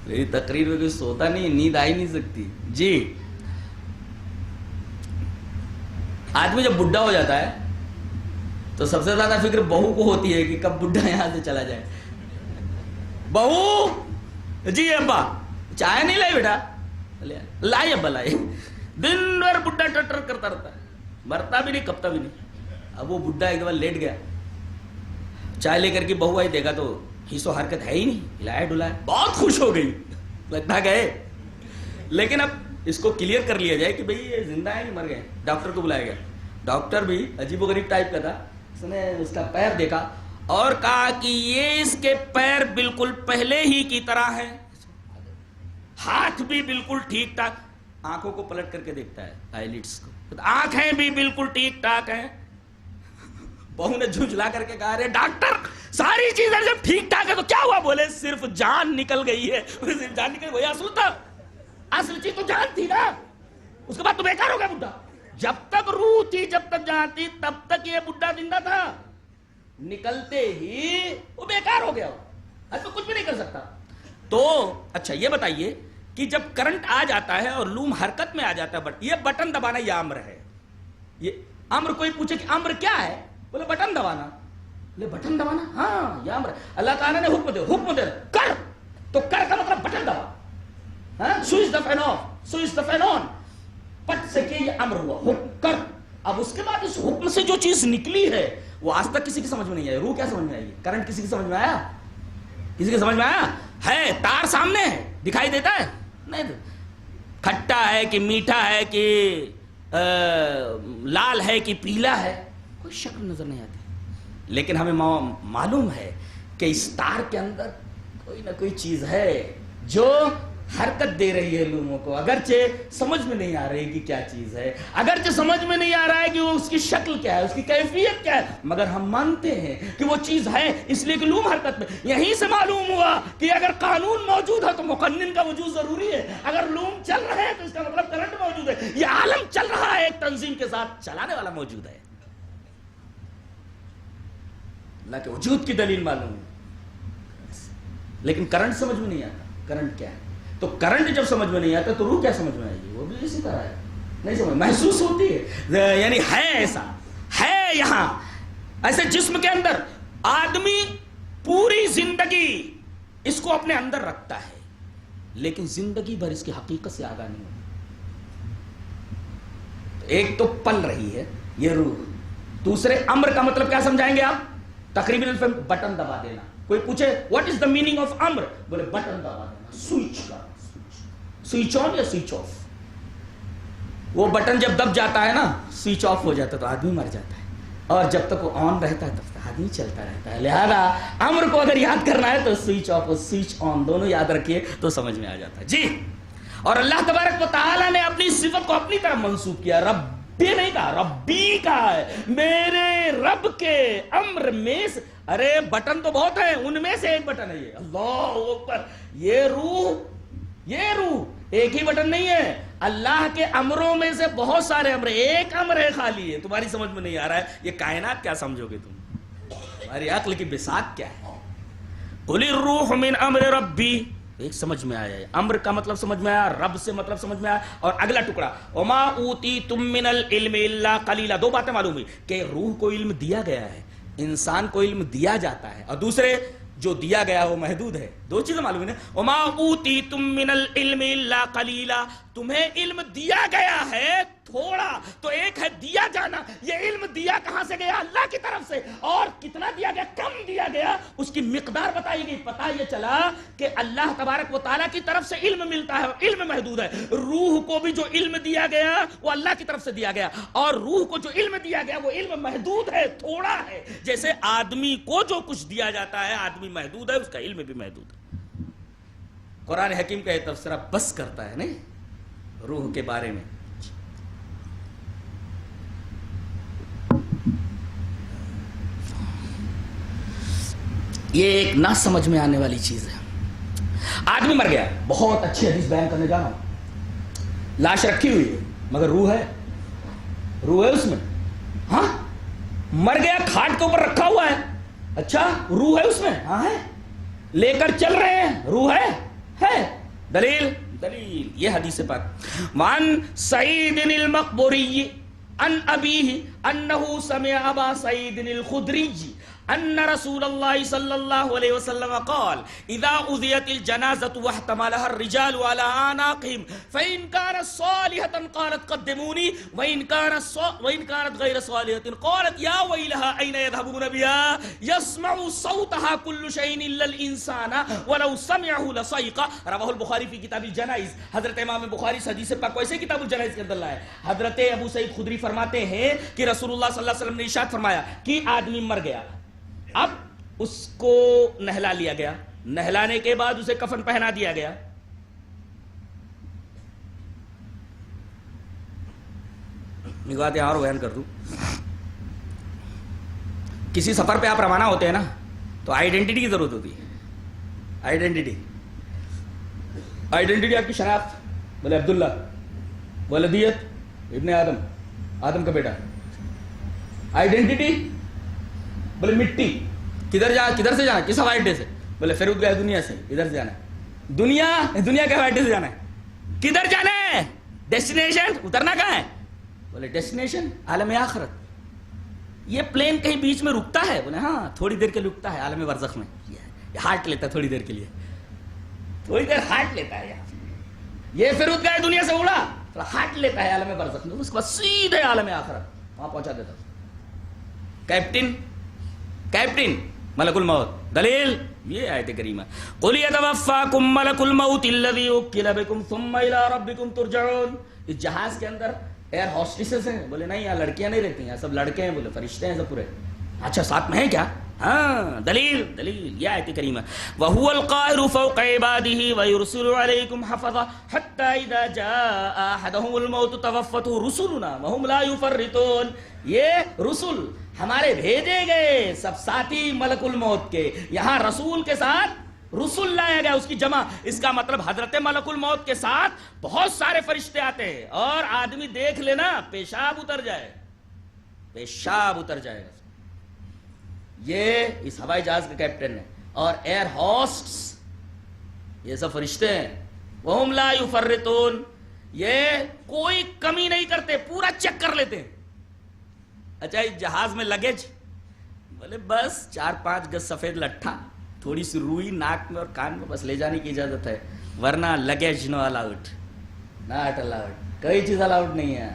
B: میری تقریر میں کوئی سوتا نہیں، نیند آ ہی نہیں سکتی جی. آدمی جب بڈھا ہو جاتا ہے تو سب سے زیادہ فکر بہو کو ہوتی ہے کہ کب بڈھا یہاں سے چلا جائے. بہو جی ابا چائے نہیں لائی بیٹا؟ لائی ابا لائی. دن بھر بڈھا ٹٹر کرتا رہتا ہے، مرتا بھی نہیں کپتا بھی نہیں. اب وہ بڈھا ایک دفعہ لیٹ گیا، چائے لے کر کے بہو آئی، دیکھا تو حصو حرکت ہے ہی نہیں، ہلایا ڈلایا، بہت خوش ہو گئی، لگتا گئے. لیکن اب اس کو کلیئر کر لیا جائے کہ بھئی یہ زندہ ہے کہ مر گئے. ڈاکٹر کو بلایا گیا. ڈاکٹر بھی عجیب و غریب ٹائپ کا تھا. اس نے اس کا پیر دیکھا اور کہا کہ یہ اس کے پیر بالکل پہلے ہی کی طرح ہیں، ہاتھ بھی بالکل ٹھیک ٹھاک. آنکھوں کو پلٹ کر کے دیکھتا ہے، آئی لڈس کو، آنکھیں بھی بالکل ٹھیک ٹھاک ہیں. بہو نے جھنجھلا کر کے کہا ارے ڈاکٹر ساری چیزیں جب ٹھیک ٹھاک ہے تو کیا ہوا؟ بولے صرف جان نکل گئی ہے. صرف جان نکل گئی، اصل تھا، اصل چیز تو جان تھی نا. اس کے بعد تو بیکار ہو گیا بڈھا. جب تک روح تھی، جب تک جان تھی، تب تک یہ بڈھا زندہ تھا. نکلتے ہی وہ بیکار ہو گیا، اب تو کچھ بھی نہیں کر سکتا. تو اچھا یہ بتائیے کہ جب کرنٹ آ جاتا ہے اور لوم حرکت میں آ جاتا ہے، یہ بٹن دبانا یہ امر ہے. یہ امر، کوئی پوچھے کہ امر کیا ہے؟ بولے بٹن دبانا. بولے بٹن دبانا، ہاں یہ امر ہے. اللہ تعالیٰ نے حکم دے کر، تو کر کا مطلب بٹن دبا. Switch the fan off, switch the fan on, پٹ سے کہ یہ امر ہوا، حکم کر. اب اس کے بعد اس حکم سے جو چیز نکلی ہے وہ آج تک کسی کی سمجھ میں نہیں آئی. روح کیا سمجھ میں آئی؟ کرنٹ کسی کی سمجھ میں آیا؟ کسی کی سمجھ میں آیا؟ ہے تار سامنے ہے، دکھائی دیتا ہے نہیں؟ کھٹا ہے کہ میٹھا ہے کہ لال ہے کہ پیلا ہے، کوئی شکل نظر نہیں آتی. لیکن ہمیں معلوم ہے کہ اس تار کے اندر کوئی نہ کوئی چیز ہے جو حرکت دے رہی ہے لوموں کو. اگرچہ سمجھ میں نہیں آ رہی کہ کیا چیز ہے، اگرچہ سمجھ میں نہیں آ رہا ہے کہ وہ اس کی شکل کیا ہے، اس کی کیفیت کیا ہے، مگر ہم مانتے ہیں کہ وہ چیز ہے، اس لیے کہ لوم حرکت میں. یہیں سے معلوم ہوا کہ اگر قانون موجود ہے تو مقنن کا وجود ضروری ہے. اگر لوم چل رہے ہیں تو اس کا مطلب کرنٹ موجود ہے. یہ عالم چل رہا ہے، ایک تنظیم کے ساتھ چلانے والا موجود ہے. اللہ کے وجود کی دلیل معلوم ہے، لیکن کرنٹ سمجھ میں نہیں آتا. کرنٹ کیا ہے؟ تو کرنٹ جب سمجھ میں نہیں آتا تو روح کیا سمجھ میں آئے گی؟ وہ بھی اسی طرح ہے، نہیں سمجھ محسوس ہوتی ہے. یعنی ہے ایسا ہے یہاں، ایسے جسم کے اندر آدمی پوری زندگی اس کو اپنے اندر رکھتا ہے، لیکن زندگی بھر اس کی حقیقت سے آگاہ نہیں ہوتا. ایک تو پل رہی ہے یہ روح. دوسرے امر کا مطلب کیا سمجھائیں گے آپ؟ تقریباً بٹن دبا دینا. کوئی پوچھے what is the meaning of امر؟ بولے بٹن دبا دینا، سوئچ کا، سوئچ آن یا سوئچ آف. وہ بٹن جب دب جاتا ہے نا، سوئچ آف ہو جاتا ہے تو آدمی مر جاتا ہے، اور جب تک وہ آن رہتا ہے تب تک آدمی چلتا رہتا ہے. لہذا امر کو اگر یاد کرنا ہے تو سوئچ آف اور سوئچ آن دونوں یاد رکھیے تو سمجھ میں آ جاتا ہے جی. اور اللہ تبارک و تعالیٰ نے اپنی صفت کو اپنی طرف منسوب کیا. ربی نہیں کہا، ربی کہا ہے، میرے رب کے امر میں سے. ارے بٹن تو بہت ہیں، ان میں سے ایک بٹن ہے یہ. اللہ اکبر. یہ روح ایک ہی بٹن نہیں ہے. اللہ کے امروں میں سے بہت سارے امر، ایک امر ہے خالی ہے. تمہاری سمجھ میں نہیں آ رہا ہے یہ کائنات کیا سمجھو گے تم؟ تمہاری عقل کی بساط کیا ہے؟ قل الروح من امر ربی. ایک سمجھ میں آیا ہے، امر کا مطلب سمجھ میں آیا، رب سے مطلب سمجھ میں آیا. اور اگلا ٹکڑا وما اوتیتم من العلم الا قلیلا. دو باتیں معلوم ہوئی کہ روح کو علم دیا گیا ہے، انسان کو علم دیا جاتا ہے، اور دوسرے جو دیا گیا وہ محدود ہے. دو چیزیں معلوم ہے نا. وما اوتیتم من العلم الا قلیلا. تمہیں علم دیا گیا ہے تھوڑا، تو ایک ہے دیا جانا. یہ علم دیا کہاں سے گیا؟ اللہ کی طرف سے. اور کتنا دیا گیا؟ کم دیا گیا. اس کی مقدار بتائی گئی. پتہ یہ چلا کہ اللہ تبارک و تعالیٰ کی طرف سے علم ملتا ہے، علم محدود ہے. روح کو بھی جو علم دیا گیا وہ اللہ کی طرف سے دیا گیا، اور روح کو جو علم دیا گیا وہ علم محدود ہے، تھوڑا ہے. جیسے آدمی کو جو کچھ دیا جاتا ہے، آدمی محدود ہے، اس کا علم بھی محدود ہے. قرآن حکیم کا یہ تبصرہ بس کرتا ہے نہیں روح کے بارے میں. یہ ایک نہ سمجھ میں آنے والی چیز ہے. آدمی مر گیا، بہت اچھی حدیث بیان کرنے جا رہا ہوں. لاش رکھی ہوئی ہے مگر روح ہے، روح ہے اس میں. ہاں مر گیا، کھاٹ کے اوپر رکھا ہوا ہے. اچھا روح ہے اس میں؟ ہاں ہے. لے کر چل رہے ہیں، روح ہے.
C: ہے دلیل یہ حدیث پاک. وعن سعید المقبوری عن ابیہ انہ سمع ابا سعید الخدری ان رسول اللہ صلی اللہ علیہ وسلم قال اذا اذیت الجنازة واحتملها الرجال على اعناقهم فان كانت صالحة قالت قدموني وان كانت غير صالحة قالت يا ويلها اين يذهبون بها يسمع صوتها كل شيء الا الانسان ولو سمعه لصيق. رواه البخاری فی کتاب الجنائز. حضرت امام بخاری اس حدیث پاک کو ایسے کتاب الجنائز کے اندر لائے. حضرت ابو سعید خدری فرماتے ہیں کہ رسول اللہ صلی اللہ علیہ وسلم نے ارشاد فرمایا کہ آدمی مر گیا, اب اس کو نہلا لیا گیا, نہلانے کے بعد اسے کفن پہنا دیا گیا. ایک بات اور بیان کر دوں, کسی سفر پہ آپ روانہ ہوتے ہیں نا تو آئیڈینٹی کی ضرورت ہوتی ہے. آئیڈینٹی آپ کی شناخت, بولے عبداللہ, ولدیت ابن آدم کا بیٹا. آئیڈینٹی بولے مٹی, کدھر سے جانا, کس ہوائی اڈے سے, بولے فیروز گئے دنیا سے, ادھر سے جانا ہے. دنیا کے ہوائی اڈے سے جانا ہے. کدھر جانا ہے, ڈیسٹینیشن, اترنا کہاں ہے, بولے ڈیسٹینیشن عالم آخرت. یہ پلین کہیں بیچ میں رکتا ہے, بولے ہاں تھوڑی دیر کے لیے رکتا ہے عالم برزخ میں, ہارٹ لیتا ہے تھوڑی دیر کے لیے, تھوڑی دیر ہارٹ لیتا ہے. یہ فیروز گئے دنیا سے اڑا, تھوڑا ہارٹ لیتا ہے عالم برزخ میں, اس کے بعد سیدھے عالم آخرت وہاں پہنچا دیتا. کیپٹن ملک الموت. دلیل یہ آیت کریمہ, قل یتوفاکم ملک الموت الذی وکل بکم ثم الی ربکم ترجعون. اس جہاز کے اندر ایئر ہوسٹسز ہیں, بولے نہیں یہاں لڑکیاں نہیں رہتی ہیں, سب لڑکے ہیں, بولے فرشتے ہیں سب پورے. اچھا ساتھ میں ہیں کیا, ہاں دلیل یہ آیت کریمہ. وَهُوَ الْقَاهِرُ فَوْقَ عِبَادِهِ وَيُرْسِلُ عَلَيْكُمْ حَفَظًا حَتَّى إِذَا جَاءَ أَحَدَهُمُ الْمَوْتُ تَوَفَّتْهُ رُسُلُنَا وَهُمْ لَا يُفَرِّطُونَ. یہ رسول ہمارے بھیجے گئے سب ساتھی ملک الموت کے, یہاں رسول کے ساتھ رسول لایا گیا, اس کی جمع. اس کا مطلب حضرت ملک الموت کے ساتھ بہت سارے فرشتے آتے ہیں, اور آدمی دیکھ لینا پیشاب اتر جائے گا. یہ اس ہوائی جہاز کا کیپٹن ہے, اور ایئر ہوسٹس یہ سب فرشتے ہیں. وَهُمْ لَا يُفَرِّطُونَ, یہ کوئی کمی نہیں کرتے, پورا چیک کر لیتے ہیں. اچھا اس جہاز میں لگیج, بولے بس 4-5 گز سفید لٹھا, تھوڑی سی روئی ناک میں اور کان میں, بس لے جانے کی اجازت ہے, ورنہ luggage no allowed, not allowed, کوئی چیز الاؤڈ نہیں ہے.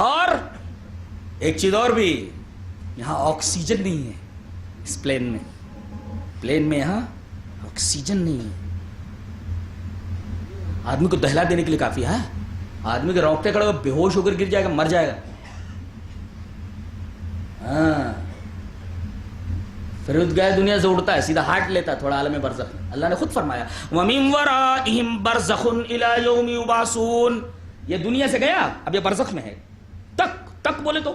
C: اور ایک چیز اور بھی, یہاں آکسیجن نہیں ہے اس پلین میں یہاں آکسیجن نہیں ہے. آدمی کو دہلا دینے کے لیے کافی ہے, آدمی کے رونگٹے کھڑے بے ہوش ہو کر گر جائے گا, مر جائے گا. ہاں فیروز گئے دنیا سے اڑتا ہے, سیدھا ہارٹ لیتا ہے, تھوڑا عالم برزخ. اللہ نے خود فرمایا وَمِن وَرَائِهِمْ بَرْزَخٌ إِلَى يَوْمِ يُبْعَثُونَ. یہ دنیا سے گیا, اب یہ برزخ میں ہے. تک بولے تو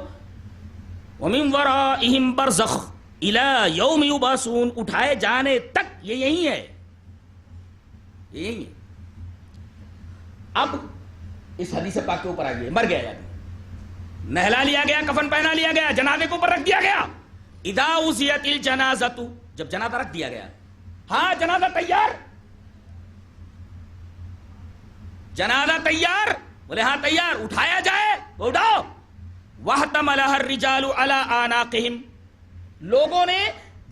C: وَمِن وَرَائِهِمْ بَرْزَخٌ إِلَى يَوْمِ يُبْعَثُونَ, اٹھائے جانے تک یہ یہی ہے. اب اس حدیث پاک کے اوپر آئیے. مر گیا آدمی, نہلا لیا گیا, کفن پہنا لیا گیا, جنازے کے اوپر رکھ دیا گیا. اذا اُزِیَتِ الْجَنَازَةُ, جب جنازہ رکھ دیا گیا, ہاں جنازہ تیار, بولے ہاں تیار, اٹھایا جائے, اٹھاؤ. وَاحْتَمَلَهَا الرِّجَالُ عَلَىٰ أَعْنَاقِهِمْ, لوگوں نے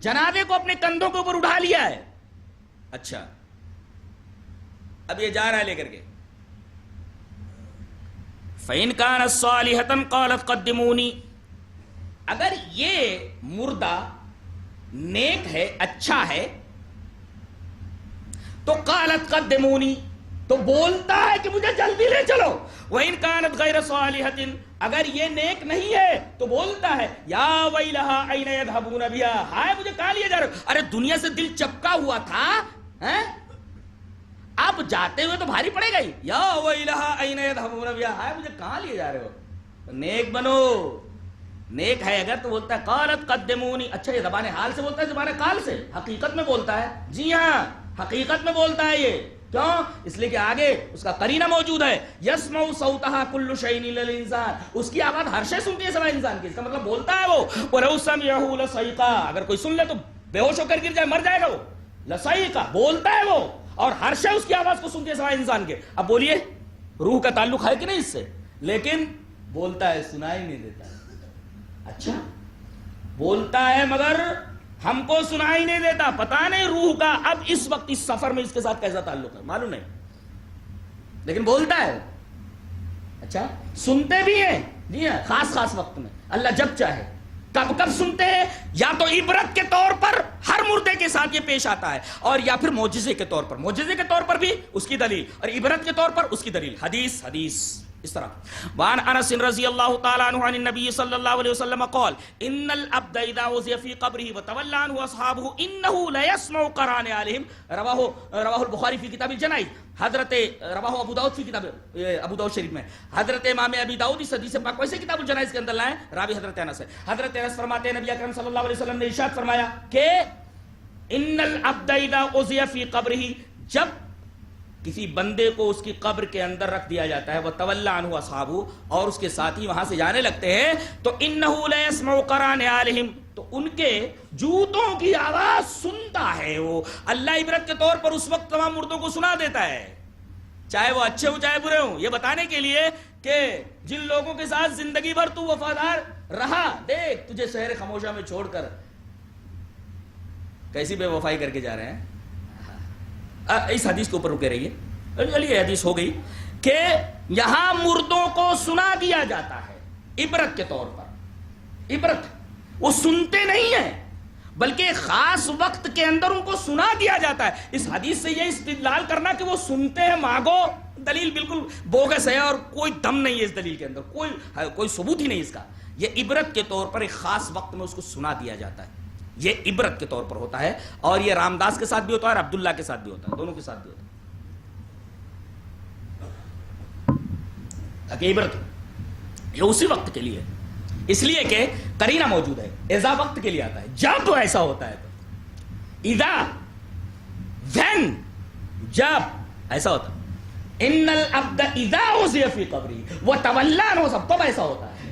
C: جنازے کو اپنے کندھوں کے اوپر اٹھا لیا ہے. اچھا اب یہ جا رہا ہے لے کر کے. فَإِنْ كَانَتْ صَالِحَةً قَالَتْ قَدِّمُونِي, اگر یہ مردہ نیک ہے, اچھا ہے, تو قالت قدمونی, تو بولتا ہے کہ مجھے جلدی لے چلو. وَإِنْ كَانَتْ غَيْرَ صَالِحَةٍ, اگر یہ نیک نہیں ہے تو بولتا ہے یا وَيْلَهَا أَيْنَ يَذْهَبُونَ بِهَا, ہائے مجھے کہاں لیے جا رہے ہو. ارے دنیا سے دل چپکا ہوا تھا, اب جاتے ہوئے تو بھاری پڑے گا ہی. یا وَيْلَهَا أَيْنَ يَذْهَبُونَ بِهَا, ہائے مجھے کہاں لیے جا رہے ہو. نیک بنو, نیک ہے اگر تو بولتا ہے قالت قدمونی. اچھا یہ زبان حال سے بولتا ہے, زبان قال سے, حقیقت میں بولتا ہے. جی ہاں حقیقت میں بولتا ہے. یہ کیوں, اس لیے کہ آگے اس کا قرینہ موجود ہے. یسمع صوتها كل شيء الا الانسان, اس کی آواز ہر شے سنتی ہے سوائے انسان کی. اس کا مطلب بولتا ہے وہ. ولو سمعه لصيقا, اگر کوئی سن لے تو بے ہوش ہو کر گر جائے, مر جائے گا وہ. لصيقا بولتا ہے وہ, اور ہر شے اس کی آواز کو سنتی ہے سوائے انسان کے. اب بولیے روح کا تعلق ہے کہ نہیں اس سے؟ لیکن بولتا ہے سنائی نہیں دیتا. اچھا بولتا ہے مگر ہم کو سنائی نہیں دیتا. پتا نہیں روح کا اب اس وقت اس سفر میں اس کے ساتھ کیسا تعلق ہے معلوم نہیں, لیکن بولتا ہے. اچھا سنتے بھی ہیں, جی ہاں, خاص خاص وقت میں اللہ جب چاہے. کب کب سنتے ہیں؟ یا تو عبرت کے طور پر ہر مردے کے ساتھ یہ پیش آتا ہے, اور یا پھر معجزے کے طور پر. معجزے کے طور پر بھی اس کی دلیل, اور عبرت کے طور پر اس کی دلیل. حدیث اس طرح. وعن انس رضی اللہ تعالی عنہ عن النبی صلی اللہ علیہ وسلم قال ان العبد اذا وضع في قبره وتولى عنه اصحابه انه لا يسمع قران عليهم. رواہ البخاری فی کتاب الجنائز. حضرت رواہ ابو داؤد فی کتاب ابو داؤد شریف میں. حضرت امام ابی داؤد اس حدیث پاک ویسے کتاب الجنائز کے اندر لائے, راوی حضرت انس ہے. حضرت انس فرماتے ہیں نبی اکرم صلی اللہ علیہ وسلم نے ارشاد فرمایا کہ ان العبد اذا وضع في قبره, جب کسی بندے کو اس کی قبر کے اندر رکھ دیا جاتا ہے, وہ تولی عنہ اصحابہ, اور اس کے ساتھی وہاں سے جانے لگتے ہیں, تو انہ لا یسمع قران علیہم, تو ان کے جوتوں کی آواز سنتا ہے وہ. اللہ عبرت کے طور پر اس وقت تمام مردوں کو سنا دیتا ہے, چاہے وہ اچھے ہوں چاہے برے ہوں, یہ بتانے کے لیے کہ جن لوگوں کے ساتھ زندگی بھر تو وفادار رہا, دیکھ تجھے شہر خموشہ میں چھوڑ کر کیسی بے وفائی کر کے جا رہے ہیں. اس حدیث کے اوپر رکے رہیے. یہ حدیث ہو گئی کہ یہاں مردوں کو سنا دیا جاتا ہے عبرت کے طور پر. عبرت, وہ سنتے نہیں ہیں بلکہ خاص وقت کے اندر ان کو سنا دیا جاتا ہے. اس حدیث سے یہ استدلال کرنا کہ وہ سنتے ہیں مانگو, دلیل بالکل بوگس ہے اور کوئی دم نہیں ہے اس دلیل کے اندر, کوئی ثبوت ہی نہیں اس کا. یہ عبرت کے طور پر ایک خاص وقت میں اس کو سنا دیا جاتا ہے, یہ عبرت کے طور پر ہوتا ہے. اور یہ رامداس کے ساتھ بھی ہوتا ہے اور عبداللہ کے ساتھ بھی ہوتا ہے, دونوں کے ساتھ بھی ہوتا ہے. تاکہ عبرت یہ اسی وقت کے لیے, اس لیے کہ قرینہ موجود ہے. اذا وقت کے لیے آتا ہے, جب ایسا ہوتا ہے تو اذا, when, جب ایسا ہوتا ہے. ان العبد اذا وضع في قبره وتولى عنه, سب تب ایسا ہوتا ہے.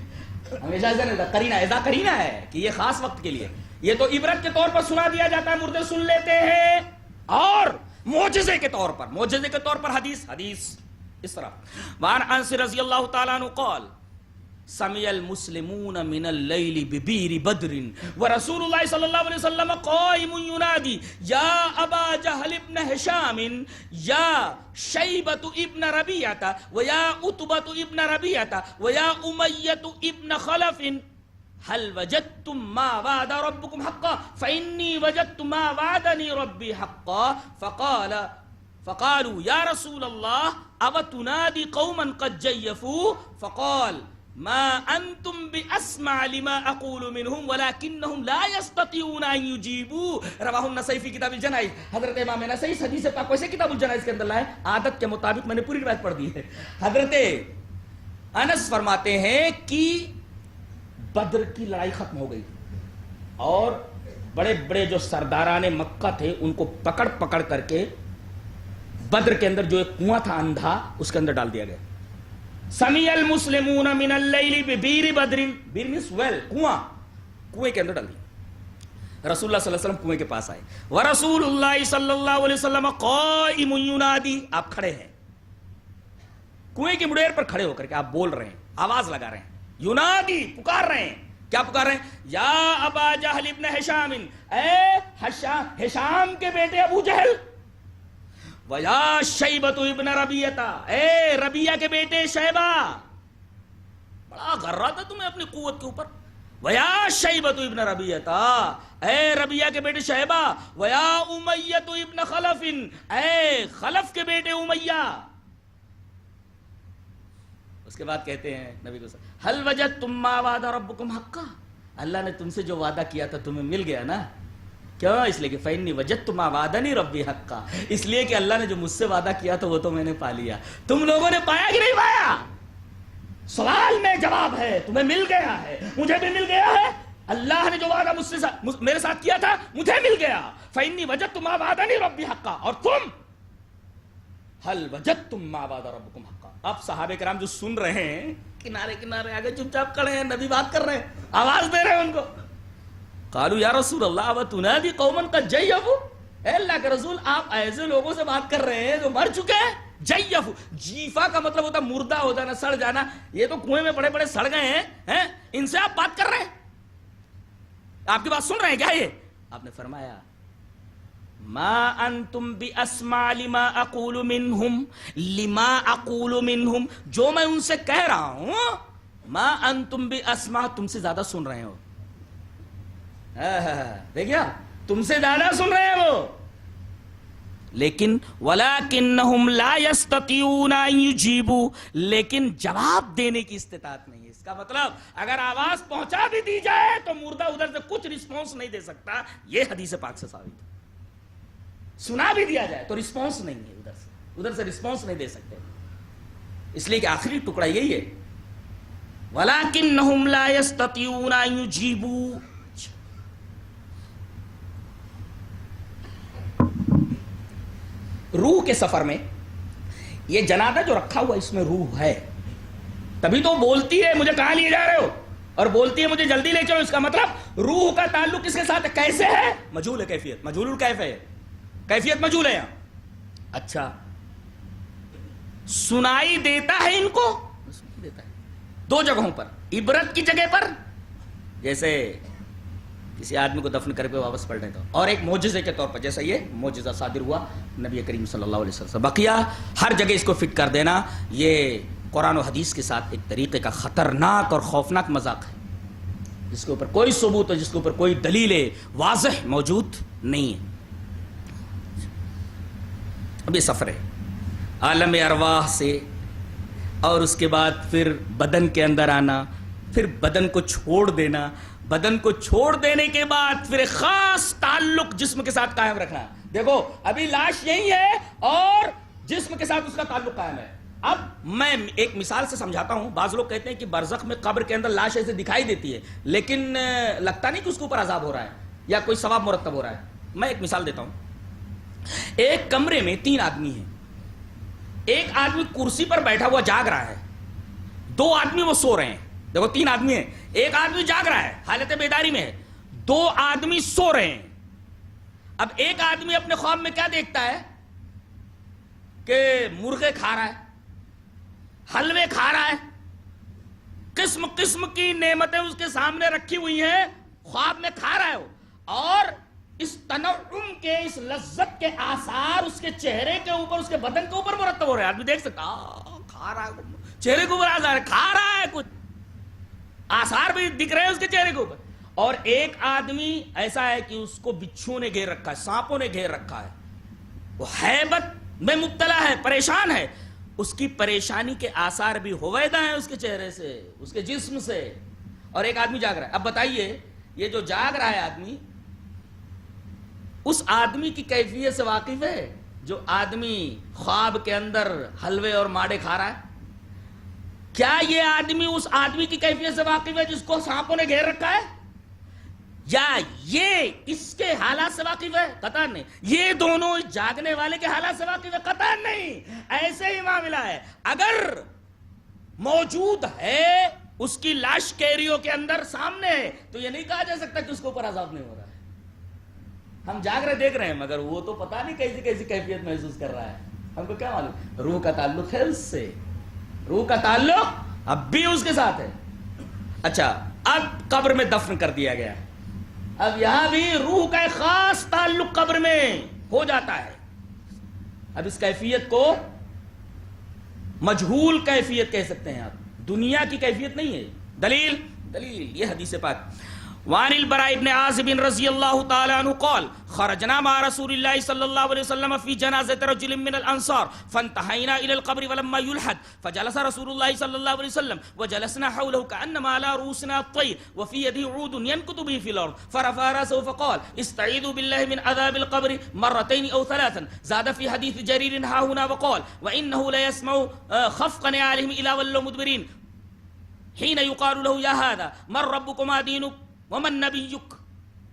C: ہمیشہ ایسا نہیں ہوتا. قرینہ, اذا قرینہ ہے کہ یہ خاص وقت کے لیے. یہ تو عبرت کے طور پر سنا دیا جاتا ہے, مردے سن لیتے ہیں, اور معجزے کے طور پر حدیث اس طرح. وعن انس رضی اللہ تعالیٰ عنہ قال سمع المسلمون من اللیل ببیر بدر ورسول اللہ صلی اللہ علیہ وسلم قائم ینادی یا ابا جہل ابن ہشام یا شیبۃ ابن ربیعہ ویا عتبۃ ابن ربیعہ ویا امیۃ ابن خلف هل وجدتم ما وعد ربكم حقا فإني وجدت ما وعدني ربي حقا فقالوا يا رسول الله أو تنادي قوما قد جيفوا فقال ما أنتم بأسمع لما أقول منهم ولكنهم لا يستطيعون أن يجيبوا. رواه النسائی فی کتاب الجنائز. حضرت امام نسائی اس حدیث پاک ویسے کتاب الجنائز کے اندر لائے, عادت کے مطابق میں نے پوری روایت پڑھ دی ہے. حضرت انس فرماتے ہیں کہ بدر کی لڑائی ختم ہو گئی اور بڑے بڑے جو سرداران مکہ تھے ان کو پکڑ پکڑ کر کے بدر کے اندر جو ایک کنواں تھا اندھا, اس کے اندر ڈال دیا گیا. سمع المسلمون من اللیل ببیر بدر, بیر مینس ویل, کنویں کے اندر ڈال دیا. رسول اللہ صلی اللہ علیہ وسلم کنویں کے پاس آئے. ورسول اللہ صلی اللہ علیہ وسلم قائم ینادی, آپ کھڑے ہیں کنویں کی مڈیر پر کھڑے ہو کر کے آپ بول رہے ہیں, آواز لگا رہے ہیں, ینادی پکار رہے ہیں. کیا پکار رہے ہیں؟ یا ابا جہل ابن ہشام, اے ہشام کے بیٹے ابو جہل, ویا شیبۃ ابن ربیعہ, اے ربیعہ کے بیٹے شیبہ. بڑا غرہ تھا تمہیں اپنی قوت کے اوپر. ویا شیبۃ ابن ربیعہ, اے ربیعہ کے بیٹے شیبہ. ویا امیۃ ابن خلف, اے خلف کے بیٹے امیہ. اس کے بعد کہتے ہیں نبی کو, حل وجدتم ما وعد ربکم حقا, اللہ نے تم سے جو وعدہ کیا تھا تمہیں مل گیا نا. کیوں؟ اس لیے کہ فإنی وجدت ما وعدنی ربی حقا, اس لیے کہ اللہ نے جو مجھ سے وعدہ کیا تھا وہ تو میں نے پا لیا. تم لوگوں نے پایا کہ نہیں پایا؟ سوال میں جواب ہے, تمہیں مل گیا ہے, مجھے بھی مل گیا ہے. اللہ نے جو وعدہ مجھ سے میرے ساتھ کیا تھا مجھے مل گیا. فإنی وجدت ما وعدنی ربی حقا, اور تم حل وجدتم ما وعد ربکم حقا. اب صحابہ کرام جو سن رہے ہیں کنارے کنارے آگے چپ چاپ کھڑے ہیں, نبی بات کر رہے ہیں, آواز دے رہے ہیں ان کو. قالوا یا رسول اللہ و تنادی قوما قد جیفوا, اے اللہ کے رسول آپ ایسے لوگوں سے بات کر رہے ہیں جو مر چکے ہیں. جیف, جیفا کا مطلب ہوتا مردہ ہو جانا, سڑ جانا. یہ تو کنویں میں بڑے بڑے سڑ گئے ہیں, ان سے آپ بات کر رہے ہیں, آپ کی بات سن رہے ہیں کیا؟ یہ آپ نے فرمایا ما انتم باسمع لما اقول منہم, لما اقول منہم, جو میں ان سے کہہ رہا ہوں, ما انتم باسمع, تم سے زیادہ سن رہے ہو. دیکھیا, تم سے زیادہ سن رہے ہیں وہ. لیکن ولکنہم لا یستطیعون ان یجیبوا, لیکن جواب دینے کی استطاعت نہیں ہے. اس کا مطلب اگر آواز پہنچا بھی دی جائے تو مردہ ادھر سے کچھ رسپانس نہیں دے سکتا. یہ حدیث پاک سے ثابت ہے. سنا بھی دیا جائے تو رسپانس نہیں ہے, ادھر سے رسپانس نہیں دے سکتے. اس لیے کہ آخری ٹکڑا یہی ہے, ولکنہم لا یستطیعون ان یجیبوا. روح کے سفر میں یہ جنازہ جو رکھا ہوا اس میں روح ہے, تبھی تو بولتی ہے مجھے کہاں لیے جا رہے ہو, اور بولتی ہے مجھے جلدی لے چلو. اس کا مطلب روح کا تعلق کس کے ساتھ ہے, کیسے ہے, مجہول ہے کیفیت, مجہول الکیف ہے, کیفیت مجہول ہے یہاں. اچھا, سنائی دیتا ہے ان کو, دیتا ہے دو جگہوں پر. عبرت کی جگہ پر جیسے کسی آدمی کو دفن کر کے واپس پلٹنے کا, اور ایک معجزے کے طور پر جیسا یہ معجزہ صادر ہوا نبی کریم صلی اللہ علیہ وسلم. بقیہ ہر جگہ اس کو فٹ کر دینا یہ قرآن و حدیث کے ساتھ ایک طریقے کا خطرناک اور خوفناک مذاق ہے, جس کے اوپر کوئی ثبوت اور جس کے اوپر کوئی دلیل واضح موجود نہیں ہے. اب یہ سفر ہے عالم ارواح سے, اور اس کے بعد پھر بدن کے اندر آنا, پھر بدن کو چھوڑ دینا, بدن کو چھوڑ دینے کے بعد پھر ایک خاص تعلق جسم کے ساتھ قائم رکھنا. دیکھو ابھی لاش یہی ہے اور جسم کے ساتھ اس کا تعلق قائم ہے. اب میں ایک مثال سے سمجھاتا ہوں. بعض لوگ کہتے ہیں کہ برزخ میں قبر کے اندر لاش ایسے دکھائی دیتی ہے لیکن لگتا نہیں کہ اس کے اوپر عذاب ہو رہا ہے یا کوئی ثواب مرتب ہو رہا ہے. میں ایک مثال دیتا ہوں. ایک کمرے میں 3 آدمی ہیں. ایک آدمی کرسی پر بیٹھا ہوا جاگ رہا ہے, 2 آدمی وہ سو رہے ہیں. دیکھو 3 آدمی ہیں, ایک آدمی جاگ رہا ہے حالت بیداری میں ہے, 2 آدمی سو رہے ہیں. اب ایک آدمی اپنے خواب میں کیا دیکھتا ہے کہ مرغے کھا رہا ہے, حلوے کھا رہا ہے, قسم قسم کی نعمتیں اس کے سامنے رکھی ہوئی ہیں, خواب میں کھا رہا ہے وہ. اور اس تنعم کے, اس لذت کے آثار اس کے چہرے کے اوپر, اس کے بدن کے اوپر مرتب ہو رہے ہیں. آدمی دیکھ سکتا کھا رہا ہے, چہرے کے اوپر آثار ہے, کھا رہا ہے, کچھ آثار بھی دکھ رہے ہیں اس کے چہرے کے اوپر. اور ایک آدمی ایسا ہے کہ اس کو بچھو نے گھیر رکھا ہے, سانپوں نے گھیر رکھا ہے, وہ ہیبت میں مبتلا ہے, پریشان ہے. اس کی پریشانی کے آثار بھی ہویدہ ہیں اس کے چہرے سے, اس کے جسم سے. اور ایک آدمی جاگ رہا ہے. اب بتائیے یہ جو جاگ رہا ہے آدمی, اس آدمی کی کیفیت سے واقف ہے جو آدمی خواب کے اندر حلوے اور ماڑے کھا رہا ہے؟ کیا یہ آدمی اس آدمی کی کیفیت سے واقف ہے جس کو سانپوں نے گھیر رکھا ہے, یا یہ اس کے حالات سے واقف ہے؟ قطعا نہیں. یہ دونوں جاگنے والے کے حالات سے واقف ہے؟ قطعا نہیں. ایسے ہی معاملہ ہے. اگر موجود ہے اس کی لاش کیریوں کے اندر سامنے ہے تو یہ نہیں کہا جا سکتا کہ اس کے اوپر عذاب نہیں ہو رہا ہے. ہم جاگ رہے دیکھ رہے ہیں مگر وہ تو پتہ نہیں کیسی کیسی کیفیت محسوس کر رہا ہے. ہم کو کیا معلوم؟ روح کا تعلق ہے اس سے, روح کا تعلق اب بھی اس کے ساتھ ہے. اچھا, اب قبر میں دفن کر دیا گیا, اب یہاں بھی روح کا ایک خاص تعلق قبر میں ہو جاتا ہے. اب اس کیفیت کو مجہول کیفیت کہہ سکتے ہیں آپ, دنیا کی کیفیت نہیں ہے. دلیل یہ حدیث پاک. وعن البراء بن عازب رضی اللہ تعالی عنہ قال خرجنا مع رسول اللہ صلی اللہ علیہ وسلم في جنازة رجل من الانصار فانتهينا الى القبر ولما يلحد فجلس رسول الله صلى الله عليه وسلم وجلسنا حوله كأنما على رؤوسنا الطير وفي يده عود ينكت به في الارض فرفع راسه فقال استعيذوا بالله من عذاب القبر مرتين او ثلاثا. زاد في حديث جرير ها هنا وقال وانه لا يسمع خفق نعالهم الى ولوا مدبرين حين يقال له يا هذا من ربك ما دينك ومن نبيك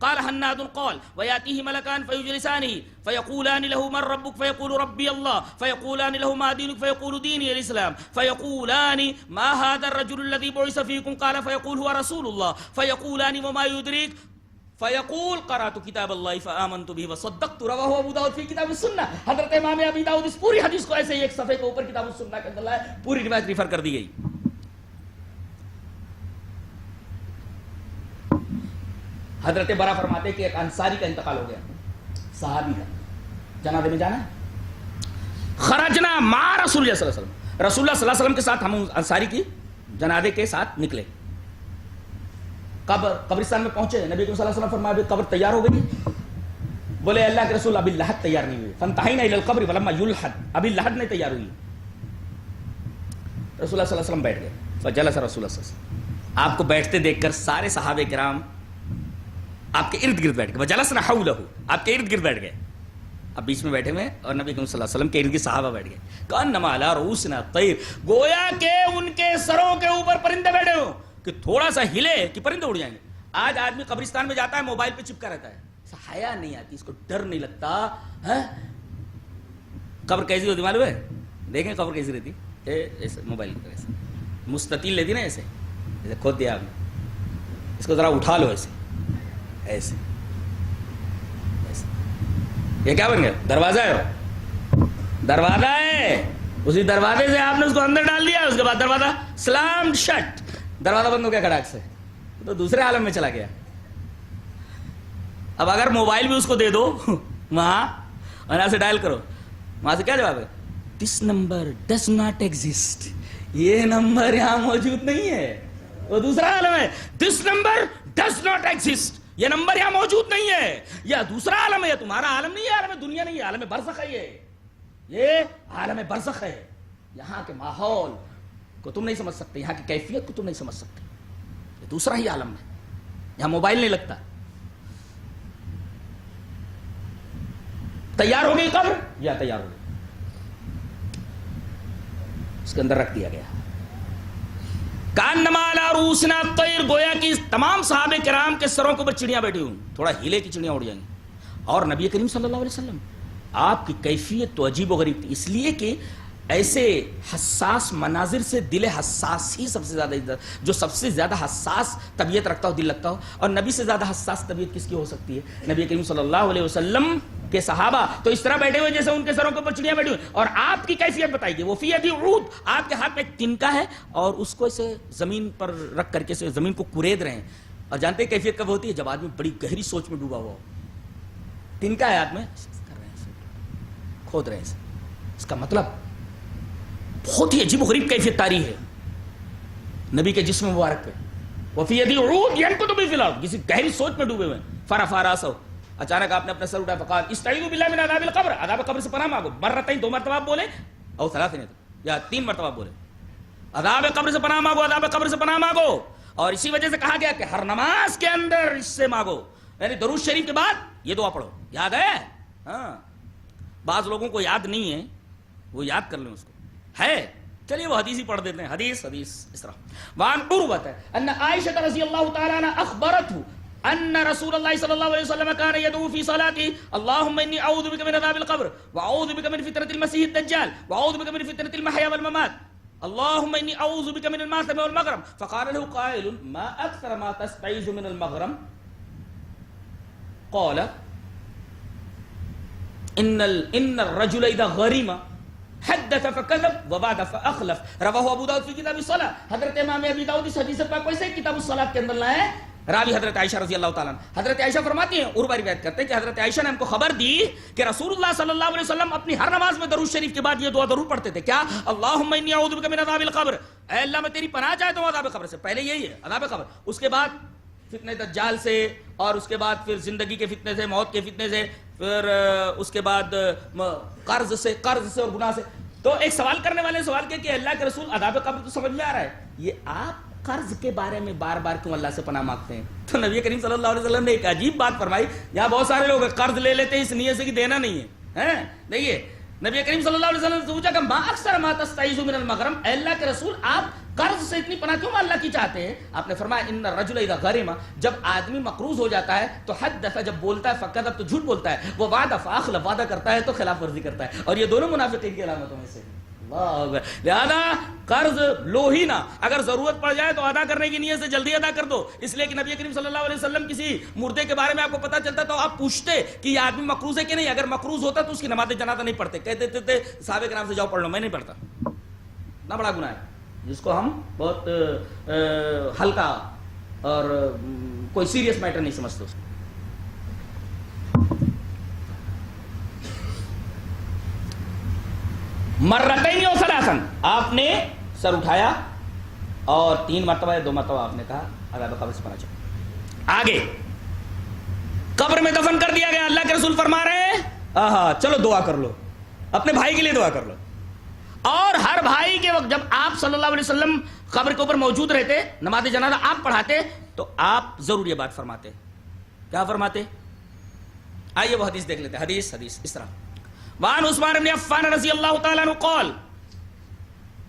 C: قال حناد قال وياتيه ملكان فيجلسانه فيقولان له من ربك فيقول ربي الله فيقولان له ما دينك فيقول ديني الاسلام فيقولان ما هذا الرجل الذي بعث فيكم قال فيقول هو رسول الله فيقولان وما يدريك فیقول قرأت کتاب اللہ فآمنت به وصدقت رواہ ابو داؤد فی کتاب السنہ. حضرت امام ابی داؤد اس پوری حدیث کو ایسے ہی ایک صفحے کے اوپر کتاب السنہ کے اندر لائے, پوری روایت ریفر کر دی گئی. حضرت برا فرماتے کہ ایک انصاری کا انتقال ہو گیا, صحابی کا, جنازے میں جانا ہے. خرجنا مع رسول اللہ صلی اللہ علیہ وسلم, رسول اللہ صلی اللہ علیہ وسلم کے ساتھ ہم انصاری کی جنازے کے ساتھ نکلے. قبرستان میں پہنچے, نبی صلی اللہ علیہ وسلم فرمایا قبر تیار ہو گئی. بولے اللہ کے رسول ابھی لحد تیار نہیں ہوئی. فانتہینا الی القبر ولما یلحد, ابھی لحد نہیں تیار ہوئی. رسول اللہ صلی اللہ علیہ وسلم بیٹھ گئے. فجلس رسول اللہ صلی اللہ علیہ وسلم, آپ کو بیٹھتے دیکھ کر سارے صحابہ کرام آپ کے ارد گرد بیٹھ گئے. وجلسنا حولہ, آپ کے ارد گرد بیٹھ گئے. اب بیچ میں بیٹھے ہوئے اور نبی صلی اللہ علیہ وسلم کے ارد گرد صحابہ بیٹھ گئے. کأنما علی رؤوسنا الطیر, گویا کہ ان کے سروں کے اوپر پرندے بیٹھے ہوں, کہ تھوڑا سا ہلے کہ پرندے اڑ جائیں گے. آج آدمی قبرستان میں جاتا ہے, موبائل پہ چپکا رہتا ہے, حیا نہیں آتی, اس کو ڈر نہیں لگتا. قبر کیسی ہوتی معلوم ہے؟ دیکھیں قبر کیسی رہتی, ایسے موبائل کی طرح سے مستطیل لیتی نا, ایسے ایسے کھود دیا آپ نے, اس کو ذرا اٹھا لو ایسے ایسے ایسے. یہ کیا بن گیا؟ دروازہ ہے, دروازہ ہے. اسی دروازے سے آپ نے اس کو اندر ڈال دیا, اس کے بعد دروازہ سلام شٹ, دروازہ بند ہو گیا کھڑاک سے, تو دوسرے عالم میں چلا گیا. اب اگر موبائل بھی اس کو دے دو وہاں اور یہاں سے ڈائل کرو, وہاں سے کیا جواب ہے؟ This number does not exist, یہ نمبر یہاں موجود نہیں ہے. وہ دوسرا عالم ہے. This number does not exist, یہ نمبر یہاں موجود نہیں ہے. یا دوسرا عالم ہے, یا تمہارا عالم نہیں ہے, عالم دنیا نہیں ہے, عالم برزخ ہے. یہ عالم برزخ ہے. یہاں کے ماحول کو تم نہیں سمجھ سکتے, یہاں کی کیفیت کو تم نہیں سمجھ سکتے. یہ دوسرا ہی عالم ہے, یہاں موبائل نہیں لگتا. تیار ہو گئی قبر, یا تیار ہو گئی, اس کے اندر رکھ دیا گیا. کانما علی رؤوسنا الطیر, گویا کہ تمام صحابہ کرام کے سروں کے اوپر چڑیاں بیٹھی ہوں, تھوڑا ہلے کی چڑیاں اڑ جائیں گی. اور نبی کریم صلی اللہ علیہ وسلم آپ کی کیفیت تو عجیب و غریب تھی, اس لیے کہ ایسے حساس مناظر سے دل حساس ہی سب سے زیادہ, جو سب سے زیادہ حساس طبیعت رکھتا ہو, دل لگتا ہو. اور نبی سے زیادہ حساس طبیعت کس کی ہو سکتی ہے؟ نبی کریم صلی اللہ علیہ وسلم کے صحابہ تو اس طرح بیٹھے ہوئے جیسے ان کے سروں کے اوپر چڑیاں بیٹھی ہوئی. اور آپ کی کیفیت بتائیے, وہ فی یدی عود, آپ کے ہاتھ میں ایک تنکا ہے اور اس کو ایسے زمین پر رکھ کر کے زمین کو کورید رہے ہیں. اور جانتے ہیں کیفیت کب ہوتی ہے؟ جب آدمی بڑی گہری سوچ میں ڈوبا ہوا ہو. تنکا ہے ہاتھ میں, کر رہے ہیں, کھود رہے ہیں. اس کا مطلب بہت ہی عجیب و غریب کیفیت طاری ہے نبی کے جسم مبارک پہ. وفی یدی عود ینکتب فی الارض, کسی گہری سوچ میں ڈوبے ہوئے. فرفع راسہ, اچانک آپ نے اپنا سر اٹھایا. فقال استعیذوا باللہ من عذاب القبر, عذاب قبر سے پناہ مانگو. مرتين, 2 مرتبہ بولے, اور 3 یا 3 مرتبہ بولے, عذاب قبر سے پناہ مانگو, عذاب قبر سے پناہ مانگو. اور اسی وجہ سے کہا گیا کہ ہر نماز کے اندر اس سے مانگو, یعنی درود شریف کے بعد یہ دعا پڑھو. یاد ہے؟ ہاں, بعض لوگوں کو یاد نہیں ہے, وہ یاد کر لیں اس کو. ہے, چلیے وہ حدیث ہی پڑھ دیتے ہیں. حدیث اس طرح. وعن عروة ان عائشة رضی اللہ تعالی عنہ اخبرته ان رسول اللہ صلی اللہ علیہ وسلم كان يدعو في صلاته اللهم اني اعوذ بك من عذاب القبر واعوذ بك من فتنة المسيح الدجال واعوذ بك من فتنة المحيا والممات اللهم اني اعوذ بك من الماثم والمغرم. فقال له قائل ما اكثر ما تستعيذ من المغرم؟ قال ان الرجل اذا غرم حدث فكذب وبعد فاخلف. رواه ابو داؤد في كتاب الصلاة. حضرت امام ابی داؤد اس حدیث پاک کو ایسے کتاب الصلاة کے اندر لائے ہیں. راوی حضرت عائشہ رضی اللہ تعالیٰ عنہ. حضرت عائشہ فرماتی ہیں, عروہ روایت کرتے ہیں کہ حضرت عائشہ نے ہم کو خبر دی کہ رسول اللہ صلی اللہ علیہ وسلم اپنی ہر نماز میں درود شریف کے بعد یہ دعا ضرور پڑھتے تھے. کیا؟ اللہم انی اعوذ بک من عذاب القبر, اے اللہ میں تیری پناہ چاہتا ہوں عذاب قبر سے. پہلے یہی ہے عذاب قبر, اس کے بعد فتنہ دجال سے, اور اس کے بعد پھر زندگی کے فتنے سے, موت کے فتنے سے, پھر اس کے بعد قرض سے اور گناہ سے. تو ایک سوال کرنے والے نے سوال کیا کہ اللہ کے رسول عذاب قبر تو سمجھ میں آ رہا ہے, یہ آپ قرض کے بارے میں بار بار کیوں اللہ سے پناہ مانگتے ہیں؟ تو نبی کریم صلی اللہ علیہ وسلم نے ایک عجیب بات فرمائی. یہاں بہت سارے لوگ قرض لے لیتے ہیں اس نیت سے کہ دینا نہیں ہے. دیکھیے نبی کریم صلی اللہ علیہ وسلم نے پوچھا کہ ما اکثر ما تستعیذ من المغرم, اے اللہ کے رسول آپ قرض سے اتنی پناہ کیوں اللہ کی چاہتے ہیں؟ آپ نے فرمایا ان الرجل اذا غرم, جب آدمی مقروض ہو جاتا ہے تو حدث, جب بولتا ہے, فکذب, تو جھوٹ بولتا ہے, وہ وعدہ فاخلف, وعدہ کرتا ہے تو خلاف ورزی کرتا ہے. اور یہ دونوں منافقین کی علامتوں میں سے. لہذا قرض لو ہی نہ، اگر ضرورت پڑ جائے تو ادا کرنے کی نیت سے جلدی ادا کر دو، اس لیے کہ نبی کریم صلی اللہ علیہ وسلم کسی مردے کے بارے میں آپ کو پتا چلتا تو آپ پوچھتے کہ یہ آدمی مقروض ہے کہ نہیں، اگر مقروض ہوتا تو اس کی نماز جنازہ نہیں پڑھتے، کہتے تھے صحابہ کرام سے جاؤ پڑھ لو، میں نہیں پڑھتا، اتنا بڑا گناہ ہے جس کو ہم بہت ہلکا اور کوئی سیریس میٹر نہیں سمجھتے اس کو۔ مرتین و ثلاثن، آپ نے سر اٹھایا اور 3 مرتبہ یا 2 مرتبہ آپ نے کہا عذاب قبر سے پناہ چاہو۔ آگے قبر میں دفن کر دیا گیا، اللہ کے رسول فرما رہے ہیں چلو دعا کر لو، اپنے بھائی کے لیے دعا کر لو، اور ہر بھائی کے وقت جب آپ صلی اللہ علیہ وسلم قبر کے اوپر موجود رہتے، نماز جنازہ آپ پڑھاتے تو آپ ضرور یہ بات فرماتے، کیا فرماتے؟ آئیے وہ حدیث دیکھ لیتے ہیں۔ حدیث اس طرح، وعن عثمان بن عفان رضی اللہ تعالی عنہ قال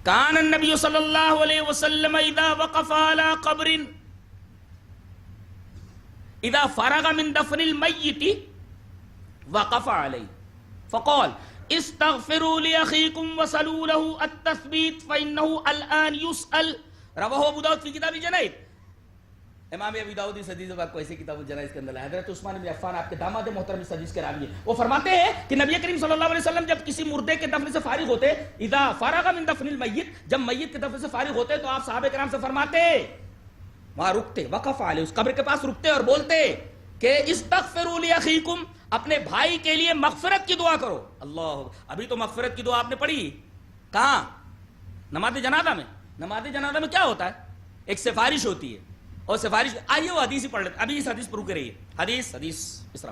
C: كان النبي صلی اللہ علیہ وسلم اذا وقف على قبر اذا فرغ من دفن المیت وقف علیہ فقال استغفروا لأخيكم وصلوا له التثبيت فإنه الآن يسأل، رواه ابو داؤد فی کتاب الجنائز۔ امام ابی داؤد اس حدیث کو ایسے کتاب الجنائز کے اندر ہے، حضرت عثمان بن عفان آپ کے داماد محترم اس حدیث کے راوی ہیں، وہ فرماتے ہیں کہ نبی کریم صلی اللہ علیہ وسلم جب کسی مردے کے دفن سے فارغ ہوتے، اذا فرغ من دفن المیت، جب میت کے دفن سے فارغ ہوتے تو آپ صحابہ کرام سے فرماتے، وہاں رکتے، وقف علیہ، اس قبر کے پاس رکتے اور بولتے کہ استغفروا لاخیکم، اپنے بھائی کے لیے مغفرت کی دعا کرو۔ اللہ، ابھی تو مغفرت کی دعا آپ نے پڑھی کہاں؟ نماز جنازہ میں۔ نماز جنازہ میں کیا ہوتا ہے؟ ایک سفارش ہوتی ہے، اور سفارش، آئیے وہ حدیث ہی پڑھ لیتے، ابھی اس حدیث پر رکے رہیے۔ حدیث اس طرح،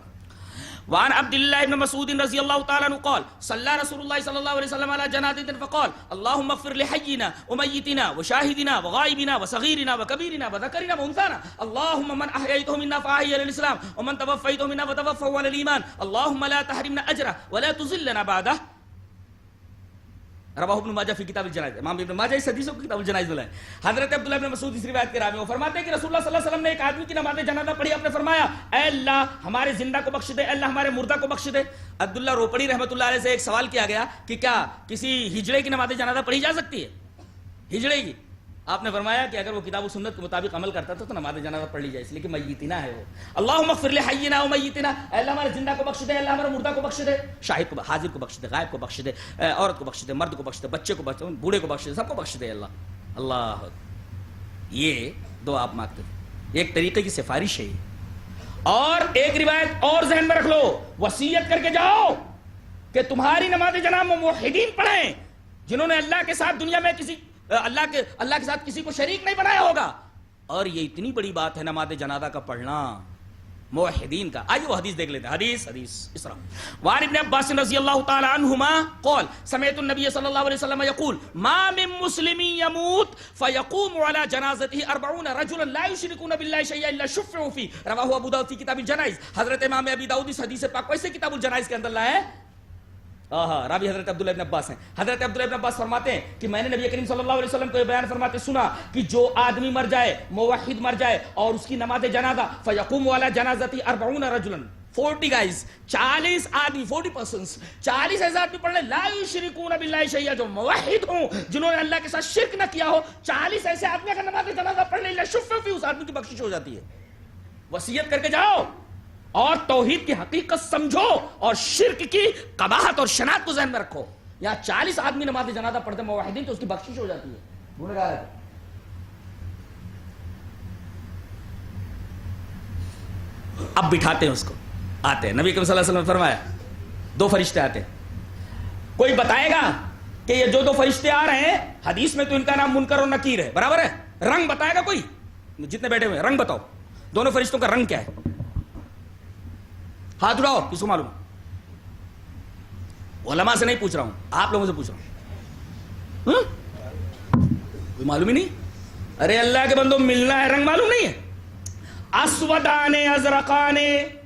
C: وعن عبد الله بن مسعود رضی اللہ تعالی عنہ قال صلى رسول الله صلی اللہ علیہ وسلم على جنازة فقال اللهم اغفر لحينا وميتنا وشاهدنا وغائبنا وصغيرنا وكبيرنا وذكرنا وانثانا اللهم من احييته منا فاحيه على الاسلام ومن توفيته منا فتوفه على الايمان اللهم لا تحرمنا اجره ولا تذلنا بعده، رواہ ابن ماجہ فی کتاب الجنائز، امام ابن ماجہ اس حدیث کو کتاب الجنائز میں لائے۔ حضرت عبداللہ بن مسعود اس روایت کے راوی وہ فرماتے ہیں کہ رسول اللہ صلی اللہ علیہ وسلم نے ایک آدمی کی نماز جنازہ پڑھی، آپ نے فرمایا اے اللہ ہمارے زندہ کو بخش دے، اے اللہ ہمارے مردہ کو بخش دے۔ عبداللہ روپڑی رحمۃ اللہ علیہ سے ایک سوال کیا گیا کہ کیا کسی ہجڑے کی نماز جنازہ پڑھی جا سکتی ہے؟ ہجڑے کی، آپ نے فرمایا کہ اگر وہ کتاب و سنت کے مطابق عمل کرتا تھا تو نماز جنازہ پڑھ لی جائے، اس لیے کہ میتنا ہے وہ۔ اللہم اغفر لحینا و میتنا، اے اللہ ہمارے زندہ کو بخش دے، اے اللہ ہمارے مردہ کو بخش دے، شاہد کو، حاضر کو بخش دے، غائب کو بخش دے، عورت کو بخش دے، مرد کو بخش دے، بچے کو بخش دے، بوڑھے کو بخش دے، سب کو بخش دے اللہ۔ اللہ، یہ دعا آپ مانگتے تھے، ایک طریقے کی سفارش ہے۔ اور ایک روایت اور ذہن میں رکھ لو، وصیت کر کے جاؤ کہ تمہاری نماز جنازہ موحدین پڑھیں جنہوں نے اللہ کے ساتھ دنیا میں کسی اللہ کے ساتھ کسی کو شریک نہیں بنایا ہوگا، اور یہ اتنی بڑی بات ہے نماز جنازہ کا پڑھنا موحدین کا۔ آئیے وہ حدیث دیکھ لیتے ہیں۔ حدیث اس طرح، وعن ابن عباس رضی اللہ تعالی عنہما قال سمعت النبي صلی اللہ علیہ وسلم يقول ما من مسلم يموت فيقوم على جنازته 40 رجلا لا يشركون بالله شيئا الا شفعوا فيه، رواه ابو داؤد فی کتاب الجنائز۔ حضرت امام ابی داؤد اس حدیث پاک کو ایسے کتاب الجنائز کے اندر لائے، راوی حضرت عبداللہ ابن عباس ہیں۔ حضرت عبداللہ ابن عباس فرماتے ہیں کہ میں نے نبی کریم صلی اللہ علیہ وسلم کو یہ بیان فرماتے سنا کہ جو آدمی مر جائے، موحد مر جائے، اور اس کی نماز جنازہ فیقوم علی جنازتی 40 رجلا، 40 guys، 40 آدمی، 40 persons، 40 ایسے آدمی پڑھ لیں لا یشرکون باللہ شیئا، جو موحد ہوں، جنہوں نے اللہ کے ساتھ شرک نہ کیا ہو، 40 ایسے آدمی اگر نماز جنازہ پڑھ لیں لا شفع فی، اس آدمی کی بخشش ہو جاتی ہے۔ وصیت کر کے جاؤ اور توحید کی حقیقت سمجھو اور شرک کی قباحت اور شناعت کو ذہن میں رکھو۔ یہاں 40 آدمی نماز جنازہ پڑھتے موحدین تو اس کی بخشش ہو جاتی ہے۔ گنہگار ہے، اب بٹھاتے ہیں اس کو، آتے ہیں، نبی کریم صلی اللہ علیہ وسلم نے فرمایا 2 فرشتے آتے ہیں، کوئی بتائے گا کہ یہ جو 2 فرشتے آ رہے ہیں حدیث میں تو ان کا نام منکر اور نکیر ہے، برابر ہے؟ رنگ بتائے گا کوئی؟ جتنے بیٹھے ہوئے رنگ بتاؤ، دونوں فرشتوں کا رنگ کیا ہے؟ ہاتھ اٹھاؤ، کس کو معلوم؟ علماء سے نہیں پوچھ رہا ہوں، آپ لوگوں سے پوچھ رہا ہوں، کوئی معلوم ہی نہیں؟ ارے اللہ کے بندو، ملنا ہے، رنگ معلوم نہیں ہے؟ اسودان ازرقان،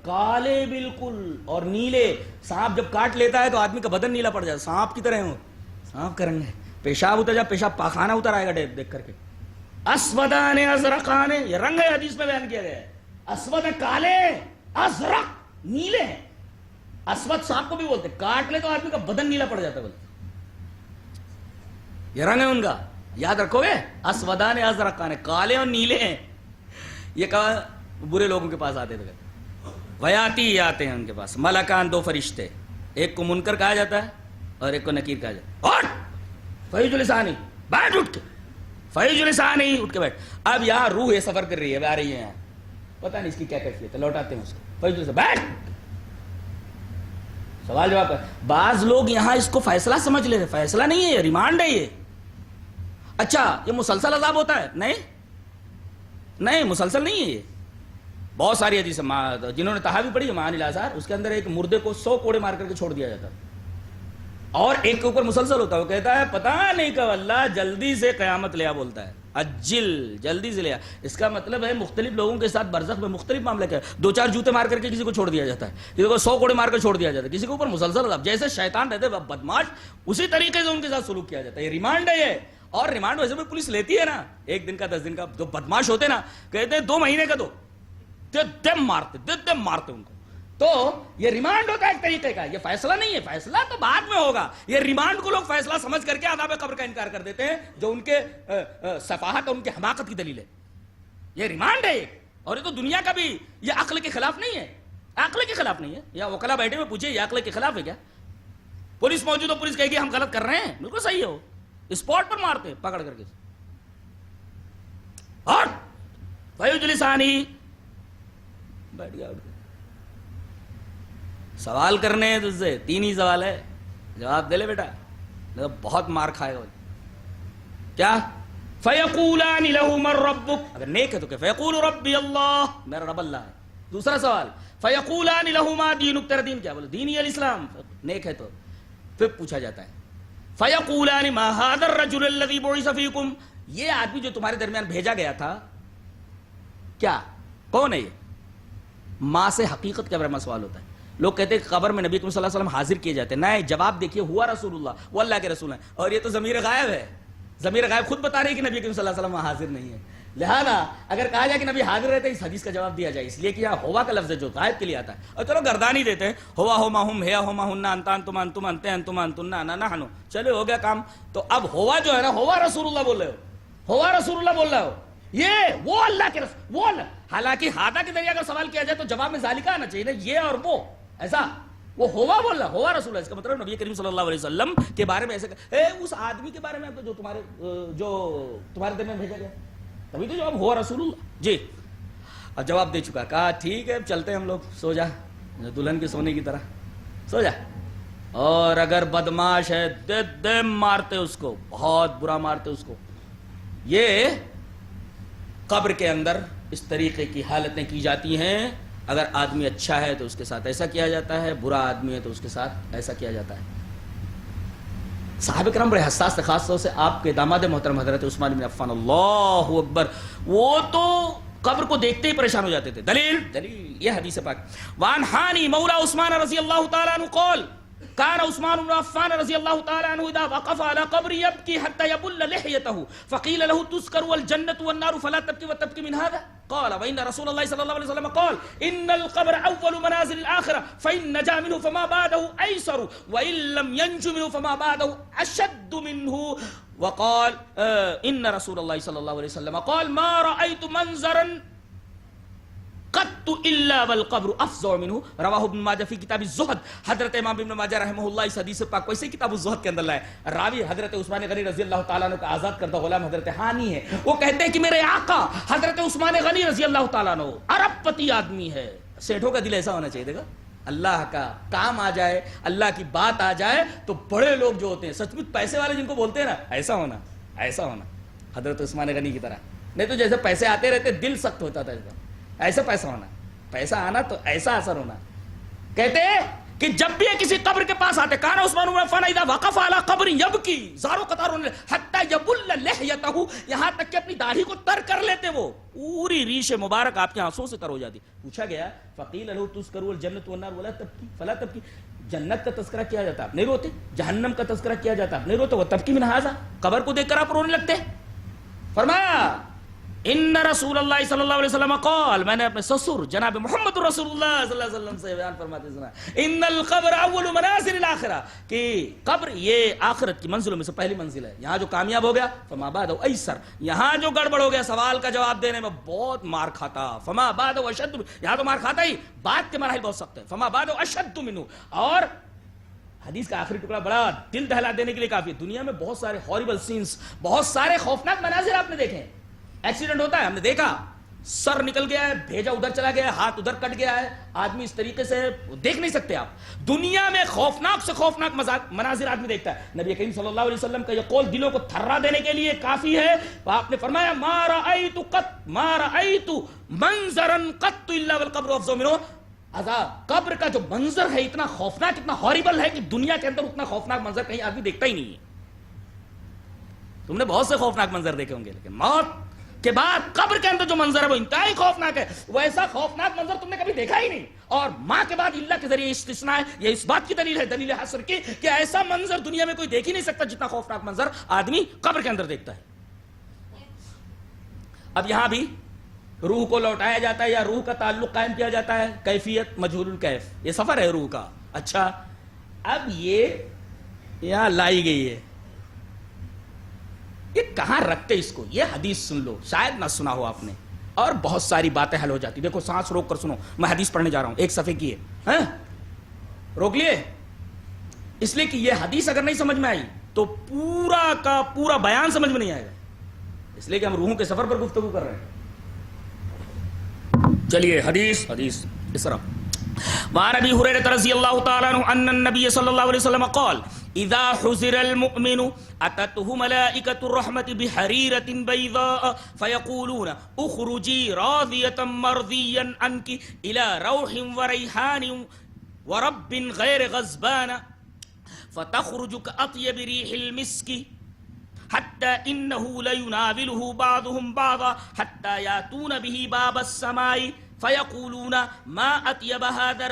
C: کالے بالکل اور نیلے۔ سانپ جب کاٹ لیتا ہے تو آدمی کا بدن نیلا پڑ جاتا ہے، سانپ کی طرح ہو، سانپ کا رنگ ہے، پیشاب اتر جا، پیشاب پاخانہ اتر آئے گا دیکھ کر کے۔ اسودان ازرقان، یہ رنگ ہے، حدیث میں بیان کیا گیا ہے۔ اسود کالے، ازرق نیلے ہیں۔ اسود سانپ کو بھی بولتے، کاٹ لے تو آدمی کا بدن نیلا پڑ جاتا ہے۔ یہ رنگ ہے ان کا، یاد رکھو گے، اسودان ازرقان، کالے اور نیلے ہیں. یہ کہا برے لوگوں کے پاس آتے تھے، ویاتی آتے ہیں ان کے پاس، ملکان، دو فرشتے، ایک کو منکر کہا جاتا ہے اور ایک کو نکیر کہا جاتا ہے. اور فیض لسانی، بیٹھ اٹھ کے، فیض لسانی، اٹھ کے بیٹھ. اب یہاں روح یہ سفر کر رہی ہے، آ رہی ہے یہاں، پتہ نہیں اس کی کیا کیفیت ہے، لوٹاتے ہیں اس کو. فیض لسانی، بیٹھ، سوال جواب کر. بعض لوگ یہاں اس کو فیصلہ سمجھ لیتے، فیصلہ نہیں ہے، یہ ریمانڈ ہے. یہ اچھا یہ مسلسل عذاب ہوتا ہے؟ نہیں مسلسل نہیں ہے. یہ بہت ساری حدیث جنہوں نے تحاوی پڑھی ہے معانی الاثار، اس کے اندر ایک مردے کو 100 کوڑے مار کر کے چھوڑ دیا جاتا ہے اور ایک کے اوپر مسلسل ہوتا ہے. وہ کہتا ہے پتہ نہیں کب اللہ جلدی سے قیامت لیا بولتا ہے، اجل، جلدی سے لیا. اس کا مطلب ہے مختلف لوگوں کے ساتھ برزخ میں مختلف معاملے کیا ہے. 2-4 جوتے مار کر کے کسی کو چھوڑ دیا جاتا ہے، کسی کو 100 کوڑے مار کر چھوڑ دیا جاتا ہے، کسی کے اوپر مسلسل عذاب. جیسے شیطان رہتے ہیں بدماش، اسی طریقے سے ان کے ساتھ سلوک کیا جاتا ہے. یہ ریمانڈ ہے یہ. اور ریمانڈ ویسے بھی پولیس لیتی ہے نا، 1 دن کا 10 دن کا. جو بدماش ہوتے نا کہتے ہیں 2 مہینے کا دو، دم مارتے ان کو. تو یہ ریمانڈ ہوتا ہے ایک طریقے کا. یہ فیصلہ نہیں ہے، فیصلہ تو بعد میں ہوگا. یہ ریمانڈ کو لوگ فیصلہ سمجھ کر کے عذاب قبر کا انکار کر دیتے ہیں، جو ان کے سفاہت اور ان کے حماقت کی دلیل ہے. یہ ریمانڈ ہے. اور یہ تو دنیا کا بھی، یہ عقل کے خلاف نہیں ہے، عقل کے خلاف نہیں ہے. یا وکلا بیٹھے ہوئے پوچھے یہ عقل کے خلاف ہے کیا؟ پولیس موجود ہو، پولیس کہے گی ہم غلط کر رہے ہیں، بالکل صحیح ہو، اسپاٹ پر مارتے ہیں پکڑ کر کے. اور فیجلسانی، بیٹھ گیا. سوال کرنے ہیں تجھ سے 3 ہی سوال ہے، جواب دے لے بیٹا، بہت مار کھائے گا. کیا؟ فیقولان لہ من ربک، اگر نیک ہے تو کہ فیقول ربی اللہ، میرا رب اللہ ہے. دوسرا سوال فیقولان لہ ما دینک، تیرا دین کیا؟ بولے دینی الاسلام. نیک ہے تو پھر پوچھا جاتا ہے فیقولان ما ھذا الرجل الذی بعث فیکم، یہ آدمی جو تمہارے درمیان بھیجا گیا تھا کیا، کون ہے یہ؟ ماں سے حقیقت کے بارے میں سوال ہوتا ہے. لوگ کہتے ہیں قبر میں نبی صلی اللہ علیہ وسلم حاضر کیے جاتے ہیں. نہیں، جواب دیکھیے، ہوا رسول اللہ، وہ اللہ کے رسول ہیں. اور یہ تو ضمیر غائب ہے. ضمیر غائب خود بتا رہی ہے کہ نبی صلی اللہ علیہ وسلم حاضر نہیں ہے. لہذا اگر کہا جائے کہ نبی حاضر رہتے، اس حدیث کا جواب دیا جائے، اس لیے کہ یہاں ہوا کا لفظ ہے جو غائب کے لیے آتا ہے. اور چلو گردان ہی دیتے ہیں، ہوا ہوما ہم ہے، ہوما ہننا انتا انتم انتم انتے انتم انتن انا نحن، چلے ہو گیا کام. تو اب ہوا جو ہے نا، ہوا رسول اللہ بول رہے ہو، ہوا رسول اللہ بول رہے ہو، یہ وہ اللہ کے رسول، وہ اللہ. حالانکہ ہادا کے ذریعے اگر سوال کیا جائے تو جواب میں ذالکہ آنا چاہیے نا، یہ اور وہ ایسا. وہ ہوا بول رہا، ہوا رسول ہے، اس کا مطلب نبی کریم صلی اللہ علیہ وسلم کے بارے میں ایسے اس آدمی کے بارے میں جو تمہارے دل میں بھیجا گیا، تبھی تو جواب ہوا رسول اللہ. جی اب جواب دے چکا. کہا ٹھیک ہے اب چلتے ہیں ہم لوگ، سو جا دلہن کے سونے کی طرح، سو جا. اور اگر بدماش ہے دے مارتے اس کو، بہت برا مارتے اس کو. یہ قبر کے اندر اس طریقے کی حالتیں کی جاتی ہیں. اگر آدمی اچھا ہے تو اس کے ساتھ ایسا کیا جاتا ہے، برا آدمی ہے تو اس کے ساتھ ایسا کیا جاتا ہے. صحابہ کرام بڑے حساس تھے، خاص طور سے آپ کے داماد محترم حضرت عثمان بن عفان، اللہ اکبر، وہ تو قبر کو دیکھتے ہی پریشان ہو جاتے تھے. دلیل یہ حدیث پاک. وان حانی مولا عثمان رضی اللہ تعالی عنہ قال كان عثمان بن عفان رضي الله تعالى عنه إذا وقف على قبر يبكي حتى يبل لحيته فقيل له تذكر والجنة والنار فلا تبكي وتبكي من هذا. قال وإن رسول الله صلى الله عليه وسلم قال إن القبر أول منازل الآخرة فإن نجا منه فما بعده أيسر وإن لم ينج منه فما بعده أشد منه. وقال إن رسول الله صلى الله عليه وسلم قال ما رأيت منظرا قط الا والقبر افظع منه. رواه ابن ماجہ فی کتاب الزہد. حضرت امام ابن ماجہ رحمہ اللہ اس حدیث پاک کو اسی کتاب الزہد کے اندر لائے. راوی حضرت عثمان غنی رضی اللہ تعالیٰ عنہ کا آزاد کردہ غلام حضرت حانی ہے. وہ کہتے ہیں کہ میرے آقا حضرت عثمان غنی رضی اللہ تعالیٰ عنہ ارب پتی آدمی ہے. سیٹھوں کا دل ایسا ہونا چاہیے، دیکھا اللہ کا کام آ جائے، اللہ کی بات آ جائے تو بڑے لوگ جو ہوتے ہیں سچ مچ پیسے والے جن کو بولتے ہیں نا، ایسا ہونا حضرت عثمان غنی کی طرح. نہیں تو جیسے پیسے آتے رہتے دل سخت ہوتا تھا، ایسا پیسہ ہونا، پیسہ آنا تو ایسا اثر ہونا. کہتے ہیں کہ جب بھی کسی قبر کے پاس آتے، کان عثمان بن عفان اذا وقف علی قبر یبکی، زارو قطار حتی یبل لحیتہ، یہاں تک کہ اپنی داڑھی کو تر کر لیتے، وہ پوری ریش مبارک آپ کے آنسوں سے تر ہو جاتی. پوچھا گیا فقیل له تذکر الجنۃ والنار ولا تبکی فلا تبکی. جنت کا تذکرہ کیا جاتا آپ نہیں روتے، جہنم کا تذکرہ کیا جاتا آپ نہیں روتے، وہ تبکی من ھذا، قبر کو دیکھ کر آپ رونے لگتے. فرمایا ان رسول اللہ صلی اللہ علیہ وسلم قال، میں نے اپنے سسر جناب محمد رسول اللہ صلی اللہ علیہ وسلم سے بیان فرماتے سنا، ان القبر اول منازل الاخرہ، کہ قبر یہ آخرت کی منزلوں میں سے پہلی منزل ہے. یہاں جو کامیاب ہو گیا فما بعد ایسر، یہاں جو گڑبڑ ہو گیا سوال کا جواب دینے میں بہت مار کھاتا، فما بعد اشد، یہاں تو مار کھاتا ہی، بعد کے مراحل بہت سخت ہے، فما بعد اشد منہ. اور حدیث کا آخری ٹکڑا بڑا دل دہلا دینے کے لیے کافی ہے. دنیا میں بہت سارے ہاریبل سینز، بہت سارے خوفناک مناظر آپ نے دیکھے. ایکسیڈنٹ ہوتا ہے، ہم نے دیکھا سر نکل گیا ہے، بھیجا ادھر چلا گیا ہے، ہاتھ ادھر کٹ گیا ہے، آدمی اس طریقے سے دیکھ نہیں سکتے آپ. دنیا میں خوفناک سے خوفناک مناظر آدمی دیکھتا ہے. نبی کریم صلی اللہ علیہ وسلم کا یہ قول دلوں کو تھرا دینے کے لیے کافی ہے. آپ نے فرمایا ما رأیت منظرا قط الا والقبر افظع منہ. عذاب قبر کا جو منظر ہے اتنا خوفناک، اتنا ہاریبل ہے کہ دنیا کے اندر اتنا خوفناک منظر کہیں آدمی دیکھتا ہی نہیں ہے. تم نے بہت سے خوفناک منظر دیکھے ہوں گے، لیکن موت کے بعد قبر کے اندر جو منظر ہے وہ انتہائی خوفناک ہے. ویسا خوفناک منظر تم نے کبھی دیکھا ہی نہیں. اور ماں کے بعد اللہ کے ذریعے استثناء ہے. یہ اس بات کی دلیل ہے، دلیل حسر کی، کہ ایسا منظر دنیا میں کوئی دیکھ ہی نہیں سکتا جتنا خوفناک منظر آدمی قبر کے اندر دیکھتا ہے. اب یہاں بھی روح کو لوٹایا جاتا ہے یا روح کا تعلق قائم کیا جاتا ہے. کیفیت مجہول الکیف، یہ سفر ہے روح کا. اچھا اب یہ یہاں لائی گئی ہے، یہ کہاں رکھتے اس کو؟ یہ حدیث سن لو، شاید نہ سنا ہو آپ نے، اور بہت ساری باتیں حل ہو جاتی. دیکھو سانس روک کر سنو، میں حدیث پڑھنے جا رہا ہوں، ایک صفحے کی ہے، روک لیے؟ اس لیے کہ یہ حدیث اگر نہیں سمجھ میں آئی تو پورا کا پورا بیان سمجھ میں نہیں آئے گا، اس لیے کہ ہم روحوں کے سفر پر گفتگو کر رہے ہیں. چلیے حدیث اس طرح. وعن ابي هريره رضي الله تعالى عنه ان النبي صلى الله عليه وسلم قال اذا حزر المؤمن اتته ملائكه الرحمه بحريره بيضاء فيقولون اخرجي راضيه مرضيا عنك الى روح وريحان ورب غير غضبان فتخرج كاطيب ريح المسك حتى انه ليناوله بعضهم بعضا حتى ياتون به باب السماء فيقولون ما أطيب هذا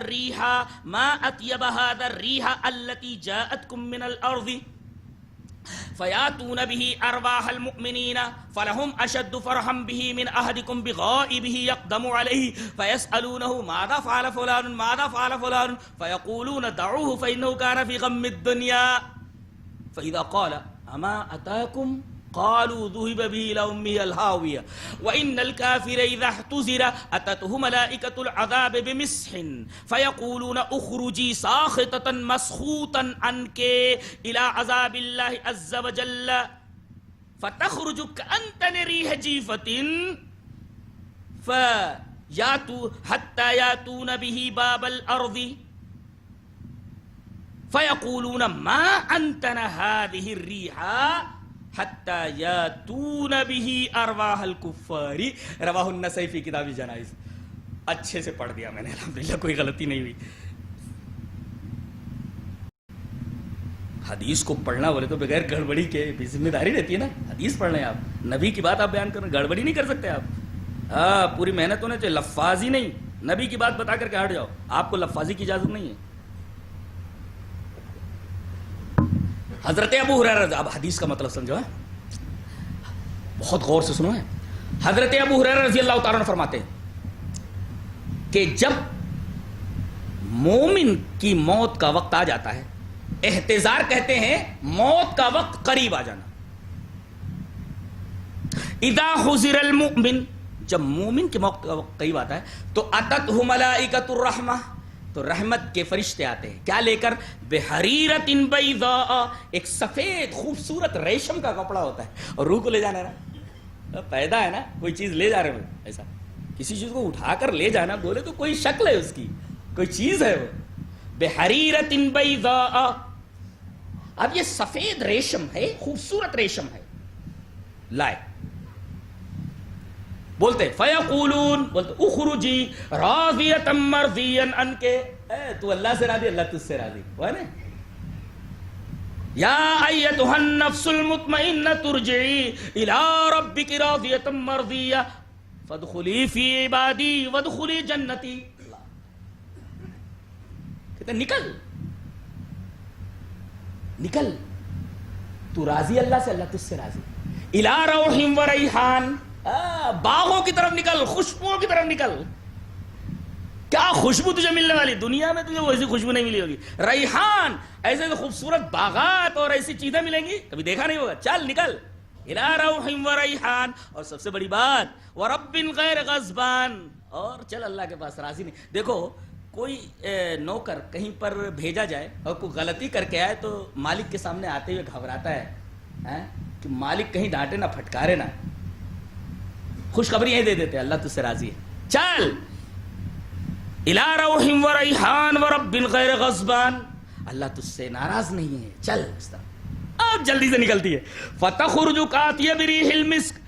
C: الريح التي جاءتكم من الأرض فياتون به أرواح المؤمنين فلهم أشد فرحا به من أحدكم بغائبه يقدم عليه فيسألونه ماذا فعل فلان فيقولون دعوه فإنه كان في غم الدنيا فإذا قال أما أتاكم قالوا ذهب به إلى أمه الهاوية وإن الكافر إذا احتزر أتته ملائكة العذاب بمسح فيقولون اخرجي ساخطة مسخوطا عنك إلى عذاب الله عز وجل فتخرج كأنتن ريح جيفة حتى ياتون به باب الأرض فيقولون ما أنتن هذه الريح حتى ياتون به ارواح الكفار رواہ النسائی فی کتاب الجنائز. اچھے سے پڑھ دیا میں نے الحمدللہ، کوئی غلطی نہیں ہوئی. حدیث کو پڑھنا بولے تو بغیر گڑبڑی کے بھی ذمہ داری رہتی ہے نا. حدیث پڑھ رہے ہیں آپ، نبی کی بات آپ بیان کر رہے ہیں، گڑبڑی نہیں کر سکتے آپ. ہاں پوری محنت ہونے چاہیے، لفاظی نہیں. نبی کی بات بتا کر کے ہٹ جاؤ، آپ کو لفاظی کی اجازت نہیں ہے. حضرت ابو ہریرہ، اب حدیث کا مطلب سمجھو ہے، بہت غور سے سنو ہے. حضرت ابو ہریرہ رضی اللہ تعالیٰ عنہ فرماتے ہیں کہ جب مومن کی موت کا وقت آ جاتا ہے، احتضار کہتے ہیں موت کا وقت قریب آ جانا. اذا حضر المؤمن، جب مومن کی موت کا وقت قریب آتا ہے تو اتتہ ملائکۃ الرحمہ، تو رحمت کے فرشتے آتے ہیں. کیا لے کر؟ بحریرۃ بیضاء، ایک سفید خوبصورت ریشم کا کپڑا ہوتا ہے. اور روح کو لے جانا نا، پیدا ہے نا، کوئی چیز لے جا رہے ہو، ایسا کسی چیز کو اٹھا کر لے جانا بولے تو کوئی شکل ہے اس کی، کوئی چیز ہے وہ. بحریرۃ بیضاء، اب یہ سفید ریشم ہے، خوبصورت ریشم ہے. لائے بولتے فیقولون، بولتے اخرجی راضیۃ مرضیا عنک، تو اللہ سے راضی، اللہ تجھ سے راضی ہے نا. یا ایتھا النفس المطمئنۃ ارجعی الی ربک راضیۃ مرضیہ فادخلی فی عبادی وادخلی جنتی. کہتے نکل تو راضی اللہ سے، اللہ تجھ سے راضی. الی روح و ریحان، باغوں کی طرف نکل، خوشبوؤں کی طرف نکل. کیا خوشبو تجھے ملنے والی، دنیا میں تجھے ویسی خوشبو نہیں ملی ہوگی. ریحان، ایسے خوبصورت باغات اور ایسی چیزیں ملیں گی کبھی دیکھا نہیں ہوگا. چل نکل. الی روح و ریحان، اور سب سے بڑی بات ورب غیر غضبان، اور چل اللہ کے پاس راضی نہیں. دیکھو کوئی نوکر کہیں پر بھیجا جائے اور کوئی غلطی کر کے آئے تو مالک کے سامنے آتے ہوئے گھبراتا ہے کہ مالک کہیں ڈانٹے نہ پھٹکارے نہ. خوشخبری یہی دے دیتے اللہ تجھ سے راضی ہے. چل الی روح و ریحان ورب غیر غضبان، اللہ تجھ سے ناراض نہیں ہے. چل اس طرح. اب جلدی سے نکلتی ہے. فتخرج کاتیہ بریح المسک،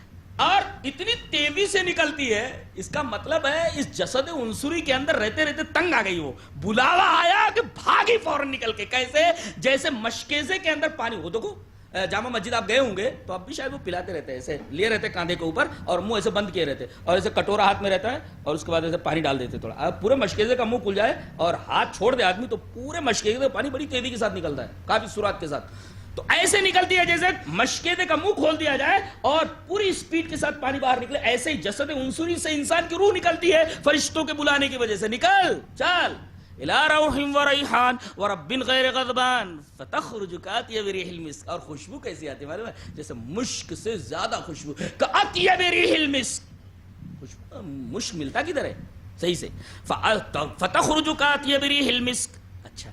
C: اور اتنی تیزی سے نکلتی ہے، اس کا مطلب ہے اس جسد عنصری کے اندر رہتے رہتے تنگ آ گئی. وہ بلاوا آیا کہ بھاگی فوراً نکل کے. کیسے؟ جیسے مشکیزے کے اندر پانی ہو. دیکھو جامع مسجد آپ گئے ہوں گے تو اب بھی شاید وہ پلاتے رہتے ہیں، ایسے لیے رہتے کاندھے کے اوپر اور منہ ایسے بند کیے رہتے اور ایسے کٹورا ہاتھ میں رہتا ہے اور اس کے بعد ایسے پانی ڈال دیتے تھوڑا. اب پورے مشکیزے کا منہ کھل جائے اور ہاتھ چھوڑ دے آدمی تو پورے مشکیزے کا پانی بڑی تیزی کے ساتھ نکلتا ہے، کافی سرعت کے ساتھ. تو ایسے نکلتی ہے جیسے مشکیزے کا منہ کھول دیا جائے اور پوری سپیڈ کے ساتھ پانی باہر نکلے. ایسے ہی جسد عنصری سے انسان کی روح نکلتی ہے فرشتوں کے بلانے کی وجہ سے. نکل چل الی روح و ریحان ورب غیر غضبان فتخرج کاتیہ بریح المسک. اور خوشبو کیسی آتی ہے معلوم ہے؟ جیسے مشک سے زیادہ خوشبو. کاتیہ بریح المسک، مشک ملتا کدھر ہے صحیح سے. فتخرج کاتیہ بریح المسک. اچھا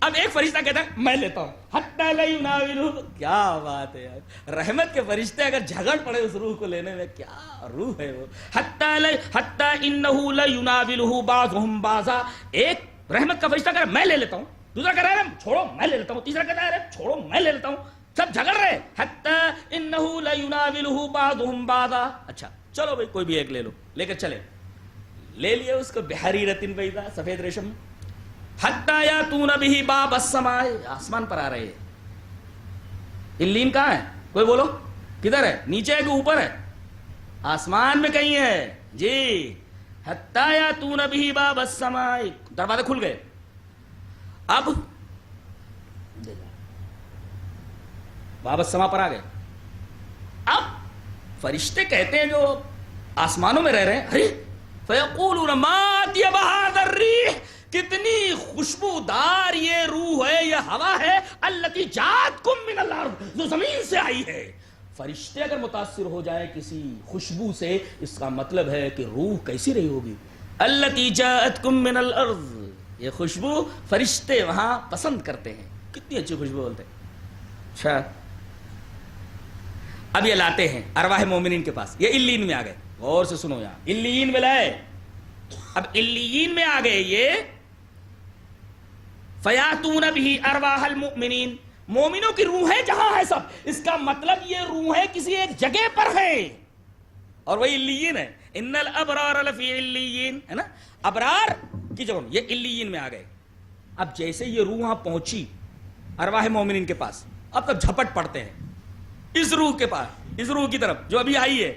C: اب ایک فرشتہ کہتا ہے میں لیتا ہوں. حتی لا یناولہ. کیا بات ہے یار، رحمت کے فرشتے اگر جھگڑ پڑے اس روح کو لینے میں، کیا روح ہے وہ. حتی انہ لا یناولہ بعضهم بعضا. ایک رحمت کا فرشتہ کہہ رہا ہے میں لے لیتا ہوں، دوسرا کہہ رہا ہے چھوڑو میں لے لیتا ہوں، تیسرا کہتا ہے چھوڑو میں لے لیتا ہوں. سب جھگڑ رہے. حتی انہ لا یناولہ بعضهم بعضا. اچھا چلو بھائی کوئی بھی ایک لے لو، لے کر چلے. لے لیے اس کو بحریرۃ بیضاء، سفید ریشم. حتی یاتون بہ باب السماء. آسمان پر آ رہے ہیں. علیین کہاں ہے؟ کوئی بولو کدھر ہے؟ نیچے ہے کہ اوپر ہے؟ آسمان میں کہیں ہے جی. حتی یاتون بہ باب السماء. دروازے کھل گئے. اب باب السماء پر آ گئے. اب فرشتے کہتے ہیں جو آسمانوں میں رہ رہے ہیں ارے فیقولون ما اطیب ھذا الریح، کتنی خوشبودار یہ روح ہے، یہ ہوا ہے التی جاءتکم من الارض، جو زمین سے آئی ہے. فرشتے اگر متاثر ہو جائے کسی خوشبو سے اس کا مطلب ہے کہ روح کیسی رہی ہوگی. التی جاءتکم من الارض، یہ خوشبو فرشتے وہاں پسند کرتے ہیں. کتنی اچھی خوشبو بولتے ہیں. اچھا اب یہ لاتے ہیں ارواح مومنین کے پاس. یہ علیین میں آ گئے. غور سے سنو یہاں علیین میں لائے. اب علیین میں آ گئے یہ. فیاتون بہ ارواح المؤمنین، مومنوں کی روحیں جہاں ہے سب. اس کا مطلب یہ روحیں کسی ایک جگہ پر ہیں اور وہی علیین ہے. ان الابرار لفی علیین، ہے نا ابرار کی جگہ. یہ علیین میں آ گئے. اب جیسے یہ روح وہاں پہنچی ارواح مومنین کے پاس، اب تک جھپٹ پڑتے ہیں اس روح کے پاس، اس روح کی طرف جو ابھی آئی ہے.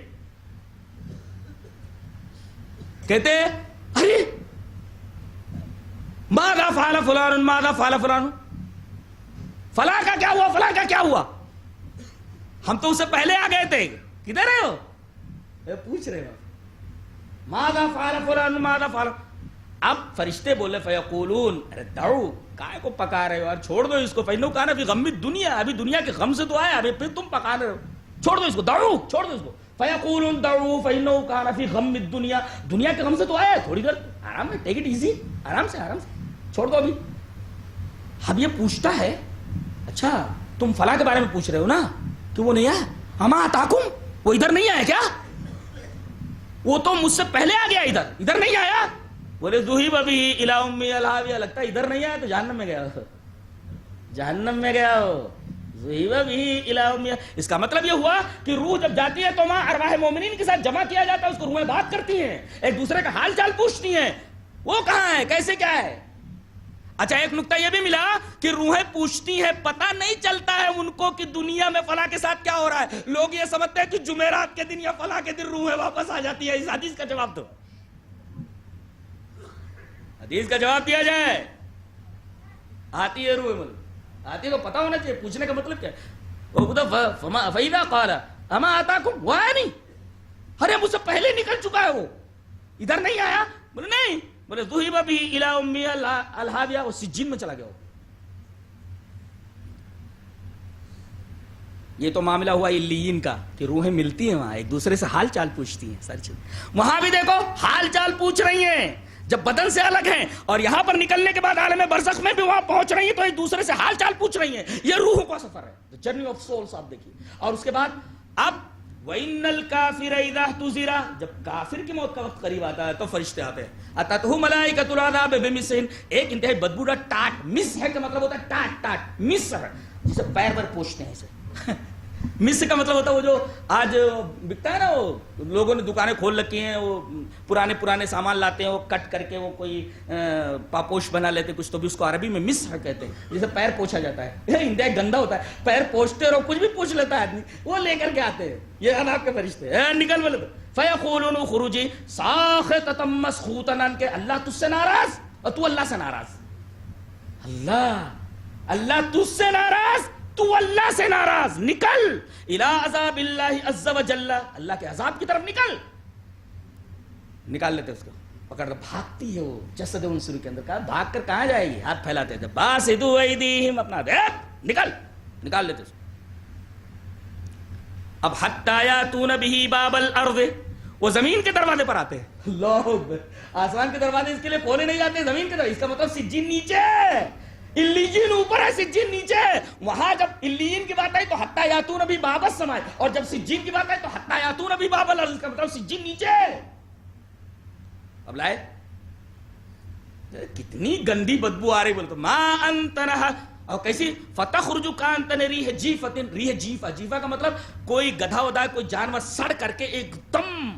C: کہتے ارے ماذا فعل فلان ماذا فعل فلان، فلاں کا کیا ہوا، فلاں کا کیا ہوا. ہم تو اس سے پہلے آ گئے تھے، کدھر ہے ہو؟ پوچھ رہے ہو ماذا فعل فلان ماذا فعل. اب فرشتے بولے فیقولون ارے دعو، کائے کو پکا رہے ہو یار، چھوڑ دو اس کو. فإنہ کان فی غم الدنیا، ابھی دنیا کے غم سے تو آیا، ابھی پھر تم پکا رہے ہو. چھوڑ دو اس کو، دعو چھوڑ دو اس کو. فیقولون دعو فإنہ کان فی غم الدنیا، دنیا کے غم سے تو آیا ہے، تھوڑی دیر آرام میں، ٹیک اٹ ایزی، آرام سے آرام سے چھوڑ دو ابھی. اب یہ پوچھتا ہے اچھا تم فلاں کے بارے میں پوچھ رہے ہو نا کہ وہ نہیں آیا، اما اتاکم، وہ ادھر نہیں آیا کیا؟ وہ تو مجھ سے پہلے آ گیا، ادھر نہیں آیا. بولے ذہب بہ الی امی الہاویہ، لگتا ہے ادھر نہیں آیا تو جہنم میں گیا ہو، جہنم میں گیا ہو. ذہب بہ الی امی، اس کا مطلب یہ ہوا کہ روح جب جاتی ہے تو وہاں ارواح مومنین کے ساتھ جمع کیا جاتا ہے، اس کو روحیں بات کرتی ہیں، ایک دوسرے کا حال چال پوچھتی ہیں، وہ کہاں ہے کیسے کیا ہے. اچھا ایک نکتہ یہ بھی ملا کہ روحیں پوچھتی ہیں، پتہ نہیں چلتا ہے ان کو کہ دنیا میں فلاں کے ساتھ کیا ہو رہا ہے. لوگ یہ سمجھتے ہیں کہ جمعرات کے دن یا فلاں کے دن روحیں واپس آ جاتی ہے. اس حدیث کا جواب دو، حدیث کا جواب دیا جائے. آتی ہے روح آتی ہے تو پتہ ہونا چاہیے. پوچھنے کا مطلب کیا ہے؟ فَإِذَا قَالَ أَمَا آتَاكُمْ، وہ آیا نہیں. ارے مجھ سے پہلے نکل چکا ہے وہ، ادھر نہیں آیا. بولے نہیں، بولے ذُهِبَ بِهِ إِلَىٰ أُمِّهِ الْهَاوِيَةِ، وہ سجین میں چلا گیا. یہ تو معاملہ ہوا علیین کا کہ روحیں ملتی ہیں وہاں، ایک دوسرے سے حال چال پوچھتی ہیں ساری چیز. وہاں بھی دیکھو حال چال پوچھ رہی ہیں جب بدن سے الگ ہیں، اور یہاں پر نکلنے کے بعد عالم برزخ میں بھی وہاں پہنچ رہی ہیں تو ایک دوسرے سے حال چال پوچھ رہی ہیں. یہ روحوں کا سفر ہے، جرنی آف سولز. آپ دیکھیے. اور اس کے بعد اب وَإِنَّ الْكَافِرَ إِذَا احْتُضِرَ، جب کافر کی موت کا وقت قریب آتا ہے تو فرشتے آتے ہیں. أَتَتْهُ مَلَائِكَةُ الْعَذَابِ بِمِسٍ، ایک انتہائی بدبودار ٹاٹ. مس ہے کا مطلب ہوتا ہے ٹاٹ. ٹاٹ مس ہے جسے پیر پر پوچھتے ہیں اسے. مس کا مطلب ہوتا ہے وہ جو آج بکتا ہے نا، وہ لوگوں نے دکانیں کھول رکھی ہیں، وہ پرانے سامان لاتے ہیں، وہ کٹ کر کے وہ کوئی پاپوش بنا لیتے کچھ، تو بھی اس کو عربی میں مس کہتے ہیں، جسے پیر پوچھا جاتا ہے. یہ انتہائی گندا ہوتا ہے، پیر پوچھتے رہو، کچھ بھی پوچھ لیتا ہے آدمی، وہ لے کر کے آتے ہیں. یہ عذاب کے فرشتے نکل بولے تو فَيَقُولُونَ خُرُوجِي سَاخِطَةً مَسْخُوطًا، کہ اللہ تجھ سے ناراض اور تو اللہ سے ناراض. اللہ تجھ سے ناراض، تو اللہ سے ناراض. نکل الى عذاب اللہ عز وجل، اللہ کے عذاب کی طرف نکال لیتے اس کو، پکڑ کر بھاگتی ہے وہ جسد انصری کے اندر. کہا بھاگ کر کہاں جائے گی؟ ہاتھ پھیلاتے ہیں باسطوا ایدیہم، اپنا دیکھ نکال لیتے اس کو. اب حتی یاتون بہ باب الارض، وہ زمین کے دروازے پر آتے ہیں. اللہ اکبر، آسمان کے دروازے اس کے لیے کھولے نہیں جاتے، زمین کے دروازے. اس کا مطلب سجین نیچے ہے، علیین اوپر ہے، سجین نیچے ہے. وہاں جب علیین کی بات آئی تو حتی یاتون بہ باب السماء، اور جب سجین کی بات آئی تو حتی یاتون بہ باب الارض. کا مطلب سجین نیچے ہے. اب لائے کتنی گندی بدبو آ رہی، بولتے ما انت نہ، اور کیسی فتخرج کانتن ریح جیفۃ. ریح جیفا کا مطلب کوئی گدھا ودا کوئی جانور سڑ کر کے ایک دم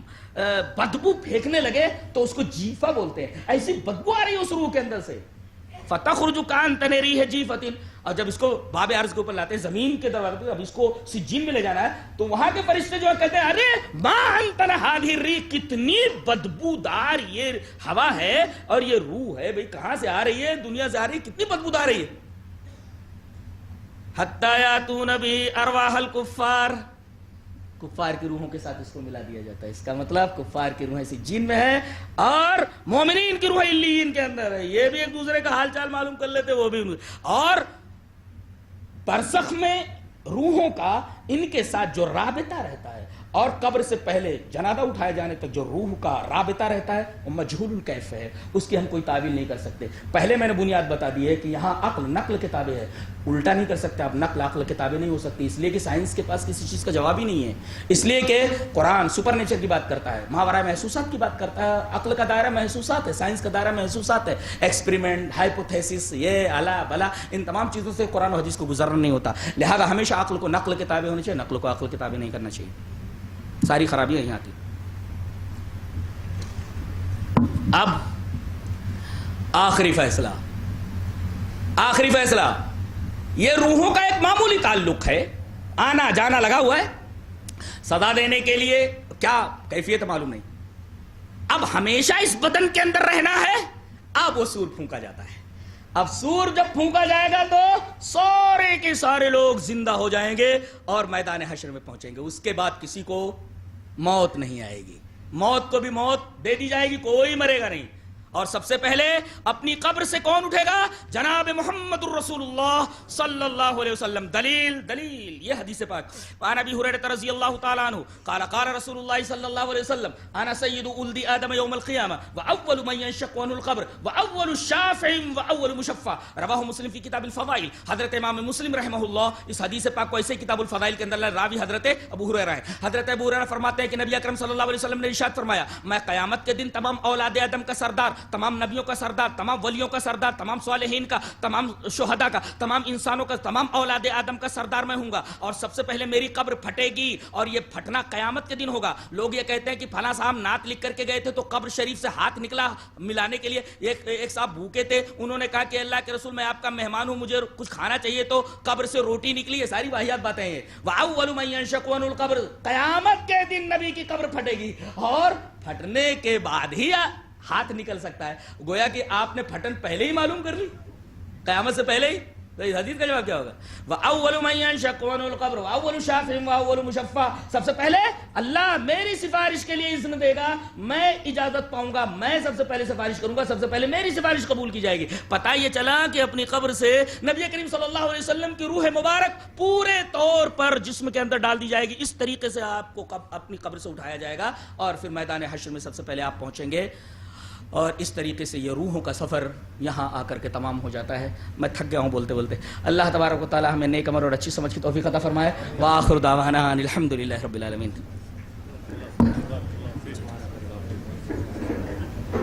C: بدبو پھینکنے لگے تو اس کو جیفا بولتے ہیں. ایسی بدبو آ رہی ہے اس روح کے اندر سے. فتخرج کانتن ریح جیفۃ. اور جب اس کو باب عرض کے اوپر لاتے ہیں زمین کے دروازے پہ، اب اس کو سجین میں لے جانا ہے، تو وہاں کے فرشتے جو کہتے ہیں ارے ما انت هذه الريح، کتنی بدبودار یہ ہوا ہے اور یہ روح ہے بھئی، کہاں سے آ رہی ہے؟ دنیا سے آ رہی ہے، کتنی بدبودار ہے یہ. حتی یاتون بہ ارواح الکفار، کفار کی روحوں کے ساتھ اس کو ملا دیا جاتا ہے. اس کا مطلب کفار کی روحیں سجین میں ہے اور مومنین کی روحیں علیین کے اندر ہے. یہ بھی ایک دوسرے کا حال چال معلوم کر لیتے، وہ بھی. اور برزخ میں روحوں کا ان کے ساتھ جو رابطہ رہتا ہے، اور قبر سے پہلے جنازہ اٹھائے جانے تک جو روح کا رابطہ رہتا ہے، وہ مجہول الکیف ہے، اس کی ہم کوئی تعویل نہیں کر سکتے. پہلے میں نے بنیاد بتا دی ہے کہ یہاں عقل نقل کے تابع ہے، الٹا نہیں کر سکتے آپ. نقل عقل کے تابع نہیں ہو سکتی، اس لیے کہ سائنس کے پاس کسی چیز کا جواب ہی نہیں ہے. اس لیے کہ قرآن سپر نیچر کی بات کرتا ہے، ماورائے محسوسات کی بات کرتا ہے. عقل کا دائرہ محسوسات ہے، سائنس کا دائرہ محسوسات ہے. ایکسپریمنٹ، ہائپوتھیسس، یہ الا بلا، ان تمام چیزوں سے قرآن و حدیث کو گزرنا نہیں ہوتا. لہذا ہمیشہ عقل کو نقل کے تابع ہونا چاہیے، نقل کو عقل کے تابع نہیں کرنا چاہیے. ساری خرابیاں یہاں آتی. اب آخری فیصلہ، یہ روحوں کا ایک معمولی تعلق ہے، آنا جانا لگا ہوا ہے. سزا دینے کے لیے کیا کیفیت معلوم نہیں. اب ہمیشہ اس بدن کے اندر رہنا ہے. اب وہ سور پھونکا جاتا ہے. اب سور جب پھونکا جائے گا تو سارے کے سارے لوگ زندہ ہو جائیں گے اور میدان حشر میں پہنچیں گے. اس کے بعد کسی کو موت نہیں آئے گی. موت کو بھی موت دے دی جائے گی، کوئی مرے گا نہیں. اور سب سے پہلے اپنی قبر سے کون اٹھے گا؟ جناب محمد الرسول اللہ صلی اللہ علیہ وسلم. دلیل یہ حدیث پاک. عن ابی ہریرہ رضی اللہ تعالی عنہ قال قال رسول اللہ صلی اللہ علیہ وسلم انا سید ولد آدم یوم القیامہ واول من ينشق عنه القبر واول الشافع واول مشفع. رواہ مسلم فی کتاب الفضائل. حضرت امام مسلم رحمہ اللہ اس حدیث پاک کو ایسے کتاب الفضائل کے اندر راوی حضرت ابو ہریرہ ہے. حضرت ابو ہریرہ فرماتے ہیں کہ نبی اکرم صلی اللہ علیہ وسلم نے ارشاد فرمایا، میں قیامت کے دن تمام اولاد آدم کا سردار، تمام نبیوں کا سردار، تمام ولیوں کا سردار، تمام صالحین کا، تمام شہداء کا، تمام انسانوں کا، تمام اولاد آدم کا سردار میں ہوں گا. اور سب سے پہلے میری قبر پھٹے گی، اور یہ پھٹنا قیامت کے دن ہوگا. لوگ یہ کہتے ہیں کہ فلاں صاحب نعت لکھ کر کے گئے تھے تو قبر شریف سے ہاتھ نکلا ملانے کے لیے. ایک صاحب بھوکے تھے، انہوں نے کہا کہ اللہ کے رسول میں آپ کا مہمان ہوں، مجھے کچھ کھانا چاہیے، تو قبر سے روٹی نکلی. یہ ساری واحد باتیں ہیں. وَأَوَّلُ مَن يَنشَقُ عَنْهُ الْقَبْرُ. قیامت کے دن نبی کی قبر پھٹے گی، اور پھٹنے کے بعد ہی ہاتھ نکل سکتا ہے. گویا کہ آپ نے پھٹن پہلے ہی معلوم کر لی، قیامت سے پہلے ہی. تو اس حدیث کا جواب کیا ہوگا؟ وَأَوَّلُ مَن يَنشَقُّ عَنْهُ الْقَبْرُ وَأَوَّلُ شَافِعٍ وَأَوَّلُ مُشَفَّعٍ، سب سے پہلے اللہ میری سفارش کے لیے اذن دے گا، میں اجازت پاؤں گا، میں سب سے پہلے سفارش کروں گا، سب سے پہلے میری سفارش قبول کی جائے گی۔ پتہ یہ چلا کہ اپنی قبر سے نبی کریم صلی اللہ علیہ وسلم کی روح مبارک پورے طور پر جسم کے اندر ڈال دی جائے گی، اس طریقے سے آپ کو اپنی قبر سے اٹھایا جائے گا اور پھر میدان حشر میں سب سے پہلے آپ پہنچیں گے، اور اس طریقے سے یہ روحوں کا سفر یہاں آ کر کے تمام ہو جاتا ہے۔ میں تھک گیا ہوں بولتے بولتے۔ اللہ تبارک و تعالی ہمیں نیک عمل اور اچھی سمجھ کی توفیق عطا فرمائے۔ وآخر دعوانا ان الحمد للہ رب العالمین۔